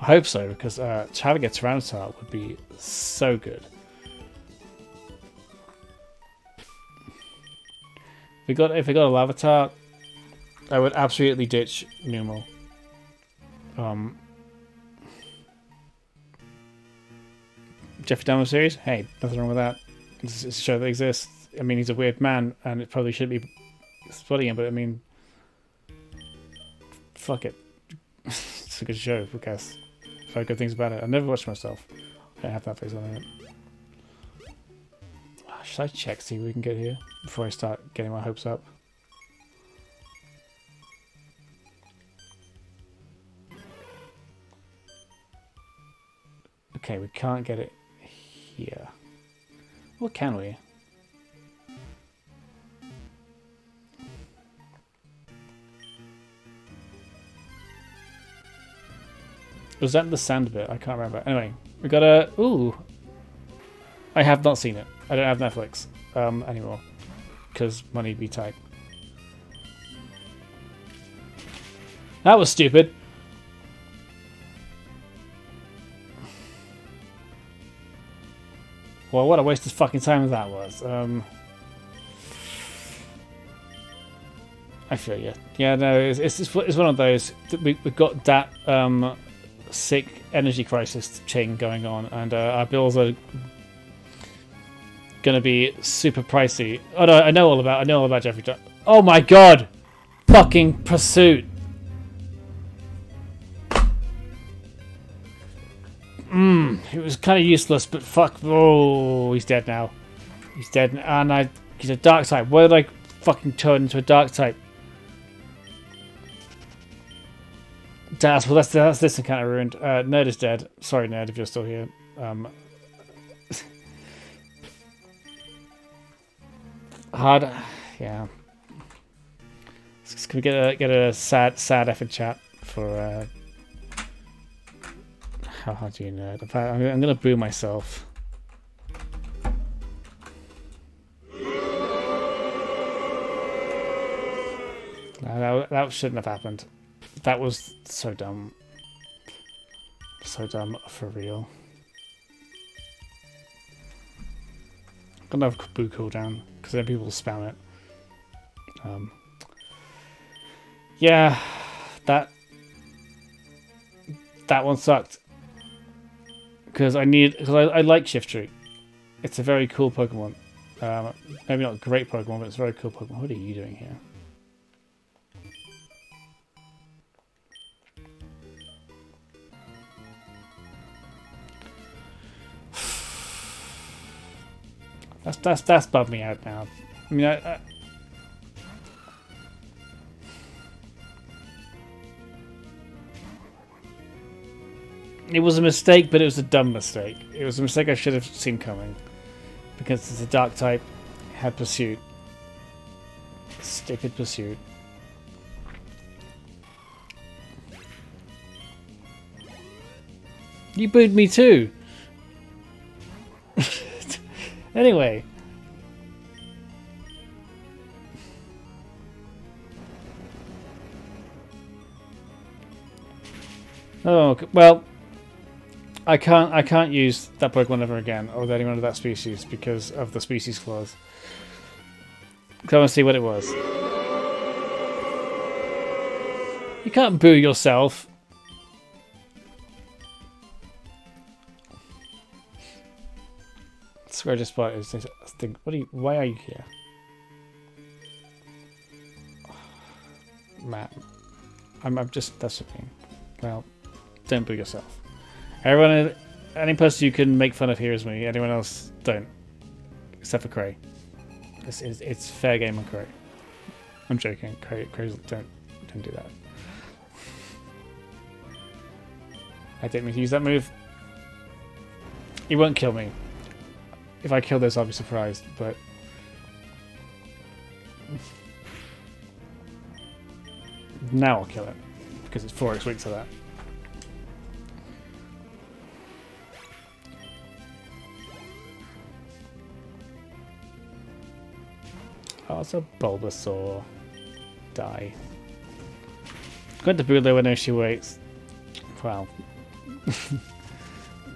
I hope so, because trying to get Tyranitar would be so good. If we got a Lavatar, I would absolutely ditch Numel. Jeffrey Dahmer series? Hey, nothing wrong with that. It's a show that exists. I mean, he's a weird man, and it probably should be studying him, but I mean, fuck it. It's a good show, I guess. I've heard good things about it. I've never watched myself. I don't have that face on it. Should I check, see what we can get here before I start getting my hopes up? Okay, we can't get it here. What can we? Was that the sand bit? I can't remember. Anyway, we got a... Ooh! I have not seen it. I don't have Netflix anymore. Because money be tight. That was stupid. Well, what a waste of fucking time that was. I feel you. Yeah, no, it's one of those. We've got that sick energy crisis chain going on, and our bills are gonna be super pricey. Oh no, I know all about Jeffrey. Oh my god, fucking Pursuit. It was kind of useless, but fuck. Oh, he's dead now. He's dead, and he's a dark type. Why did I fucking turn into a dark type? Well, that's this encounter ruined. Nerd is dead. Sorry, Nerd, if you're still here. Hard, yeah. Can we get a sad effing chat for how hard do you nerd? In fact, I'm gonna boo myself. No, that shouldn't have happened. That was so dumb. So dumb for real. I'm gonna have boo cooldown because then people will spam it. Yeah, that one sucked. Because I like Shiftry. It's a very cool Pokemon. Maybe not a great Pokemon, but it's a very cool Pokemon. What are you doing here? That's bugged me out now. I mean, it was a mistake, but it was a dumb mistake. It was a mistake I should have seen coming. Because it's a dark type, had Pursuit. Stupid Pursuit. You booed me too! Anyway. Oh, okay. Well, I can't use that Pokemon ever again, or anyone of that species, because of the species clause. Come and see what it was. You can't boo yourself. Square just spot is. What are you? Why are you here, Matt? I'm just. That's the thing. Well, don't boo yourself. Everyone, any person you can make fun of here is me. Anyone else, don't. Except for Cray. It's fair game on Cray. I'm joking. Cray, don't do that. I didn't mean to use that move. He won't kill me. If I kill this, I'll be surprised, but... Now I'll kill it, because it's 4x weak to that. Oh, it's a Bulbasaur. Die. Going to boo her when she waits. Wow.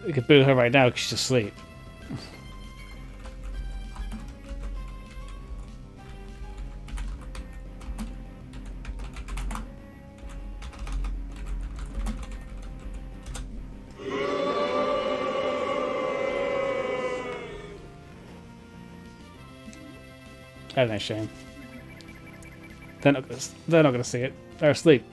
We could boo her right now because she's asleep. That's a shame. They're not gonna see it. They're asleep.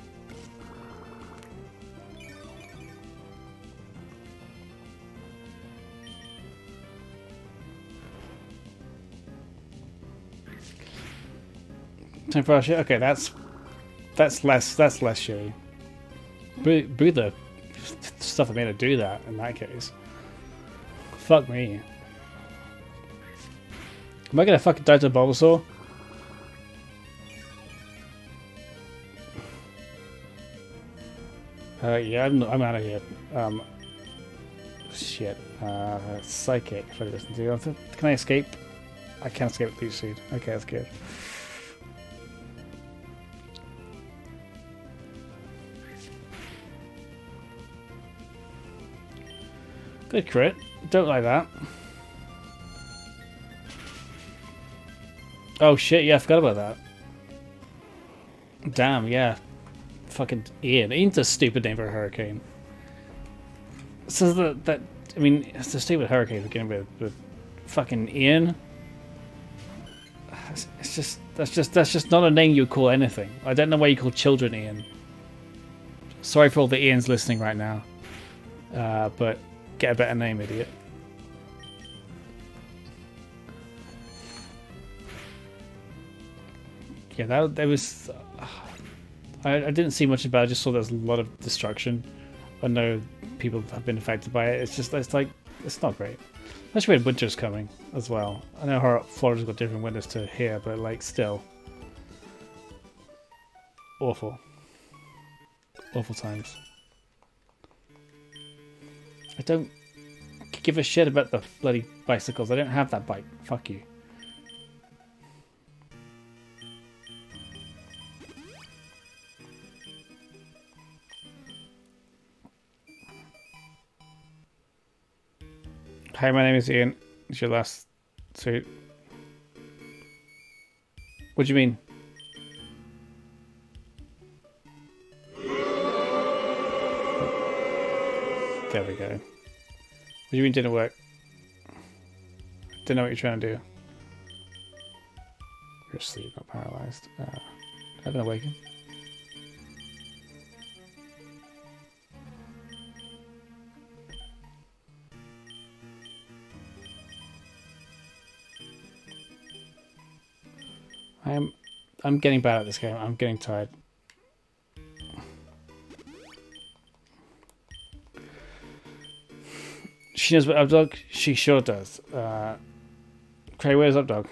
Time for our shit. Okay, that's less shitty. Boo the stuff that made her do that in that case. Fuck me. Am I gonna fucking die to a Bulbasaur? Yeah, I'm out of here. Shit. Psychic. If I listen to. Can I escape? I can't escape with Leech Seed. Okay, that's good. Good crit. Don't like that. Oh shit, yeah, I forgot about that. Damn, yeah. Fucking Ian. Ian's a stupid name for a hurricane. So that I mean, it's a stupid hurricane to begin with, but fucking Ian. That's just not a name you call anything. I don't know why you call children Ian. Sorry for all the Ians listening right now. But get a better name, idiot. Yeah, that was... I didn't see much about it, I just saw there's a lot of destruction. I know people have been affected by it. It's like, it's not great. Especially when winter's coming as well. I know how Florida's got different winters to here, but like, still. Awful. Awful times. I don't give a shit about the bloody bicycles. I don't have that bike. Fuck you. Hi, my name is Ian. It's your last suit. What do you mean? There we go. What do you mean didn't work? Don't know what you're trying to do. You're asleep, not paralyzed. I've been awakened. I'm getting bad at this game. I'm getting tired. She knows about Updog? She sure does. Cray, where's Updog?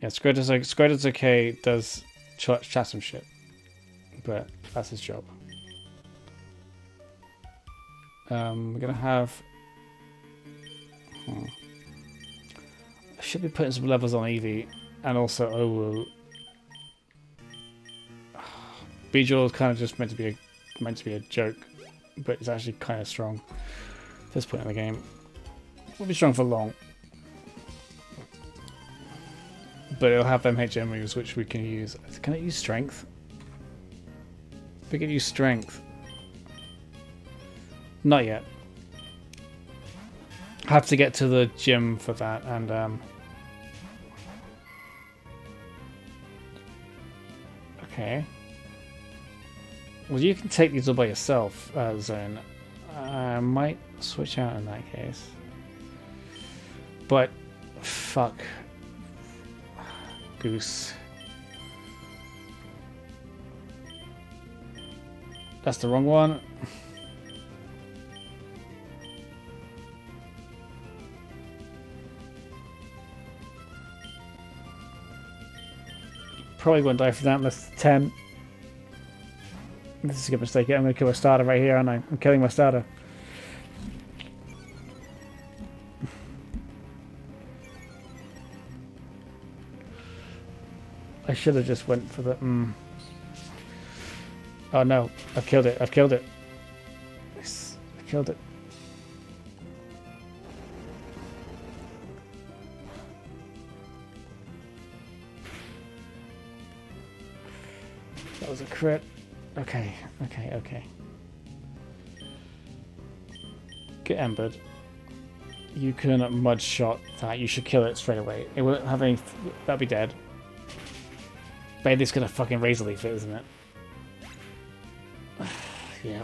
Yeah, Squirtle's okay, does chat some shit. But that's his job. We're gonna have. I should be putting some levels on Eevee, and also Owu. Beedrill is kind of just meant to be a joke, but it's actually kind of strong at this point in the game. Won't be strong for long, but it'll have them HM moves which we can use. Can it use Strength? We can use Strength. Not yet. Have to get to the gym for that, and okay. Well, you can take these all by yourself, Zone. I might switch out in that case. But, fuck. Goose. That's the wrong one. Probably won't die for that unless it's 10. This is a good mistake. I'm going to kill my starter right here, aren't I? I'm killing my starter. I should have just went for the... Oh no, I've killed it. I've killed it. Yes, I killed it. That was a crit. Okay, okay, okay. Get embered. You can mud shot that. You should kill it straight away. It won't have any. That'll be dead. Bailey's gonna fucking razor leaf it, isn't it? Yeah.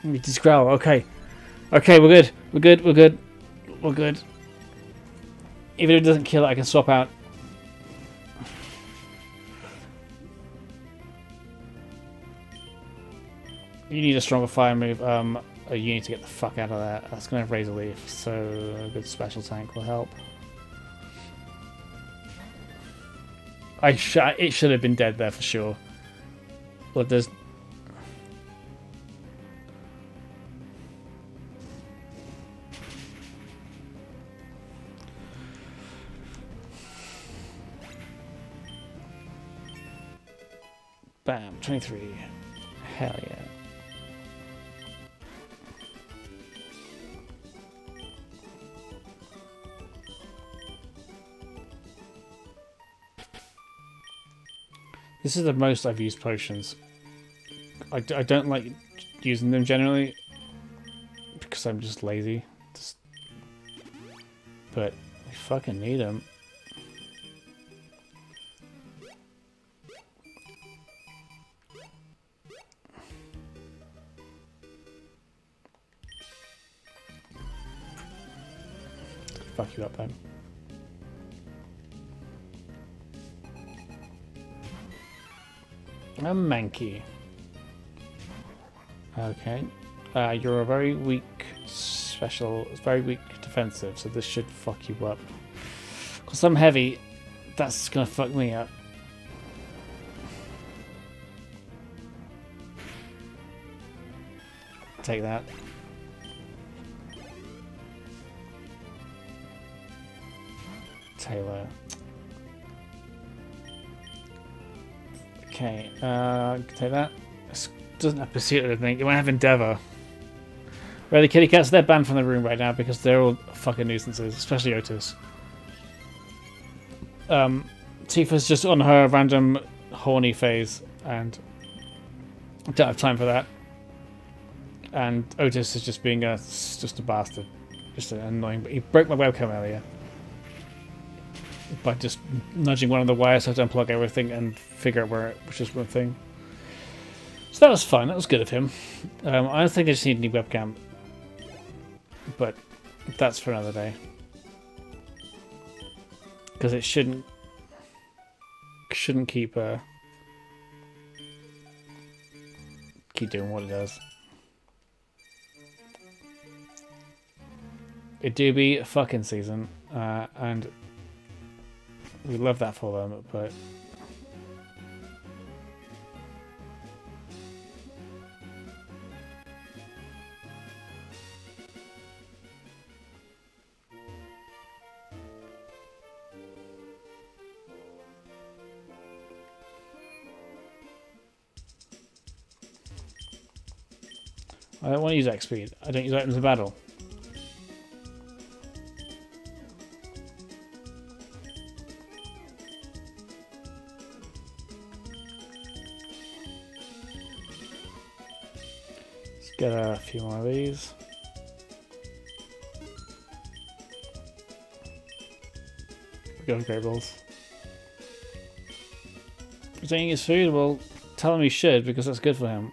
We just growl. Okay. Okay, we're good. We're good. We're good. We're good. Even if it doesn't kill it, I can swap out. You need a stronger fire move. You need to get the fuck out of there. That's going to razor leaf, so a good special tank will help. It should have been dead there for sure. But there's... Bam, 23. Hell yeah. This is the most I've used potions. I don't like using them generally because I'm just lazy. But I fucking need them. Fuck you up then. A Mankey. Okay. You're a very weak special, very weak defensive, so this should fuck you up. Because I'm heavy, that's gonna fuck me up. Take that. Taylor. Okay, take that. This doesn't have Pursuit, I think. It might have Endeavour. Where are the kitty cats? They're banned from the room right now because they're all fucking nuisances, especially Otis. Tifa's just on her random horny phase and don't have time for that. And Otis is just being just a bastard. Just annoying. But he broke my webcam earlier by just nudging one of the wires so to unplug everything and figure out which is one thing. So that was fun. That was good of him. I don't think I just need a new webcam, but that's for another day because it shouldn't keep doing what it does. It do be a fucking season, and we love that for them, but I don't want to use X speed. I don't use items in battle. Let's get a few more of these. Go for Great Balls. He's eating his food? Well, tell him he should, because that's good for him.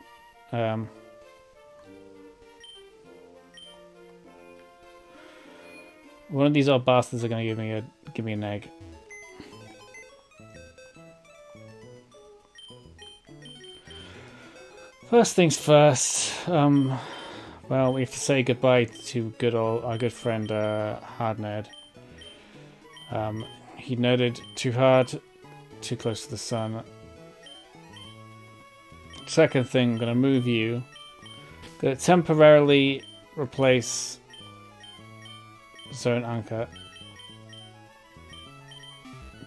One of these old bastards are going to give me an egg. First things first. Well, we have to say goodbye to our good friend Hardnerd. He nerded too hard, too close to the sun. Second thing, I'm going to move you. Going to temporarily replace Zone Anchor.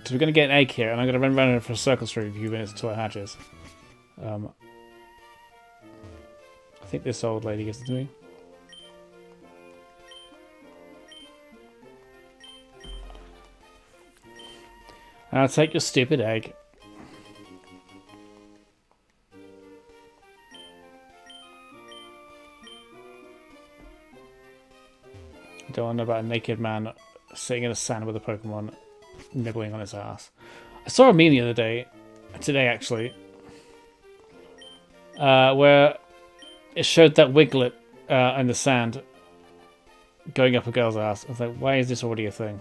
So we're going to get an egg here, and I'm going to run around for circles for a few minutes until it hatches. I think this old lady gives it to me. I'll take your stupid egg. I don't want to know about a naked man sitting in the sand with a Pokemon nibbling on his ass. I saw a meme the other day, today actually, where it showed that Wiglet in the sand going up a girl's ass. I was like, why is this already a thing?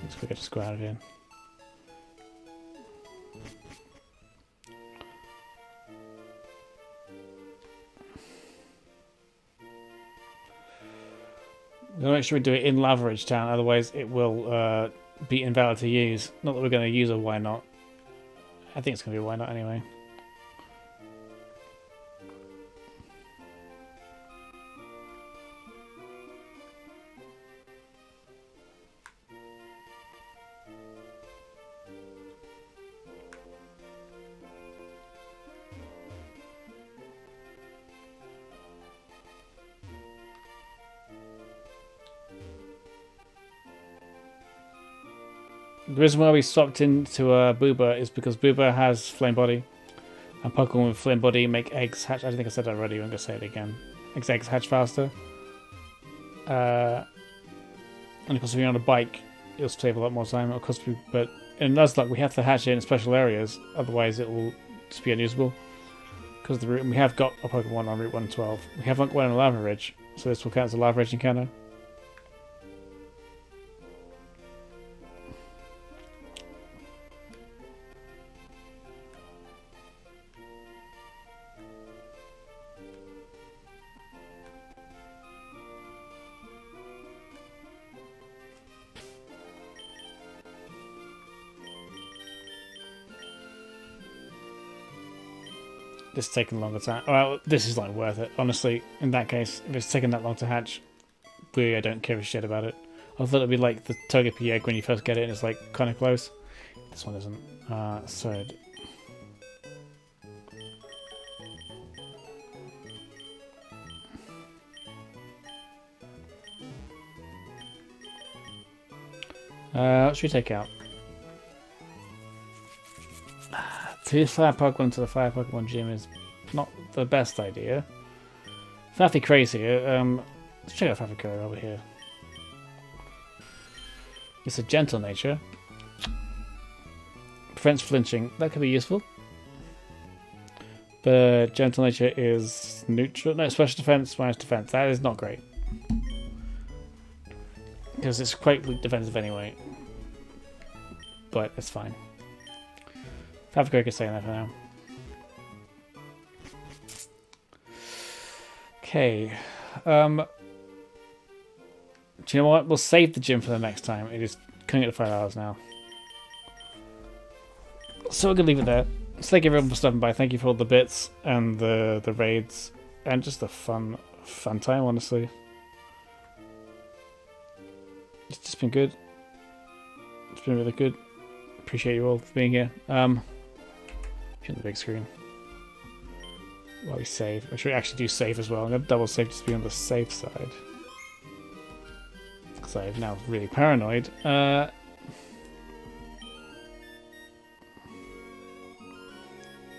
Let's forget to go out again. We're going to make sure we do it in Lavaridge Town, otherwise it will be invalid to use. Not that we're going to use a why not. I think it's going to be a why not anyway. The reason why we swapped into Booba is because Booba has Flame Body, and Pokemon with Flame Body make eggs hatch. I think I said that already, I'm going to say it again. Eggs hatch faster. And of course if you're on a bike, it'll save a lot more time. Of course, but in Nuzlocke we have to hatch it in special areas, otherwise it will just be unusable. Because the route, we have got a Pokemon on Route 112. We haven't got one in Lavaridge, so this will count as a Lavaridge encounter. This is taking longer time. Well, this is like worth it. Honestly, in that case, if it's taking that long to hatch, really, I don't give a shit about it. I thought it'd be like the Togepi egg when you first get it and it's like kind of close. This one isn't. Third. What should we take out? To fire Pokemon to the Fire Pokemon Gym is not the best idea. Faffy Crazy. Let's check out Faffy over here. It's a gentle nature. Prevents flinching. That could be useful. But gentle nature is neutral. No, special defense, minus defense. That is not great. Because it's quite weak defensive anyway. But it's fine. Faffy is saying that for now. Okay. Do you know what? We'll save the gym for the next time. It is coming up to 5 hours now. So we're going to leave it there. thank everyone for stopping by. Thank you for all the bits and the raids and just a fun time, honestly. It's just been good. It's been really good. Appreciate you all for being here. On the big screen. While we save. I should actually do save as well. I'm going to double save just to be on the safe side. Because I'm now really paranoid.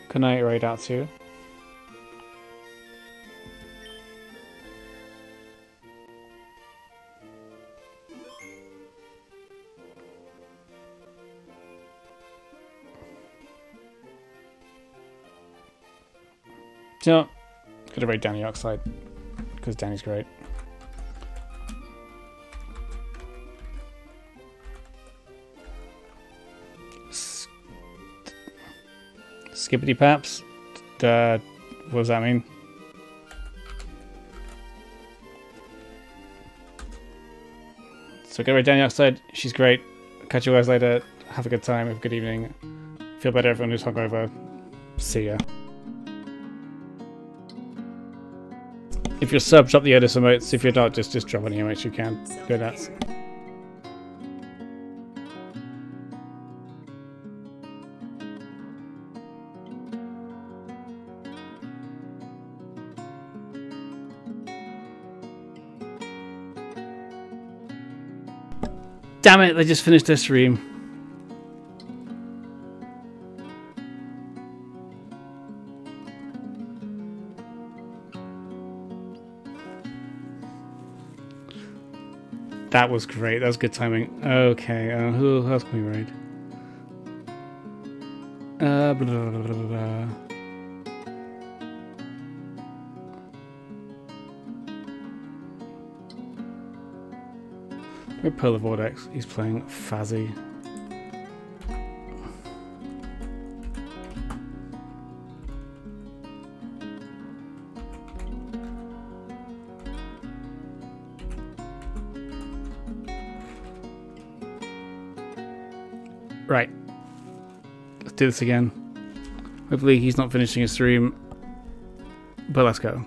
Good night, right out to you. You know, gotta rate Danny Oxide because Danny's great. Skippity Paps? What does that mean? So get rid of Danny Oxide. She's great. Catch you guys later. Have a good time. Have a good evening. Feel better, everyone who's hungover. See ya. If you're sub, drop the Otis emotes. If you're not, just drop any emotes you can. Go nuts. Damn it, they just finished their stream. That was great. That was good timing. Okay, who else can we raid? Blah, blah, blah, blah, blah. We're Polar Vortex. He's playing Fazzy. Right. Let's do this again. Hopefully he's not finishing his stream. But let's go.